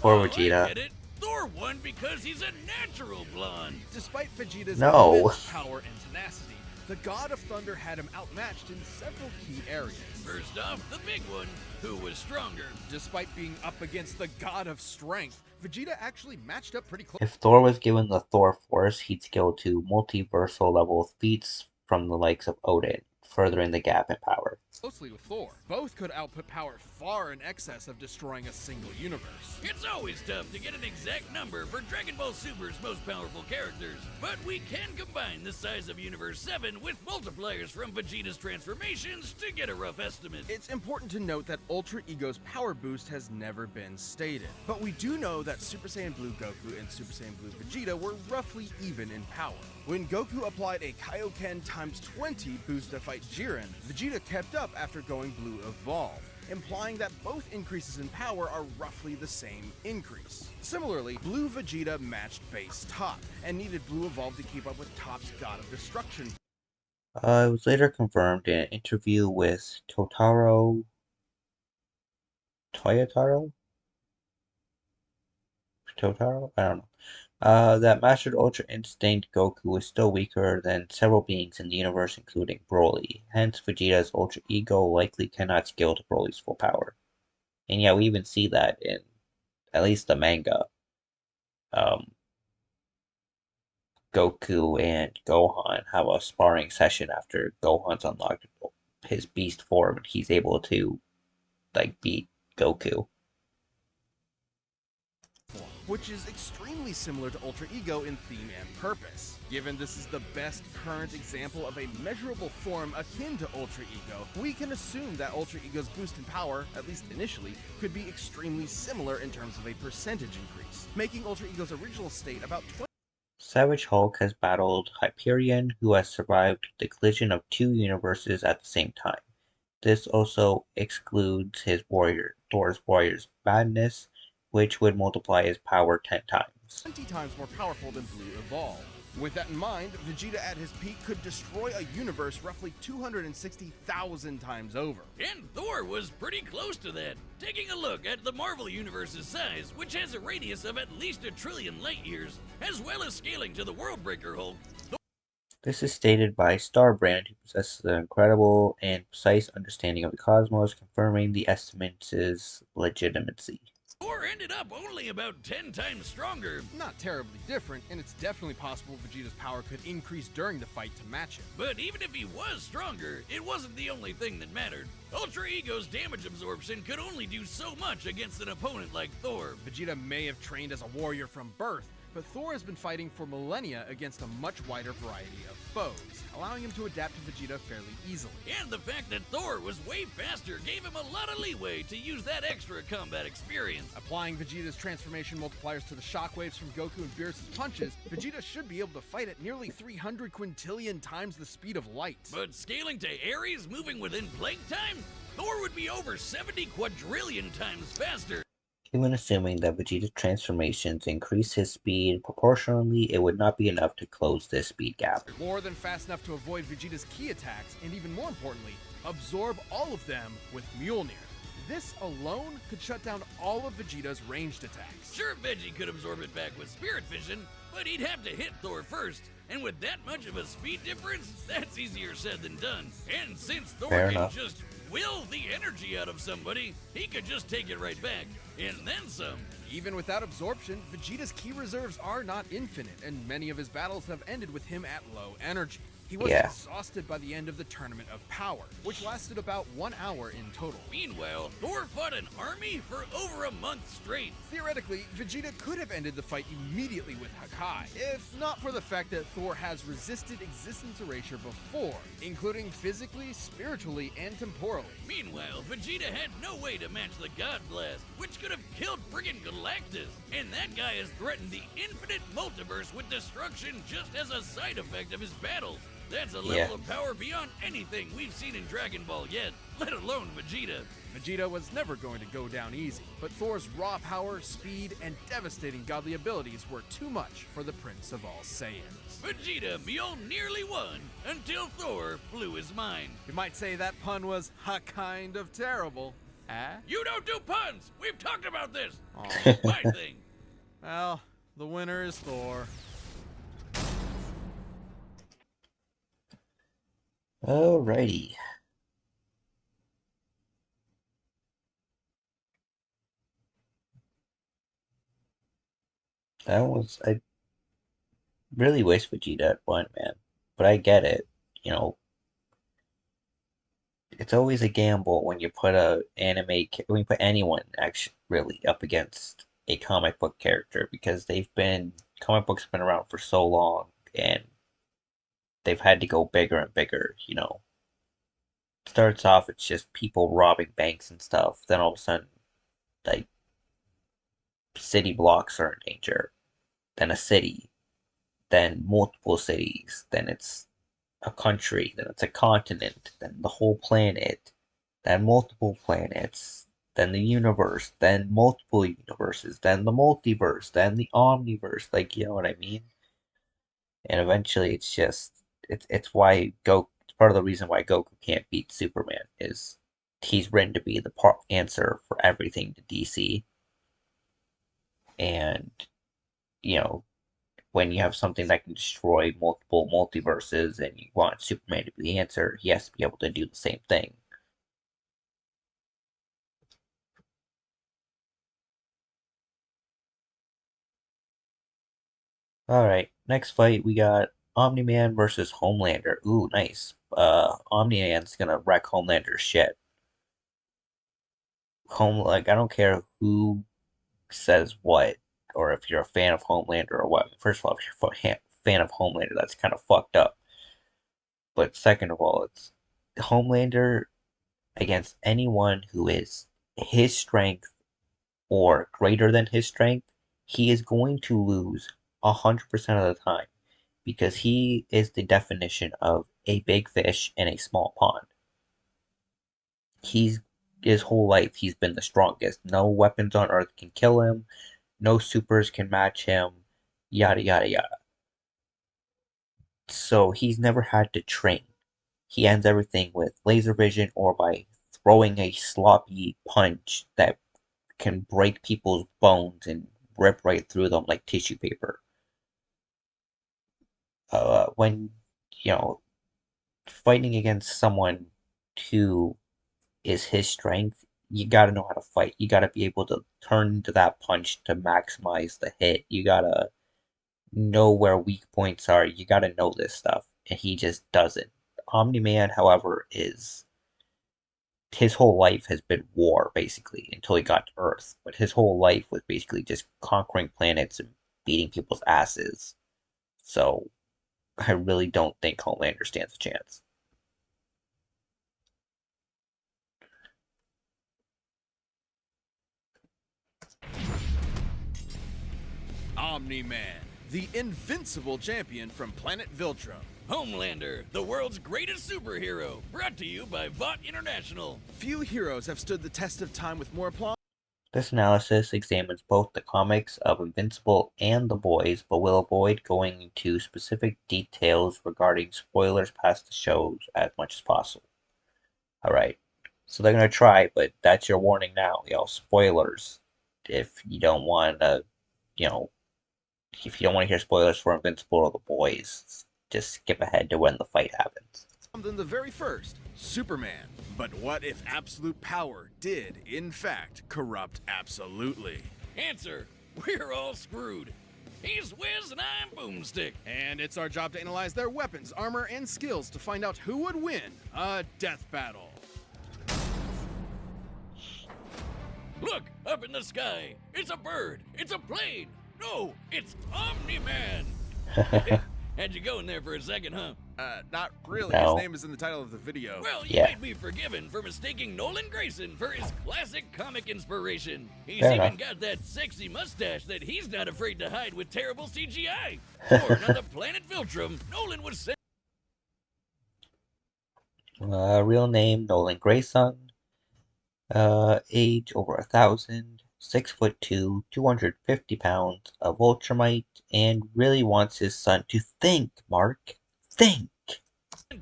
A: Poor Vegeta.
C: Thor won because he's a natural blonde.
B: Despite Vegeta's
A: No.
B: immense power and tenacity, the God of Thunder had him outmatched in several key areas.
C: First off, the big one, who was stronger.
B: Despite being up against the God of Strength, Vegeta actually matched up pretty close.
A: If Thor was given the Thor Force, he'd scale to multiversal level feats from the likes of Odin, furthering the gap in power.
B: closely with Thor. Both could output power far in excess of destroying a single universe.
C: It's always tough to get an exact number for Dragon Ball Super's most powerful characters, but we can combine the size of Universe 7 with multipliers from Vegeta's transformations to get a rough estimate.
B: It's important to note that Ultra Ego's power boost has never been stated, but we do know that Super Saiyan Blue Goku and Super Saiyan Blue Vegeta were roughly even in power. When Goku applied a Kaioken times 20 boost to fight Jiren, Vegeta kept up after going Blue Evolved, implying that both increases in power are roughly the same increase. Similarly, Blue Vegeta matched base Top, and needed Blue Evolved to keep up with Top's God of Destruction.
A: It was later confirmed in an interview with Toyotaro? I don't know. That Mastered Ultra Instinct Goku is still weaker than several beings in the universe, including Broly. Hence, Vegeta's Ultra Ego likely cannot scale to Broly's full power. And yeah, we even see that in at least the manga. Goku and Gohan have a sparring session after Gohan's unlocked his beast form, and he's able to beat Goku.
B: Which is extremely similar to Ultra Ego in theme and purpose. Given this is the best current example of a measurable form akin to Ultra Ego, we can assume that Ultra Ego's boost in power, at least initially, could be extremely similar in terms of a percentage increase, making Ultra Ego's original state about 20.
A: Savage Hulk has battled Hyperion, who has survived the collision of two universes at the same time. This also excludes his Thor's Warrior's Madness, which would multiply his power 10 times.
B: 20 times more powerful than Blue Evolved. With that in mind, Vegeta at his peak could destroy a universe roughly 260,000 times over.
C: And Thor was pretty close to that. Taking a look at the Marvel Universe's size, which has a radius of at least 1 trillion light years, as well as scaling to the Worldbreaker Hulk.
A: This is stated by Starbrand, who possesses an incredible and precise understanding of the cosmos, confirming the estimates' legitimacy.
C: Thor ended up only about 10 times stronger.
B: Not terribly different, and it's definitely possible Vegeta's power could increase during the fight to match it.
C: But even if he was stronger, it wasn't the only thing that mattered. Ultra Ego's damage absorption could only do so much against an opponent like Thor.
B: Vegeta may have trained as a warrior from birth, but Thor has been fighting for millennia against a much wider variety of foes, allowing him to adapt to Vegeta fairly easily.
C: And the fact that Thor was way faster gave him a lot of leeway to use that extra combat experience.
B: Applying Vegeta's transformation multipliers to the shockwaves from Goku and Beerus' punches, Vegeta should be able to fight at nearly 300 quintillion times the speed of light.
C: But scaling to Ares moving within Plague time, Thor would be over 70 quadrillion times faster.
A: Even assuming that Vegeta's transformations increase his speed proportionally, it would not be enough to close this speed gap.
B: More than fast enough to avoid Vegeta's key attacks, and even more importantly, absorb all of them with Mjolnir. This alone could shut down all of Vegeta's ranged attacks.
C: Sure, Veggie could absorb it back with Spirit Vision, but he'd have to hit Thor first. And with that much of a speed difference, that's easier said than done. And since Thor can just will the energy out of somebody, he could just take it right back. And then some.
B: Even without absorption, Vegeta's ki reserves are not infinite, and many of his battles have ended with him at low energy. He was exhausted by the end of the Tournament of Power, which lasted about 1 hour in total.
C: Meanwhile, Thor fought an army for over a month straight.
B: Theoretically, Vegeta could have ended the fight immediately with Hakai, if not for the fact that Thor has resisted existence erasure before, including physically, spiritually, and temporally.
C: Meanwhile, Vegeta had no way to match the God Blast, which could have killed friggin' Galactus. And that guy has threatened the infinite multiverse with destruction just as a side effect of his battles. That's a level of power beyond anything we've seen in Dragon Ball yet, let alone Vegeta.
B: Vegeta was never going to go down easy, but Thor's raw power, speed, and devastating godly abilities were too much for the Prince of all Saiyans.
C: Vegeta nearly won until Thor blew his mind.
B: You might say that pun was kind of terrible.
C: You don't do puns! We've talked about this!
B: Oh.
C: My thing.
B: Well, the winner is Thor.
A: Alrighty. I really wish Vegeta had won, man. But I get it, you know. it's always a gamble when you put when you put anyone actually really up against a comic book character, because comic books have been around for so long and they've had to go bigger and bigger, you know. Starts off it's just people robbing banks and stuff, then all of a sudden like city blocks are in danger, then a city, then multiple cities, then it's a country, then it's a continent, then the whole planet, then multiple planets, then the universe, then multiple universes, then the multiverse, then the omniverse, like, you know what I mean? And eventually it's just it's why Goku, it's part of the reason why Goku can't beat Superman is he's written to be the answer for everything to DC. And you know, when you have something that can destroy multiple multiverses and you want Superman to be the answer, he has to be able to do the same thing. Alright, next fight we got Omni-Man versus Homelander. Ooh, nice. Omni-Man's gonna wreck Homelander's shit. I don't care who says what, or if you're a fan of Homelander or what. First of all, if you're a fan of Homelander, that's kind of fucked up. But second of all, it's Homelander against anyone who is his strength or greater than his strength, he is going to lose 100% of the time because he is the definition of a big fish in a small pond. His whole life he's been the strongest. No weapons on Earth can kill him. No supers can match him. Yada yada yada. So he's never had to train. He ends everything with laser vision or by throwing a sloppy punch that can break people's bones and rip right through them like tissue paper. When, you know, fighting against someone who is his strength, you gotta know how to fight. You gotta be able to turn to that punch to maximize the hit. You gotta know where weak points are. You gotta know this stuff. And he just doesn't. Omni-Man, however, his whole life has been war, basically, until he got to Earth. But his whole life was basically just conquering planets and beating people's asses. So, I really don't think Homelander stands a chance.
B: Omni-Man, the invincible champion from planet Viltrum.
C: Homelander, the world's greatest superhero, brought to you by Vought International.
B: Few heroes have stood the test of time with more applause.
A: This analysis examines both the comics of Invincible and The Boys, but will avoid going into specific details regarding spoilers past the shows as much as possible. Alright, so they're going to try, but that's your warning now, spoilers. If you don't want to, if you don't want to hear spoilers for Invincible or The Boys, just skip ahead to when the fight happens.
B: Than the very first, Superman. But what if absolute power did, in fact, corrupt absolutely?
C: Answer, we're all screwed. He's Wiz and I'm Boomstick.
B: And it's our job to analyze their weapons, armor, and skills to find out who would win a death battle.
C: Look, up in the sky. It's a bird. It's a plane. No, it's Omni-Man. Had you going there for a second, huh?
B: Not really.
A: No.
B: His name is in the title of the video.
C: Well, you might be forgiven for mistaking Nolan Grayson for his classic comic inspiration. He's
A: Fair
C: even
A: enough.
C: got that sexy mustache that he's not afraid to hide with terrible CGI. Born on the planet Viltrum, Nolan was sent.
A: Real name, Nolan Grayson. Age over 1,000. 6'2", 250 pounds, a Ultramite, and really wants his son to think, Mark. Think!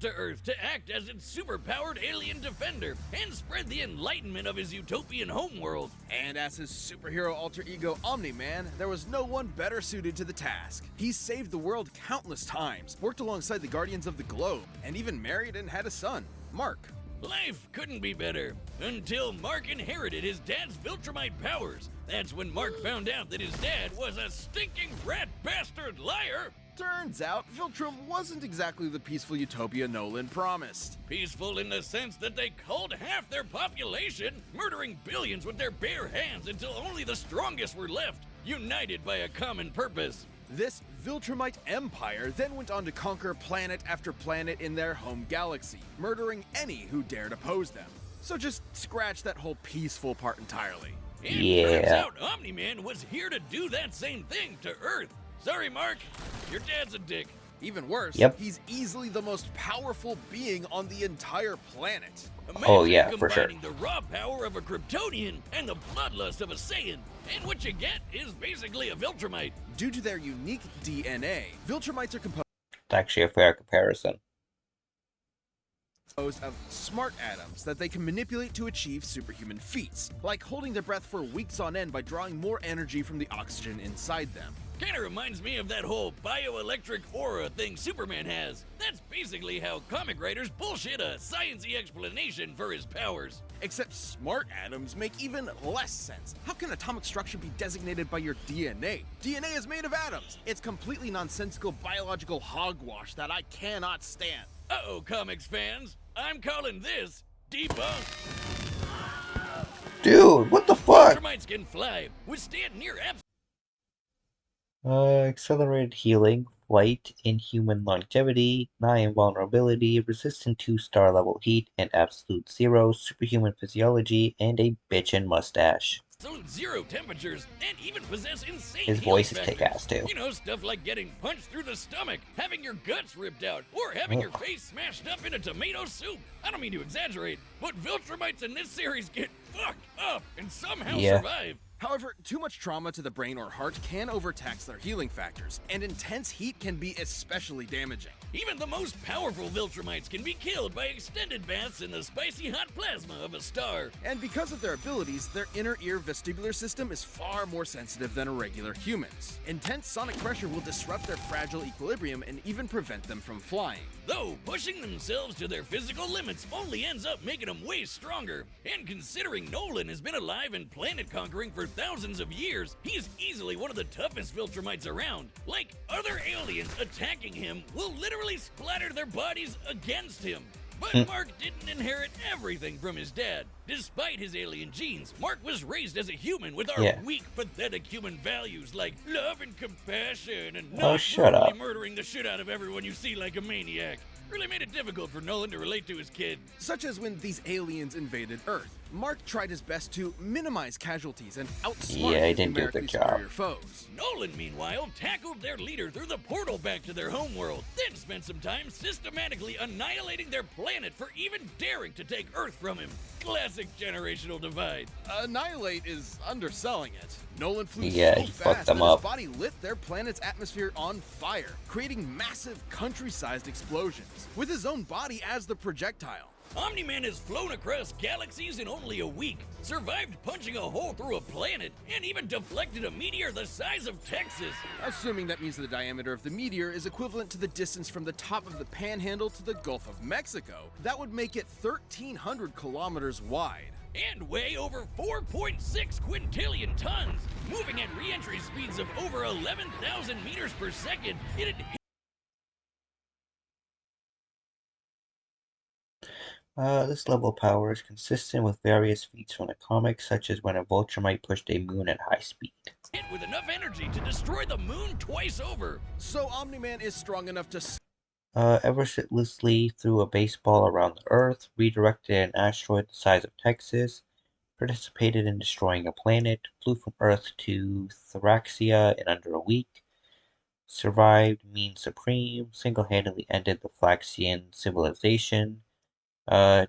C: To Earth to act as its superpowered alien defender and spread the enlightenment of his utopian homeworld.
B: And as his superhero alter ego Omni-Man, there was no one better suited to the task. He saved the world countless times, worked alongside the Guardians of the Globe, and even married and had a son, Mark.
C: Life couldn't be better until Mark inherited his dad's Viltrumite powers. That's when Mark found out that his dad was a stinking rat bastard liar.
B: Turns out, Viltrum wasn't exactly the peaceful utopia Nolan promised.
C: Peaceful in the sense that they culled half their population, murdering billions with their bare hands until only the strongest were left, united by a common purpose.
B: This Viltrumite empire then went on to conquer planet after planet in their home galaxy, murdering any who dared oppose them. So just scratch that whole peaceful part entirely.
C: And turns out Omni-Man was here to do that same thing to Earth. Sorry, Mark, your dad's a dick.
B: Even worse, he's easily the most powerful being on the entire planet.
C: Imagine combining the raw power of a Kryptonian and the bloodlust of a Saiyan, and what you get is basically a Viltrumite.
B: Due to their unique DNA, Viltrumites are composed.
A: It's actually a fair comparison.
B: Of smart atoms that they can manipulate to achieve superhuman feats, like holding their breath for weeks on end by drawing more energy from the oxygen inside them.
C: Kinda reminds me of that whole bioelectric aura thing Superman has. That's basically how comic writers bullshit a science-y explanation for his powers.
B: Except smart atoms make even less sense. How can atomic structure be designated by your DNA? DNA is made of atoms. It's completely nonsensical biological hogwash that I cannot stand.
C: Uh-oh, comics fans. I'm calling this debunked.
A: Dude, what the fuck?
C: Viltrumites can fly, withstand near
A: Accelerated healing, flight, inhuman longevity, nigh invulnerability, resistant to star level heat, and absolute zero, superhuman physiology, and a bitchin' mustache.
C: Absolute zero temperatures, and even possess insane
A: His
C: healing
A: voice is
C: factors.
A: kick-ass too.
C: You know, stuff like getting punched through the stomach, having your guts ripped out, or having your face smashed up in a tomato soup. I don't mean to exaggerate, but Viltrumites in this series get fucked up and somehow survive.
B: However, too much trauma to the brain or heart can overtax their healing factors, and intense heat can be especially damaging.
C: Even the most powerful Viltrumites can be killed by extended baths in the spicy hot plasma of a star.
B: And because of their abilities, their inner ear vestibular system is far more sensitive than a regular human's. Intense sonic pressure will disrupt their fragile equilibrium and even prevent them from flying.
C: Though pushing themselves to their physical limits only ends up making them way stronger. And considering Nolan has been alive and planet conquering for thousands of years, he's easily one of the toughest Viltrumites around. Like, other aliens attacking him will literally splatter their bodies against him. But Mark didn't inherit everything from his dad. Despite his alien genes, Mark was raised as a human with our weak, pathetic human values like love and compassion and not brutally murdering the shit out of everyone you see like a maniac. Really made it difficult for Nolan to relate to his kid.
B: Such as when these aliens invaded Earth. Mark tried his best to minimize casualties and outsmart his numerically superior foes.
C: Nolan, meanwhile, tackled their leader through the portal back to their homeworld, then spent some time systematically annihilating their planet for even daring to take Earth from him. Classic generational divide.
B: Annihilate is underselling it. Nolan flew
A: he
B: so fast that
A: up.
B: his body lit their planet's atmosphere on fire, creating massive country-sized explosions, with his own body as the projectile.
C: Omni-Man has flown across galaxies in only a week, survived punching a hole through a planet, and even deflected a meteor the size of Texas.
B: Assuming that means the diameter of the meteor is equivalent to the distance from the top of the Panhandle to the Gulf of Mexico, that would make it 1,300 kilometers wide.
C: And weigh over 4.6 quintillion tons, moving at re-entry speeds of over 11,000 meters per second.
A: This level of power is consistent with various feats from the comics, such as when a Viltrumite pushed a moon at high speed.
C: Hit with enough energy to destroy the moon twice over.
B: So Omni-Man is strong enough to
A: effortlessly threw a baseball around the Earth, redirected an asteroid the size of Texas, participated in destroying a planet, flew from Earth to Thraxia in under a week, survived Mean Supreme, single-handedly ended the Flaxian civilization,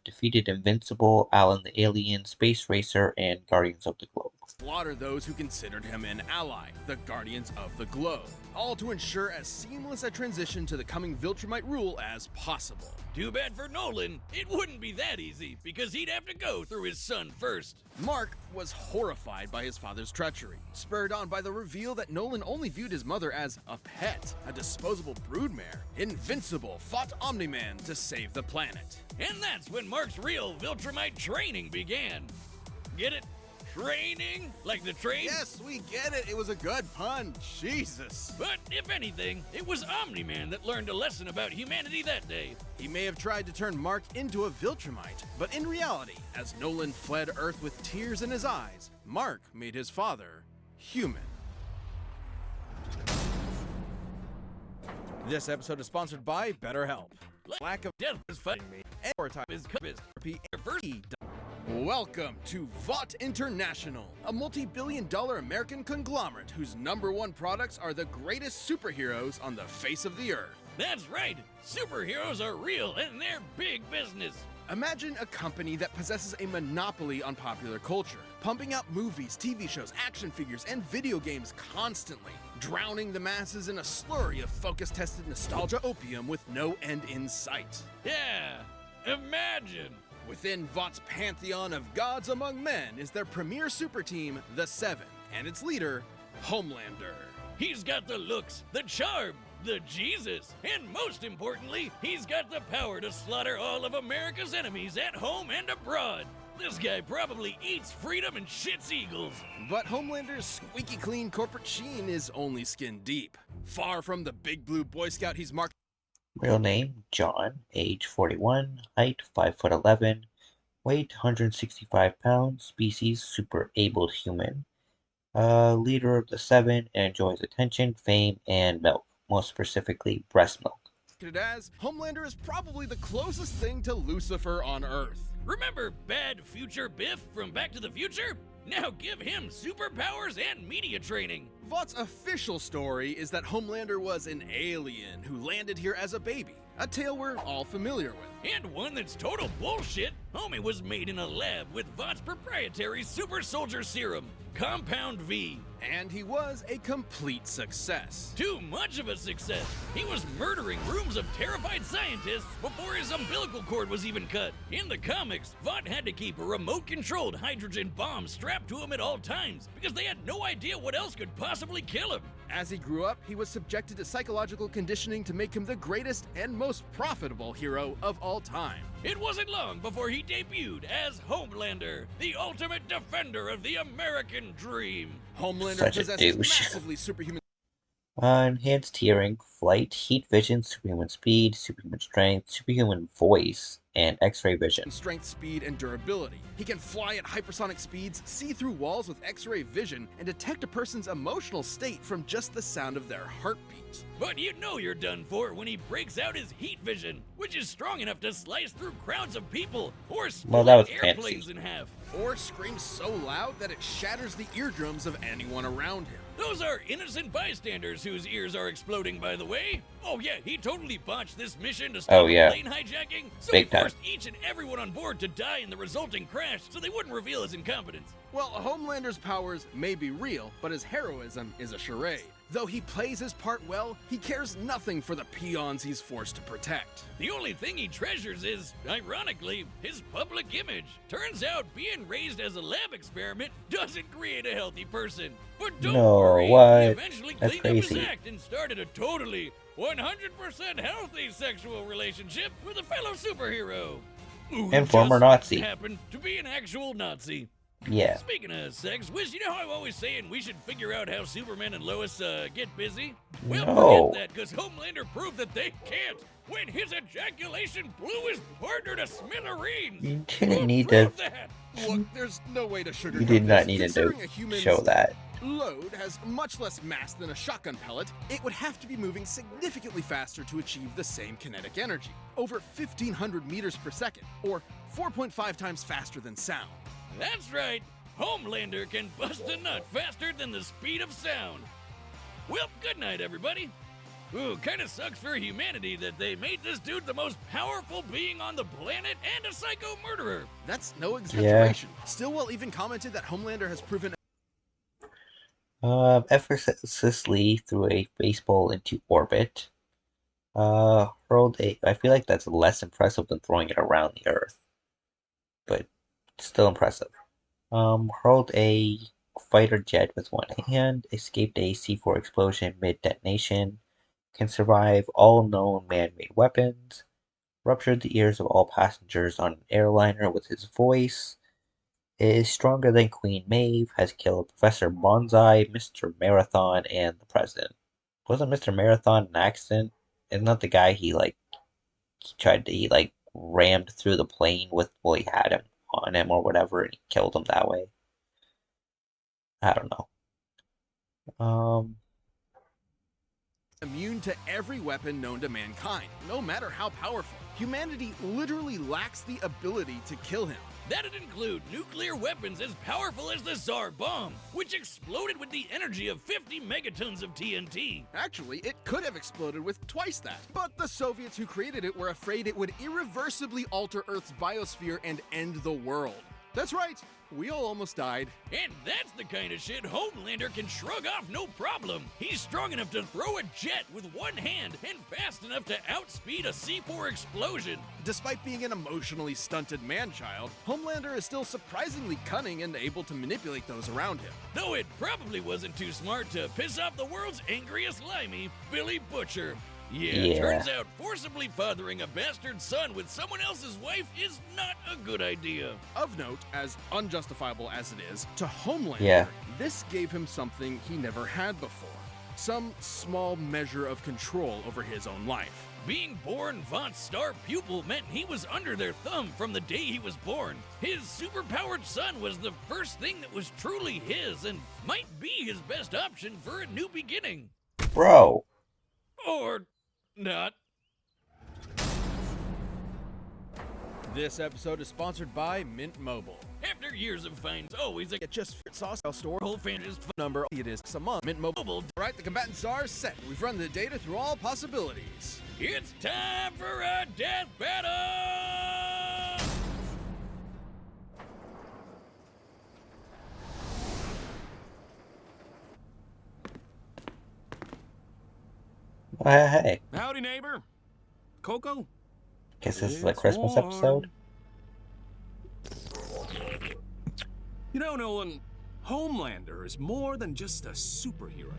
A: defeated Invincible, Alan the Alien, Space Racer, and Guardians of the Globe.
B: Slaughter those who considered him an ally, the Guardians of the Globe, all to ensure as seamless a transition to the coming Viltrumite rule as possible.
C: Too bad for Nolan, it wouldn't be that easy, because he'd have to go through his son first.
B: Mark was horrified by his father's treachery, spurred on by the reveal that Nolan only viewed his mother as a pet, a disposable broodmare. Invincible fought Omni-Man to save the planet.
C: And that's when Mark's real Viltrumite training began. Get it? Training? Like the train?
D: Yes, we get it. It was a good pun. Jesus.
C: But if anything, it was Omni-Man that learned a lesson about humanity that day.
B: He may have tried to turn Mark into a Viltrumite, but in reality, as Nolan fled Earth with tears in his eyes, Mark made his father human. This episode is sponsored by BetterHelp. Lack of
C: death is fighting me,
B: and more time is therapy. Welcome to Vought International, a multi-billion-dollar American conglomerate whose #1 products are the greatest superheroes on the face of the earth.
C: That's right. Superheroes are real and they're big business.
B: Imagine a company that possesses a monopoly on popular culture, pumping out movies, TV shows, action figures, and video games constantly, drowning the masses in a slurry of focus-tested nostalgia opium with no end in sight.
C: Yeah, imagine.
B: Within Vought's pantheon of gods among men is their premier super team, the Seven, and its leader, Homelander.
C: He's got the looks, the charm, the Jesus, and most importantly, he's got the power to slaughter all of America's enemies at home and abroad. This guy probably eats freedom and shits eagles.
B: But Homelander's squeaky clean corporate sheen is only skin deep. Far from the big blue Boy Scout he's marked.
A: Real name, John, age 41, height 5'11", weight 165 pounds, species super abled human. Leader of the Seven and enjoys attention, fame, and milk, most specifically breast milk.
B: As Homelander is probably the closest thing to Lucifer on Earth.
C: Remember Bad Future Biff from Back to the Future? Now give him superpowers and media training.
B: Vought's official story is that Homelander was an alien who landed here as a baby, a tale we're all familiar with.
C: And one that's total bullshit. Homie was made in a lab with Vought's proprietary super soldier serum, Compound V.
B: And he was a complete success.
C: Too much of a success. He was murdering rooms of terrified scientists before his umbilical cord was even cut. In the comics, Vought had to keep a remote-controlled hydrogen bomb strapped to him at all times because they had no idea what else could possibly kill him.
B: As he grew up, he was subjected to psychological conditioning to make him the greatest and most profitable hero of all time.
C: It wasn't long before he debuted as Homelander, the ultimate defender of the American dream.
B: Homelander possesses massively superhuman
A: enhanced hearing, flight, heat vision, superhuman speed, superhuman strength, superhuman voice, and X-ray vision.
B: Strength, speed, and durability. He can fly at hypersonic speeds, see through walls with X-ray vision, and detect a person's emotional state from just the sound of their heartbeat.
C: But you know you're done for when he breaks out his heat vision, which is strong enough to slice through crowds of people or split airplanes in half.
B: Or screams so loud that it shatters the eardrums of anyone around him.
C: Those are innocent bystanders whose ears are exploding, by the way. Oh yeah, he totally botched this mission to stop plane hijacking, so he forced each and everyone on board to die in the resulting crash so they wouldn't reveal his incompetence.
B: Well, Homelander's powers may be real, but his heroism is a charade. Though he plays his part well, he cares nothing for the peons he's forced to protect.
C: The only thing he treasures is, ironically, his public image. Turns out being raised as a lab experiment doesn't create a healthy person. But don't worry, he eventually cleaned up his act and started a totally 100% healthy sexual relationship with a fellow superhero.
A: And former Nazi.
C: Happened to be an actual Nazi.
A: Yeah.
C: Speaking of sex, Wiz, you know how I'm always saying we should figure out how Superman and Lois get busy? Well, forget that, because Homelander proved that they can't when his ejaculation blew his partner to smithereens.
A: You didn't need to.
B: Look, there's no way to sugarcoat.
A: You did not need to show that.
B: Load has much less mass than a shotgun pellet. It would have to be moving significantly faster to achieve the same kinetic energy, over 1,500 meters per second, or 4.5 times faster than sound.
C: That's right, Homelander can bust a nut faster than the speed of sound. Well, good night, everybody. Ooh, kinda sucks for humanity that they made this dude the most powerful being on the planet and a psycho murderer.
B: That's no exaggeration. Yeah. Stillwell even commented that Homelander has proven
A: effortlessly threw a baseball into orbit. Hurled a. I feel like that's less impressive than throwing it around the Earth, but still impressive. Hurled a fighter jet with one hand. Escaped a C4 explosion mid-detonation. Can survive all known man-made weapons. Ruptured the ears of all passengers on an airliner with his voice. is stronger than Queen Maeve, has killed Professor Bonsai, Mr. Marathon, and the President. Wasn't Mr. Marathon an accident? Isn't that the guy he rammed through the plane with, well, he had him on him or whatever, and he killed him that way? I don't know.
B: Immune to every weapon known to mankind, no matter how powerful. Humanity literally lacks the ability to kill him.
C: That'd include nuclear weapons as powerful as the Tsar bomb, which exploded with the energy of 50 megatons of TNT.
B: Actually, it could have exploded with twice that. But the Soviets who created it were afraid it would irreversibly alter Earth's biosphere and end the world. That's right, we all almost died.
C: And that's the kind of shit Homelander can shrug off no problem. He's strong enough to throw a jet with one hand and fast enough to outspeed a C4 explosion.
B: Despite being an emotionally stunted man-child, Homelander is still surprisingly cunning and able to manipulate those around him.
C: Though it probably wasn't too smart to piss off the world's angriest limey, Billy Butcher. Yeah, turns out forcibly fathering a bastard son with someone else's wife is not a good idea.
B: Of note, as unjustifiable as it is, to Homelander, this gave him something he never had before. Some small measure of control over his own life.
C: Being born Vought's star pupil meant he was under their thumb from the day he was born. His superpowered son was the first thing that was truly his and might be his best option for a new beginning.
A: Bro.
C: Or not.
B: This episode is sponsored by Mint Mobile.
C: After years of finds, always a
B: Get just fit sauce store.
C: whole fan is
B: Number it is a month. Mint Mobile. Right, the combatants are set. We've run the data through all possibilities.
C: It's time for a death battle!
A: Hey.
M: Howdy, neighbor. Coco?
A: Guess this is a Christmas episode?
M: You know, Nolan, Homelander is more than just a superhero.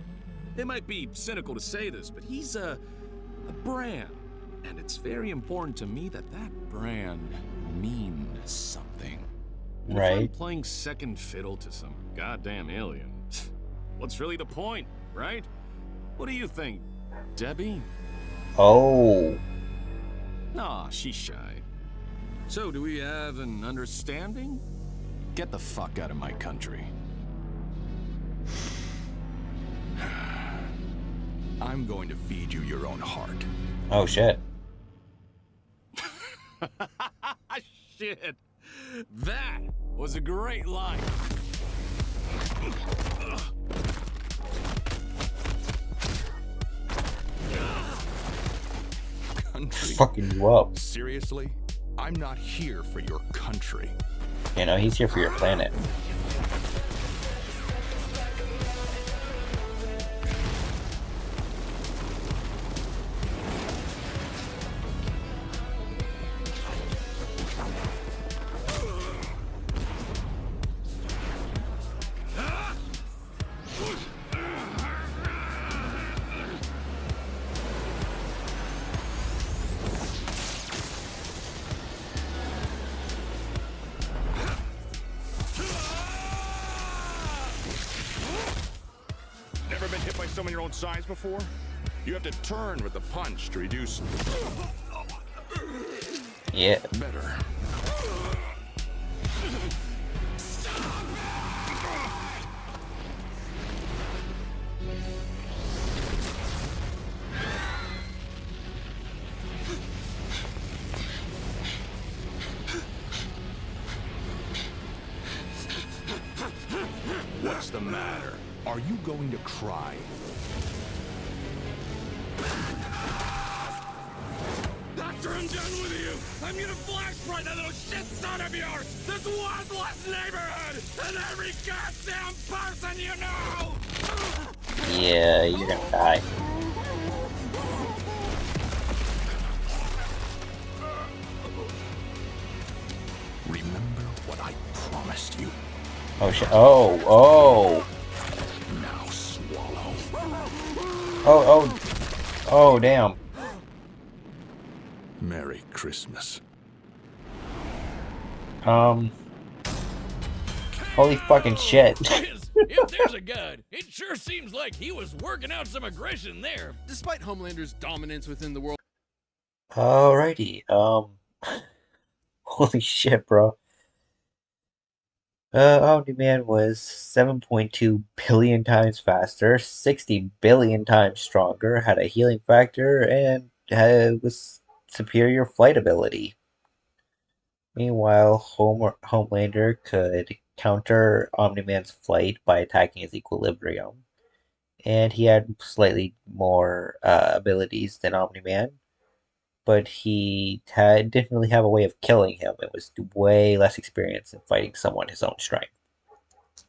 M: It might be cynical to say this, but he's a brand. And it's very important to me that that brand means something. And if I'm playing second fiddle to some goddamn alien, what's really the point, right? What do you think, Debbie?
A: Oh.
M: Aw, she's shy. So, do we have an understanding? Get the fuck out of my country. I'm going to feed you your own heart.
A: Oh, shit.
M: Shit. That was a great line.
D: Country?
A: Fucking you up.
D: Seriously? I'm not here for your country.
A: You know, he's here for your planet.
N: Never been hit by someone your own size before? You have to turn with the punch to reduce...
A: Yeah.
N: Better. What's the matter? Are you going to cry?
M: After I'm done with you, I'm gonna flashpoint that little shit son of yours! This worthless neighborhood! And every goddamn person you know!
A: Yeah, you're gonna die.
N: Remember what I promised you.
A: Oh shit. Oh, oh.
N: Now swallow.
A: Oh, oh. Oh, damn.
N: Merry Christmas.
A: Holy fucking shit.
C: If there's a god, it sure seems like he was working out some aggression there.
B: Despite Homelander's dominance within the world.
A: Alrighty, holy shit, bro. Omni-Man was 7.2 billion times faster, 60 billion times stronger, had a healing factor, and was superior flight ability. Meanwhile, Homelander could counter Omni-Man's flight by attacking his equilibrium, and he had slightly more abilities than Omni-Man, but he didn't really have a way of killing him. It was way less experience in fighting someone his own strength.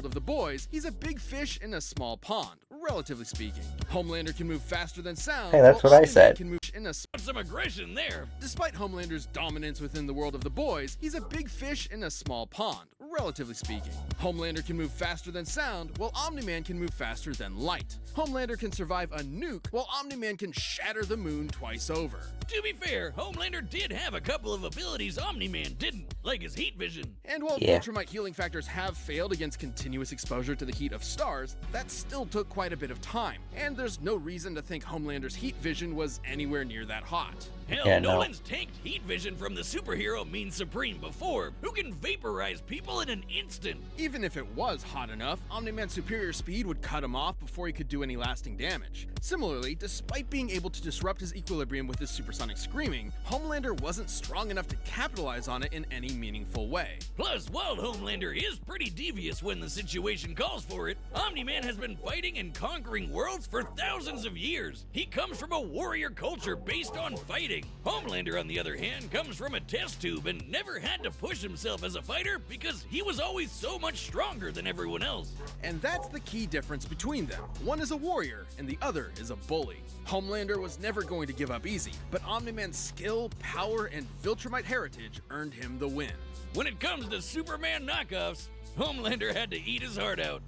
B: Of the boys, he's a big fish in a small pond, relatively speaking. Homelander can move faster than sound.
A: Hey, that's what I said.
B: Can move in
C: some aggression there.
B: Despite Homelander's dominance within the world of the boys, he's a big fish in a small pond, relatively speaking. Homelander can move faster than sound, while Omni-Man can move faster than light. Homelander can survive a nuke, while Omni-Man can shatter the moon twice over.
C: To be fair, Homelander did have a couple of abilities Omni-Man didn't, like his heat vision.
B: And while Viltrumite healing factors have failed against continuous exposure to the heat of stars, that still took quite a bit of time, and there's no reason to think Homelander's heat vision was anywhere near that hot.
C: Hell, Nolan's tanked heat vision from the superhero Mean Supreme before, who can vaporize people in an instant.
B: Even if it was hot enough, Omni-Man's superior speed would cut him off before he could do any lasting damage. Similarly, despite being able to disrupt his equilibrium with his supersonic screaming, Homelander wasn't strong enough to capitalize on it in any meaningful way.
C: Plus, while Homelander is pretty devious when the situation calls for it, Omni-Man has been fighting and conquering worlds for thousands of years. He comes from a warrior culture based on fighting. Homelander, on the other hand, comes from a test tube and never had to push himself as a fighter because he was always so much stronger than everyone else.
B: And that's the key difference between them. One is a warrior, and the other is a bully. Homelander was never going to give up easy, but Omni-Man's skill, power, and Viltrumite heritage earned him the win.
C: When it comes to Superman knockoffs, Homelander had to eat his heart out.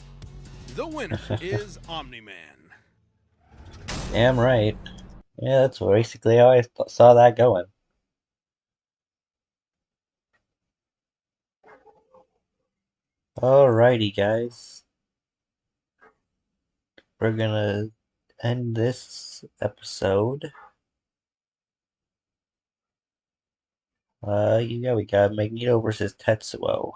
B: The winner is Omni-Man.
A: Damn right. Yeah, that's basically how I saw that going. Alrighty, guys. We're gonna end this episode. Yeah, we got Magneto versus Tetsuo.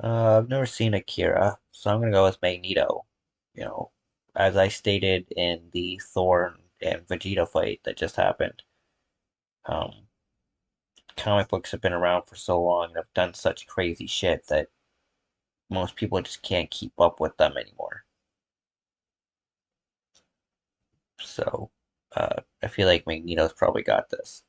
A: I've never seen Akira, so I'm gonna go with Magneto. You know, as I stated in the Thor and Vegeta fight that just happened. Comic books have been around for so long and have done such crazy shit that most people just can't keep up with them anymore. So, I feel like Magneto's probably got this.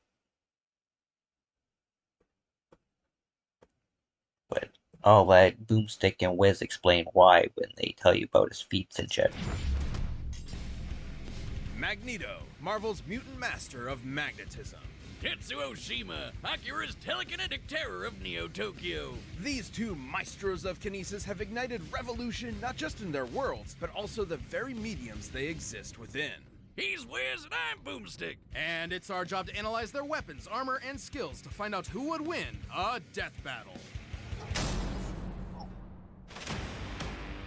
A: But I'll let Boomstick and Wiz explain why when they tell you about his feats and shit.
B: Magneto, Marvel's mutant master of magnetism.
C: Tetsuo Shima, Akira's telekinetic terror of Neo-Tokyo.
B: These two maestros of kinesis have ignited revolution not just in their worlds, but also the very mediums they exist within.
C: He's Wiz and I'm Boomstick.
B: And it's our job to analyze their weapons, armor, and skills to find out who would win a death battle.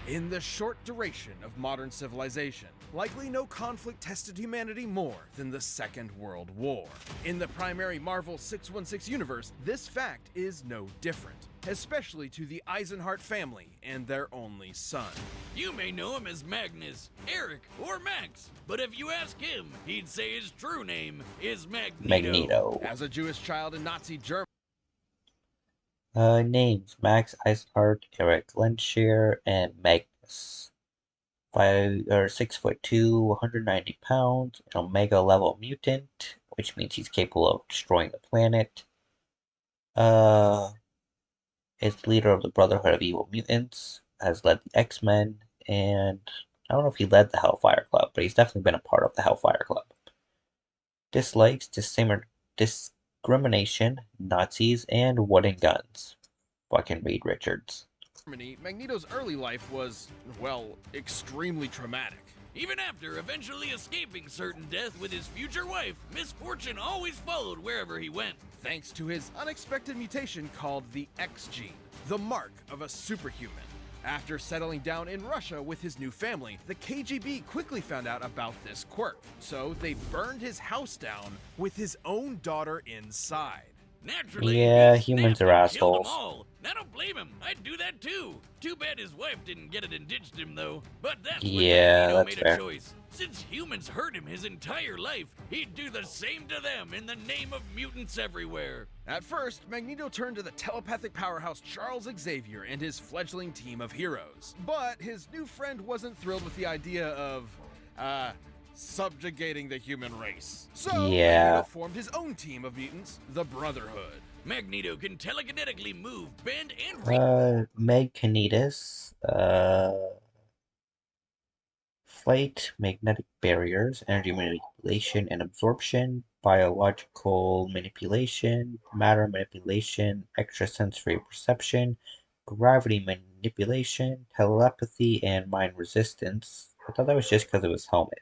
B: In the short duration of modern civilization, likely no conflict tested humanity more than the Second World War. In the primary Marvel 616 universe, this fact is no different, especially to the Eisenhart family and their only son.
C: You may know him as Magnus, Eric, or Max, but if you ask him, he'd say his true name is Magneto.
B: As a Jewish child in Nazi Germany,
A: Names: Max Eisenhart, Eric Lenscher, and Magnus. 6'2", 190 pounds, an Omega level mutant, which means he's capable of destroying the planet. Is leader of the Brotherhood of Evil Mutants, has led the X-Men, and I don't know if he led the Hellfire Club, but he's definitely been a part of the Hellfire Club. Dislikes discrimination, Nazis, and wooden guns. Fucking Reed Richards.
B: Magneto's early life was, well, extremely traumatic.
C: Even after eventually escaping certain death with his future wife, misfortune always followed wherever he went.
B: Thanks to his unexpected mutation called the X gene, the mark of a superhuman. After settling down in Russia with his new family, the KGB quickly found out about this quirk, so they burned his house down with his own daughter inside.
C: Naturally,
A: yeah,
C: he
A: humans are
C: snapped and killed them
A: assholes.
C: all. I don't blame him. I'd do that too. Too bad his wife didn't get it and ditched him though. But that's when Magneto
A: that's
C: made
A: fair.
C: a choice. Since humans hurt him his entire life, he'd do the same to them in the name of mutants everywhere.
B: At first, Magneto turned to the telepathic powerhouse Charles Xavier and his fledgling team of heroes. But his new friend wasn't thrilled with the idea of, subjugating the human race. So Magneto formed his own team of mutants, the Brotherhood.
C: Magneto can telekinetically move, bend, and
A: Magnetus, flight, magnetic barriers, energy manipulation and absorption, biological manipulation, matter manipulation, extrasensory perception, gravity manipulation, telepathy, and mind resistance. I thought that was just because it was helmet.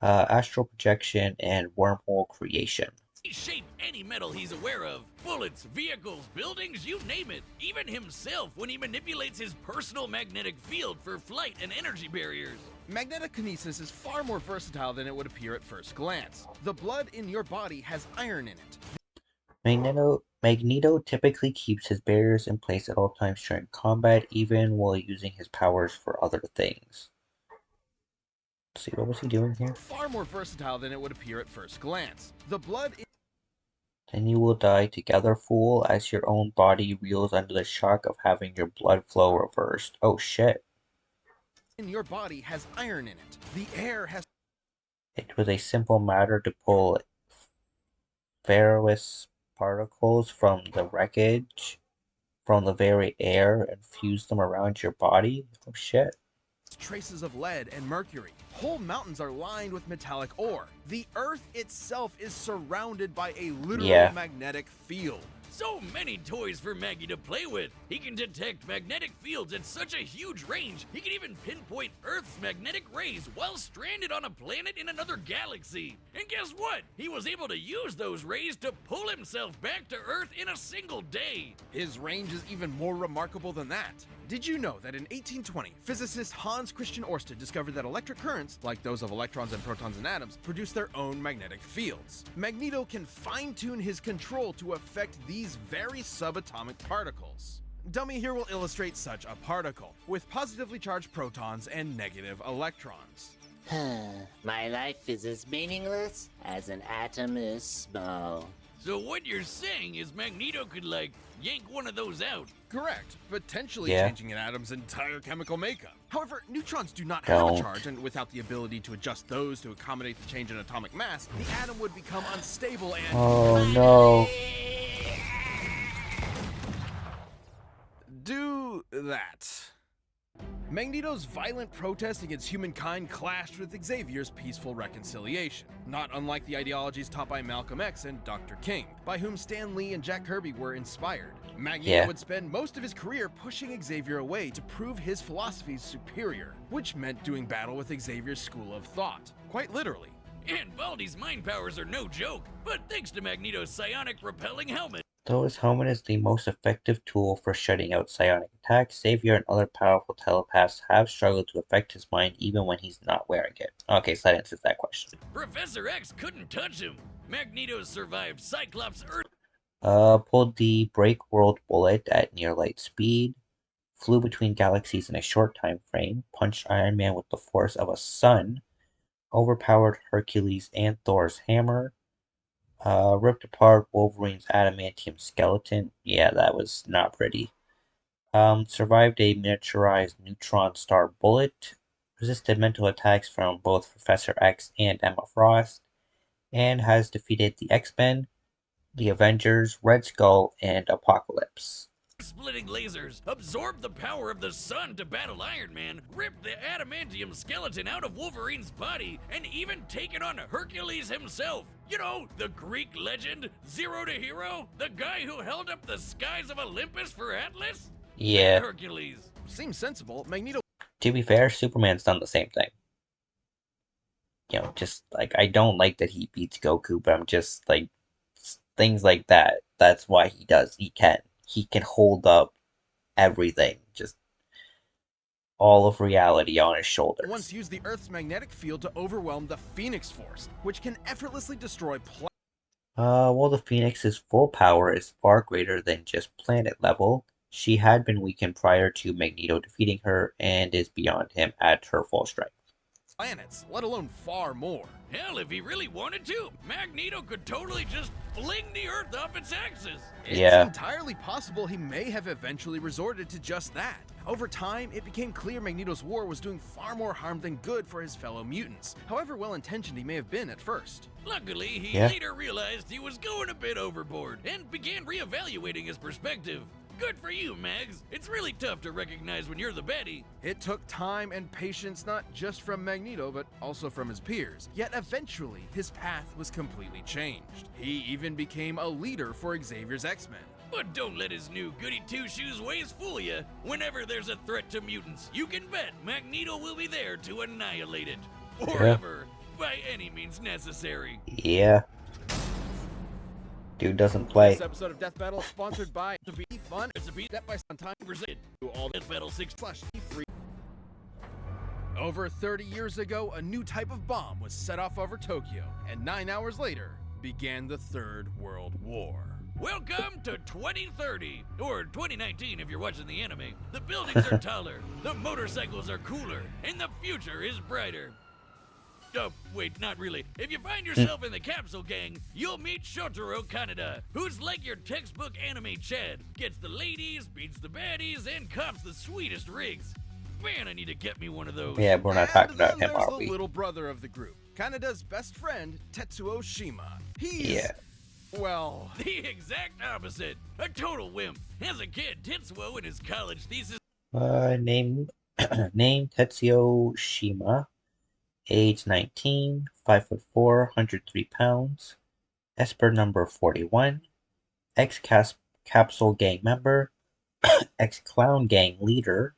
A: Astral projection and wormhole creation.
C: shape any metal he's aware of. Bullets, vehicles, buildings, you name it. Even himself when he manipulates his personal magnetic field for flight and energy barriers.
B: Magnetokinesis is far more versatile than it would appear at first glance. The blood in your body has iron in it.
A: Magneto typically keeps his barriers in place at all times during combat, even while using his powers for other things. Let's see, what was he doing here?
B: Far more versatile than it would appear at first glance. The blood
A: Then you will die together, fool, as your own body reels under the shock of having your blood flow reversed. Oh shit.
B: in your body has iron in it. The air has...
A: It was a simple matter to pull ferrous particles from the wreckage from the very air and fuse them around your body. Oh shit.
B: Traces of lead and mercury. Whole mountains are lined with metallic ore. The Earth itself is surrounded by a literal magnetic field.
C: So many toys for Maggie to play with. He can detect magnetic fields at such a huge range, he can even pinpoint Earth's magnetic rays while stranded on a planet in another galaxy. And guess what? He was able to use those rays to pull himself back to Earth in a single day.
B: His range is even more remarkable than that. Did you know that in 1820, physicist Hans Christian Ørsted discovered that electric currents, like those of electrons and protons and atoms, produce their own magnetic fields? Magneto can fine-tune his control to affect these very subatomic particles. Dummy here will illustrate such a particle, with positively charged protons and negative electrons.
O: My life is as meaningless as an atom is small.
C: So what you're saying is Magneto could, like, yank one of those out?
B: Correct, potentially changing an atom's entire chemical makeup. However, neutrons do not have a charge, and without the ability to adjust those to accommodate the change in atomic mass, the atom would become unstable and...
A: Oh no.
B: Do that. Magneto's violent protest against humankind clashed with Xavier's peaceful reconciliation, not unlike the ideologies taught by Malcolm X and Dr. King, by whom Stan Lee and Jack Kirby were inspired. Magneto would spend most of his career pushing Xavier away to prove his philosophies superior, which meant doing battle with Xavier's school of thought, quite literally.
C: And Baldy's mind powers are no joke, but thanks to Magneto's psionic repelling helmet.
A: Though his helmet is the most effective tool for shutting out psionic attacks, Xavier and other powerful telepaths have struggled to affect his mind even when he's not wearing it. Okay, so that answers that question.
C: Professor X couldn't touch him. Magneto survived Cyclops' Earth.
A: Pulled the break world bullet at near light speed, flew between galaxies in a short time frame, punched Iron Man with the force of a sun, overpowered Hercules and Thor's hammer, ripped apart Wolverine's adamantium skeleton. Yeah, that was not pretty. Survived a miniaturized neutron star bullet, resisted mental attacks from both Professor X and Emma Frost, and has defeated the X-Men, the Avengers, Red Skull, and Apocalypse.
C: Splitting lasers, absorbed the power of the sun to battle Iron Man, ripped the adamantium skeleton out of Wolverine's body, and even taken on Hercules himself. You know, the Greek legend, Zero to Hero? The guy who held up the skies of Olympus for Atlas?
A: Yeah.
C: Hercules.
B: Seems sensible. Magneto...
A: to be fair, Superman's done the same thing. You know, just like I don't like that he beats Goku, but I'm just like things like that. That's why he does. He can hold up everything. Just all of reality on his shoulders.
B: Once used the Earth's magnetic field to overwhelm the Phoenix Force, which can effortlessly destroy
A: well, the Phoenix's full power is far greater than just planet level. She had been weakened prior to Magneto defeating her and is beyond him at her full strength.
B: planets, let alone far more.
C: Hell, if he really wanted to, Magneto could totally just fling the Earth off its axis.
B: It's
A: Yeah.
B: entirely possible he may have eventually resorted to just that. Over time, it became clear Magneto's war was doing far more harm than good for his fellow mutants, however well-intentioned he may have been at first.
C: Luckily, he
A: Yeah.
C: later realized he was going a bit overboard and began reevaluating his perspective. Good for you, Mags. It's really tough to recognize when you're the baddie.
B: It took time and patience not just from Magneto, but also from his peers. Yet eventually, his path was completely changed. He even became a leader for Xavier's X-Men.
C: But don't let his new goody two-shoes ways fool you. Whenever there's a threat to mutants, you can bet Magneto will be there to annihilate it. Forever. By any means necessary.
A: Yeah. Dude doesn't play.
B: This episode of Death Battle is sponsored by The Beat Fun. It's a beat that by some time presented to all Death Battle 6/free. Over 30 years ago, a new type of bomb was set off over Tokyo, and 9 hours later began the Third World War.
C: Welcome to 2030, or 2019 if you're watching the anime. The buildings are taller, the motorcycles are cooler, and the future is brighter. Oh, wait, not really. If you find yourself in the Capsule Gang, you'll meet Shotaro Kaneda, who's like your textbook anime Chad. Gets the ladies, beats the baddies, and cops the sweetest rigs. Man, I need to get me one of those.
A: Yeah, we're not talking about him,
B: There's
A: are
B: the
A: we?
B: little brother of the group, Kaneda's best friend, Tetsuo Shima. He's,
A: Yeah.
B: well,
C: The exact opposite. A total wimp. As a kid, Tetsuo in his college thesis...
A: Name Tetsuo Shima. Age 19, 5'4", 103 pounds. Esper number 41. Ex-Capsule Gang member. Ex-Clown Gang leader.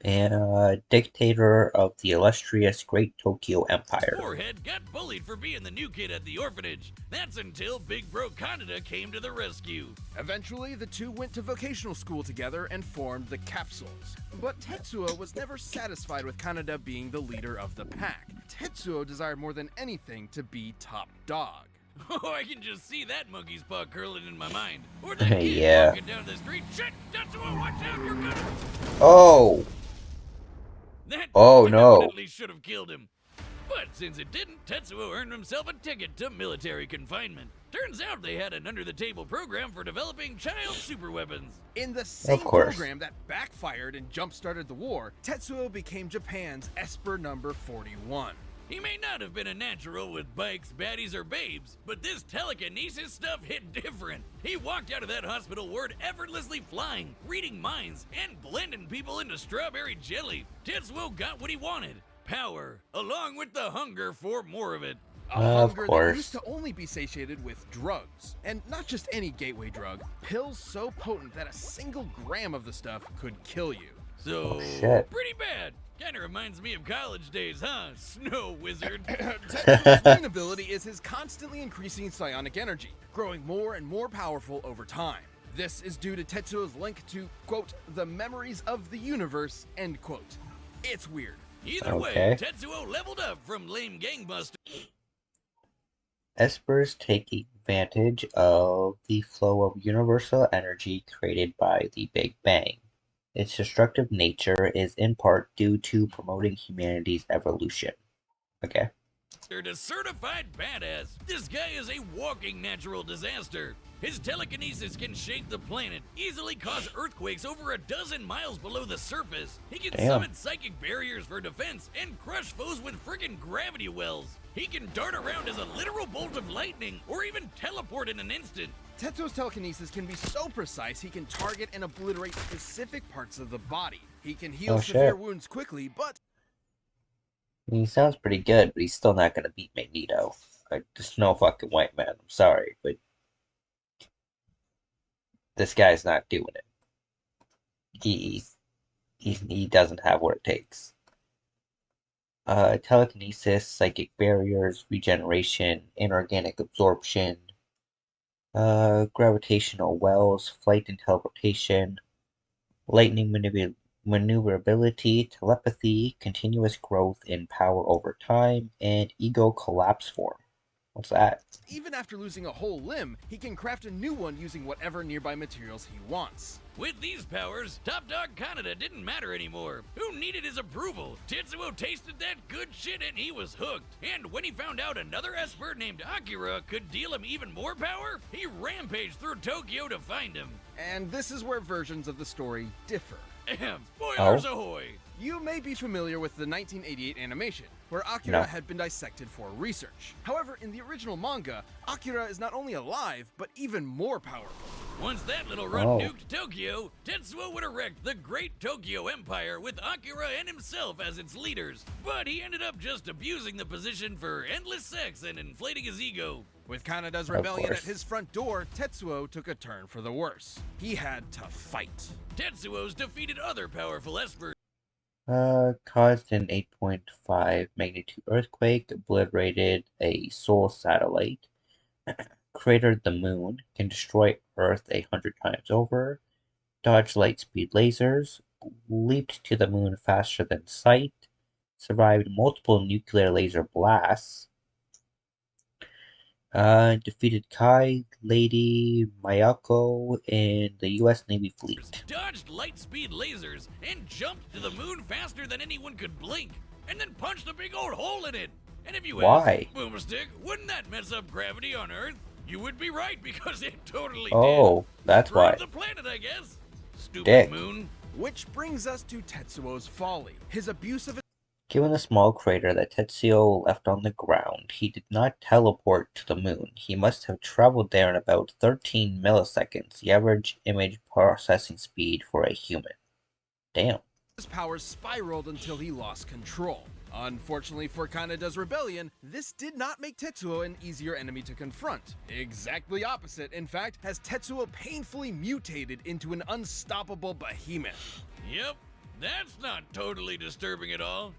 A: And dictator of the illustrious Great Tokyo Empire.
C: Forehead got bullied for being the new kid at the orphanage. That's until Big Bro Kaneda came to the rescue.
B: Eventually, the two went to vocational school together and formed the Capsules. But Tetsuo was never satisfied with Kaneda being the leader of the pack. Tetsuo desired more than anything to be top dog.
C: Oh, I can just see that monkey's paw curling in my mind. Or that kid
A: Yeah.
C: walking down the street. Shit, Tetsuo, watch out, you're gonna...
A: Oh!
C: That
A: Oh, no.
C: definitely should have killed him. But since it didn't, Tetsuo earned himself a ticket to military confinement. Turns out they had an under-the-table program for developing child superweapons.
B: In the same
A: course.
B: program that backfired and jump-started the war, Tetsuo became Japan's Esper number 41.
C: He may not have been a natural with bikes, baddies, or babes, but this telekinesis stuff hit different. He walked out of that hospital ward effortlessly flying, reading minds, and blending people into strawberry jelly. Tetsuo got what he wanted. Power, along with the hunger for more of it.
B: A
A: Of
B: hunger that
A: course.
B: used to only be satiated with drugs. And not just any gateway drug, pills so potent that a single gram of the stuff could kill you.
C: So,
A: shit.
C: pretty bad. Kinda reminds me of college days, huh? Snow wizard.
B: Tetsuo's main ability is his constantly increasing psionic energy, growing more and more powerful over time. This is due to Tetsuo's link to, quote, the memories of the universe, end quote. It's weird.
C: Either way,
A: Okay.
C: Tetsuo leveled up from lame gangbuster.
A: Espers take advantage of the flow of universal energy created by the Big Bang. Its destructive nature is in part due to promoting humanity's evolution. Okay.
C: To certified badass. This guy is a walking natural disaster. His telekinesis can shake the planet, easily cause earthquakes over a dozen miles below the surface. He can
A: Damn.
C: summon psychic barriers for defense and crush foes with friggin' gravity wells. He can dart around as a literal bolt of lightning, or even teleport in an instant.
B: Tetsuo's telekinesis can be so precise he can target and obliterate specific parts of the body. He can heal
A: Oh,
B: severe
A: shit.
B: wounds quickly, but
A: He sounds pretty good, but he's still not gonna beat Magneto. Like, just no fucking way, man. I'm sorry, but this guy's not doing it. he doesn't have what it takes. Telekinesis, psychic barriers, regeneration, inorganic absorption, gravitational wells, flight and teleportation, lightning maneuverability, telepathy, continuous growth in power over time, and ego collapse form. What's that?
B: Even after losing a whole limb, he can craft a new one using whatever nearby materials he wants.
C: With these powers, Top Dog Kaneda didn't matter anymore. Who needed his approval? Tetsuo tasted that good shit and he was hooked. And when he found out another Esper named Akira could deal him even more power, he rampaged through Tokyo to find him.
B: And this is where versions of the story differ.
C: Spoilers ahoy!
B: You may be familiar with the 1988 animation, where Akira had been dissected for research. However, in the original manga, Akira is not only alive, but even more powerful.
C: Once that little run nuked Tokyo, Tetsuo would erect the Great Tokyo Empire with Akira and himself as its leaders. But he ended up just abusing the position for endless sex and inflating his ego.
B: With Kaneda's rebellion at his front door, Tetsuo took a turn for the worse. He had to fight.
C: Tetsuo's defeated other powerful Espers.
A: Caused an 8.5 magnitude earthquake, obliterated a Sol satellite, cratered the moon, can destroy Earth 100 times over, dodged light-speed lasers, leaped to the moon faster than sight, survived multiple nuclear laser blasts, defeated Kai, Lady Mayako, and the U.S. Navy fleet.
C: Dodged light-speed lasers and jumped to the moon faster than anyone could blink, and then punched a big old hole in it. And if you ask, Boomstick, wouldn't that mess up gravity on Earth? You would be right because it totally did.
A: Oh, that's why.
C: The planet, I guess. Stupid moon.
B: Which brings us to Tetsuo's folly. His abuse of
A: Given the small crater that Tetsuo left on the ground, he did not teleport to the moon. He must have traveled there in about 13 milliseconds, the average image processing speed for a human. Damn.
B: His powers spiraled until he lost control. Unfortunately for Kaneda's rebellion, this did not make Tetsuo an easier enemy to confront. Exactly opposite, in fact, has Tetsuo painfully mutated into an unstoppable behemoth.
C: Yep, that's not totally disturbing at all.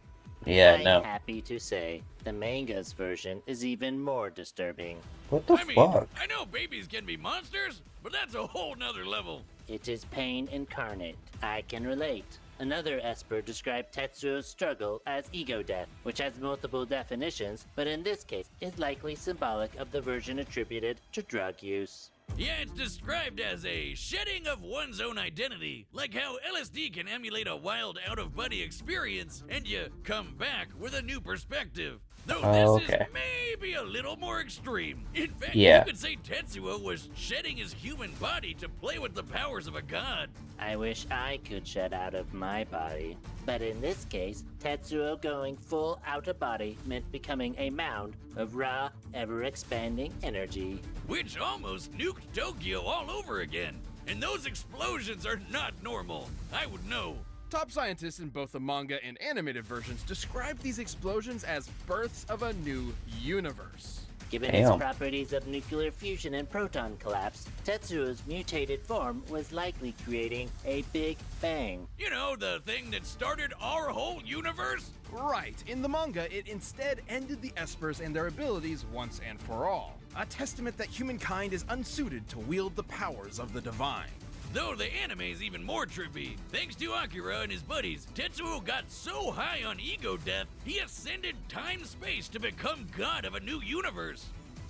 A: Yeah,
O: I'm happy to say the manga's version is even more disturbing.
A: What the fuck?
C: I know babies can be monsters, but that's a whole nother level.
O: It is pain incarnate. I can relate. Another Esper described Tetsuo's struggle as ego death, which has multiple definitions, but in this case is likely symbolic of the version attributed to drug use.
C: Yeah, it's described as a shedding of one's own identity, like how LSD can emulate a wild out-of-body experience, and you come back with a new perspective. Though this is maybe a little more extreme. In fact, you could say Tetsuo was shedding his human body to play with the powers of a god.
O: I wish I could shed out of my body. But in this case, Tetsuo going full out-of-body meant becoming a mound of raw, ever-expanding energy.
C: Which almost nuked Tokyo all over again. And those explosions are not normal. I would know.
B: Top scientists in both the manga and animated versions describe these explosions as births of a new universe.
O: Given its properties of nuclear fusion and proton collapse, Tetsuo's mutated form was likely creating a Big Bang.
C: You know, the thing that started our whole universe?
B: Right. In the manga, it instead ended the Espers and their abilities once and for all. A testament that humankind is unsuited to wield the powers of the divine.
C: Though the anime's even more trippy. Thanks to Akira and his buddies, Tetsuo got so high on ego death, he ascended time-space to become god of a new universe.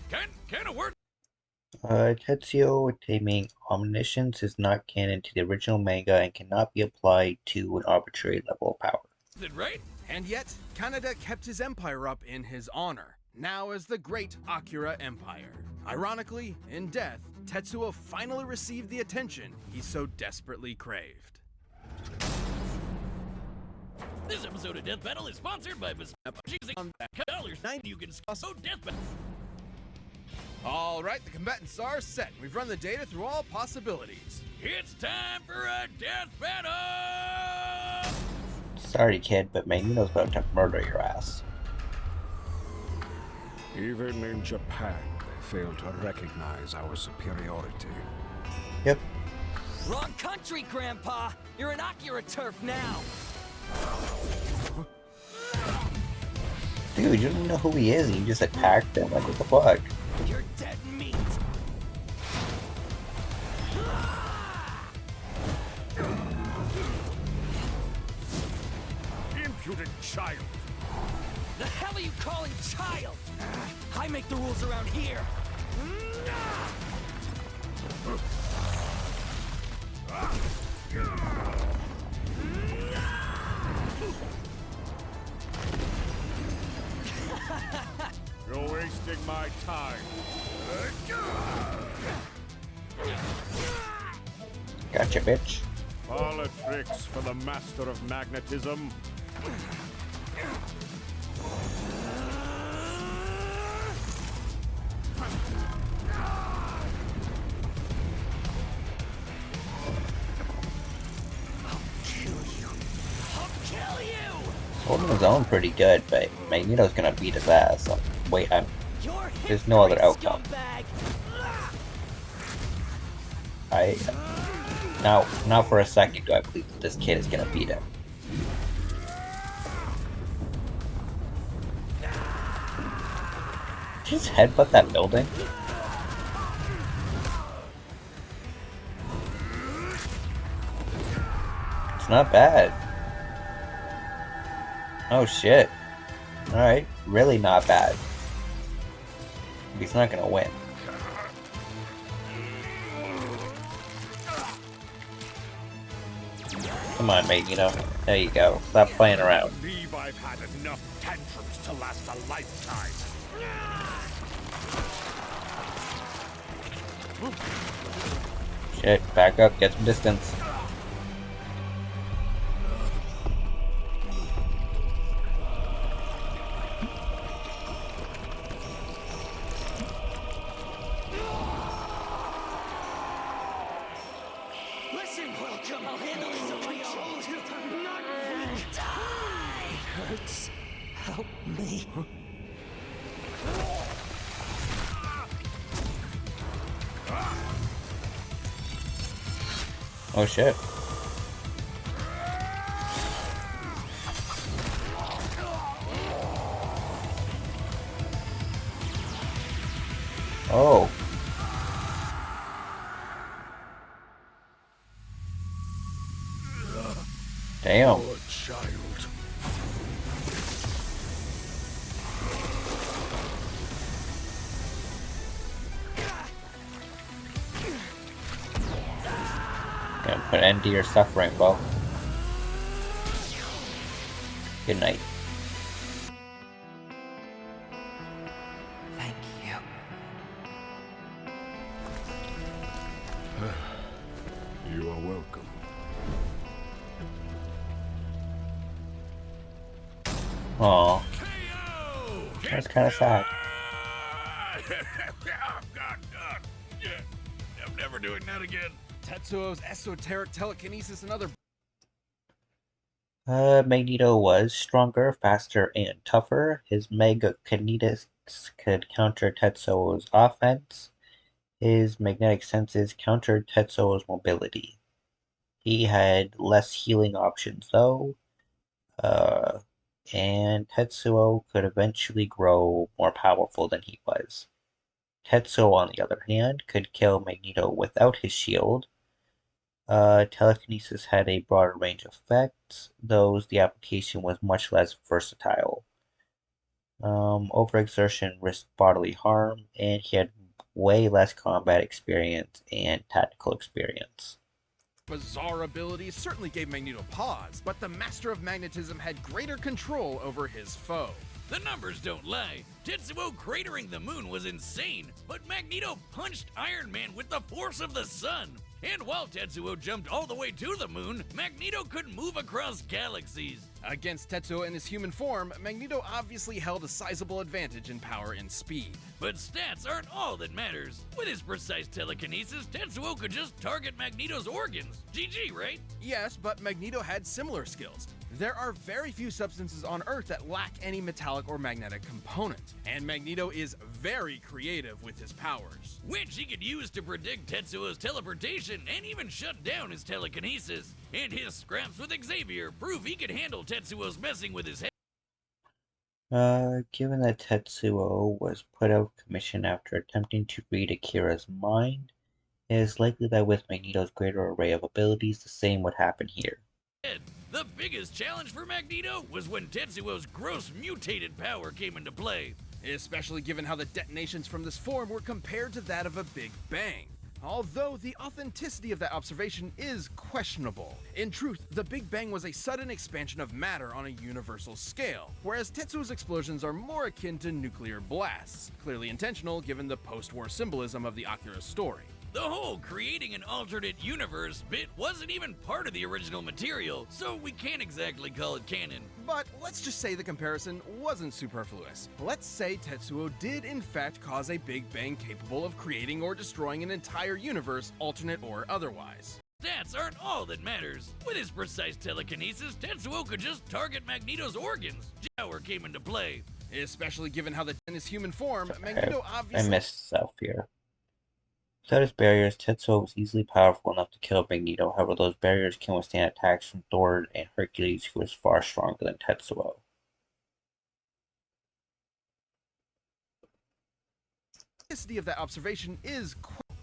C: Kinda worked.
A: Tetsuo attaining omniscience is not canon to the original manga and cannot be applied to an arbitrary level of power.
C: Is it right?
B: And yet, Kaneda kept his empire up in his honor, now as the Great Akira Empire. Ironically, in death, Tetsuo finally received the attention he so desperately craved.
C: This episode of Death Battle is sponsored by $9 you can so Death Battle.
B: Alright, the combatants are set. We've run the data through all possibilities.
C: It's time for a death battle!
A: Sorry, kid, but Magneto's about to murder your ass.
P: Even in Japan, they fail to recognize our superiority.
A: Yep.
L: Wrong country, Grandpa! You're an Akira turf now!
A: Dude, you don't even know who he is, and you just attacked him? Like, what the fuck?
L: You're dead meat!
P: Impudent child!
L: The hell are you calling child? I make the rules around here!
P: You're wasting my time.
A: Gotcha, bitch.
P: Parlor tricks for the master of magnetism.
A: Holding his own pretty good, but Magneto's gonna beat his ass. Wait, there's no other outcome. Now for a second do I believe that this kid is gonna beat him. Did you just headbutt that building? It's not bad. Oh shit. Alright, really not bad. He's not gonna win. Come on, Magneto. There you go. Stop playing around.
P: I believe I've had enough tantrums to last a lifetime.
A: Shit, back up, get some distance.
L: Listen, welcome. I'll handle this on my own. Not weak. Die! Hurts. Help me.
A: Oh shit. Oh. Damn.
P: Poor child.
A: Gonna put an end to your suffering, Bo. Good night.
L: Thank you.
P: You are welcome.
A: Aw. That's kind of sad.
C: I'm never doing that again.
B: Tetsuo's esoteric telekinesis and other...
A: Magneto was stronger, faster, and tougher. His Mega Kinesis could counter Tetsuo's offense. His magnetic senses countered Tetsuo's mobility. He had less healing options, though. And Tetsuo could eventually grow more powerful than he was. Tetsuo, on the other hand, could kill Magneto without his shield. Telekinesis had a broader range of effects, though the application was much less versatile. Overexertion risked bodily harm, and he had way less combat experience and tactical experience.
B: Bizarre abilities certainly gave Magneto pause, but the Master of Magnetism had greater control over his foe.
C: The numbers don't lie. Tetsuo cratering the moon was insane, but Magneto punched Iron Man with the force of the sun. And while Tetsuo jumped all the way to the moon, Magneto could move across galaxies.
B: Against Tetsuo in his human form, Magneto obviously held a sizable advantage in power and speed.
C: But stats aren't all that matters. With his precise telekinesis, Tetsuo could just target Magneto's organs. GG, right?
B: Yes, but Magneto had similar skills. There are very few substances on Earth that lack any metallic or magnetic component, and Magneto is very creative with his powers,
C: which he could use to predict Tetsuo's teleportation and even shut down his telekinesis. And his scraps with Xavier prove he could handle Tetsuo's messing with his head.
A: Given that Tetsuo was put out of commission after attempting to read Akira's mind, it is likely that with Magneto's greater array of abilities, the same would happen here.
C: The biggest challenge for Magneto was when Tetsuo's gross mutated power came into play,
B: especially given how the detonations from this form were compared to that of a Big Bang. Although the authenticity of that observation is questionable. In truth, the Big Bang was a sudden expansion of matter on a universal scale, whereas Tetsuo's explosions are more akin to nuclear blasts, clearly intentional given the post-war symbolism of the Akira story.
C: The whole creating an alternate universe bit wasn't even part of the original material, so we can't exactly call it canon.
B: But let's just say the comparison wasn't superfluous. Let's say Tetsuo did in fact cause a Big Bang capable of creating or destroying an entire universe, alternate or otherwise.
C: Stats aren't all that matters. With his precise telekinesis, Tetsuo could just target Magneto's organs. Power came into play.
B: Especially given how in his human form, Magneto obviously—
A: I missed self here. Without his barriers, Tetsuo was easily powerful enough to kill Magneto. However, those barriers can withstand attacks from Thor and Hercules, who is far stronger than Tetsuo.
B: The of that observation is,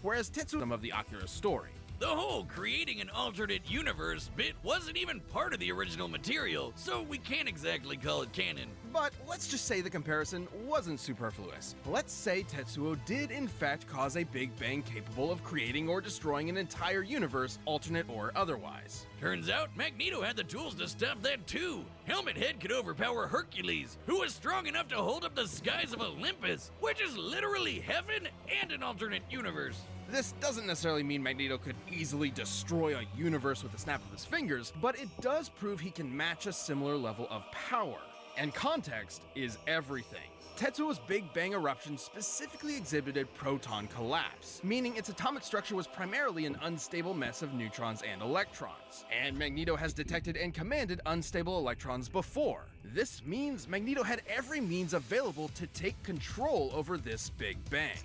B: whereas Tetsuo of the Akira story.
C: The whole creating an alternate universe bit wasn't even part of the original material, so we can't exactly call it canon.
B: But let's just say the comparison wasn't superfluous. Let's say Tetsuo did in fact cause a Big Bang capable of creating or destroying an entire universe, alternate or otherwise.
C: Turns out Magneto had the tools to stop that too. Helmet Head could overpower Hercules, who was strong enough to hold up the skies of Olympus, which is literally heaven and an alternate universe.
B: This doesn't necessarily mean Magneto could easily destroy a universe with a snap of his fingers, but it does prove he can match a similar level of power. And context is everything. Tetsuo's Big Bang eruption specifically exhibited proton collapse, meaning its atomic structure was primarily an unstable mess of neutrons and electrons. And Magneto has detected and commanded unstable electrons before. This means Magneto had every means available to take control over this Big Bang.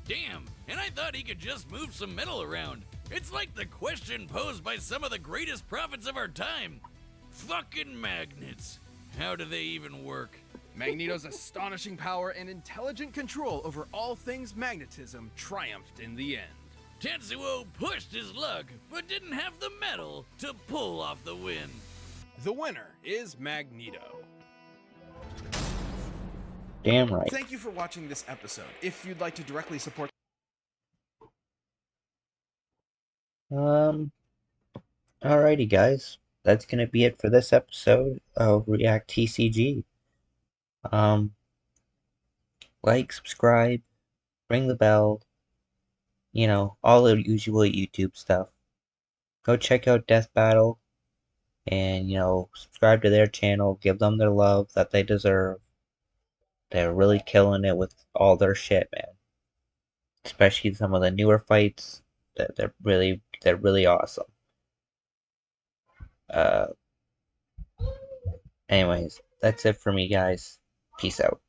C: Damn, and I thought he could just move some metal around. It's like the question posed by some of the greatest prophets of our time. Fucking magnets. How do they even work?
B: Magneto's astonishing power and intelligent control over all things magnetism triumphed in the end.
C: Tetsuo pushed his luck, but didn't have the metal to pull off the win.
B: The winner is Magneto.
A: Damn right.
B: Thank you for watching this episode. If you'd like to directly support
A: alrighty guys. That's gonna be it for this episode of React TCG. Like, subscribe, ring the bell, you know, all the usual YouTube stuff. Go check out Death Battle and, you know, subscribe to their channel, give them their love that they deserve. They're really killing it with all their shit, man. Especially some of the newer fights. They're really awesome. Anyways, that's it for me, guys. Peace out.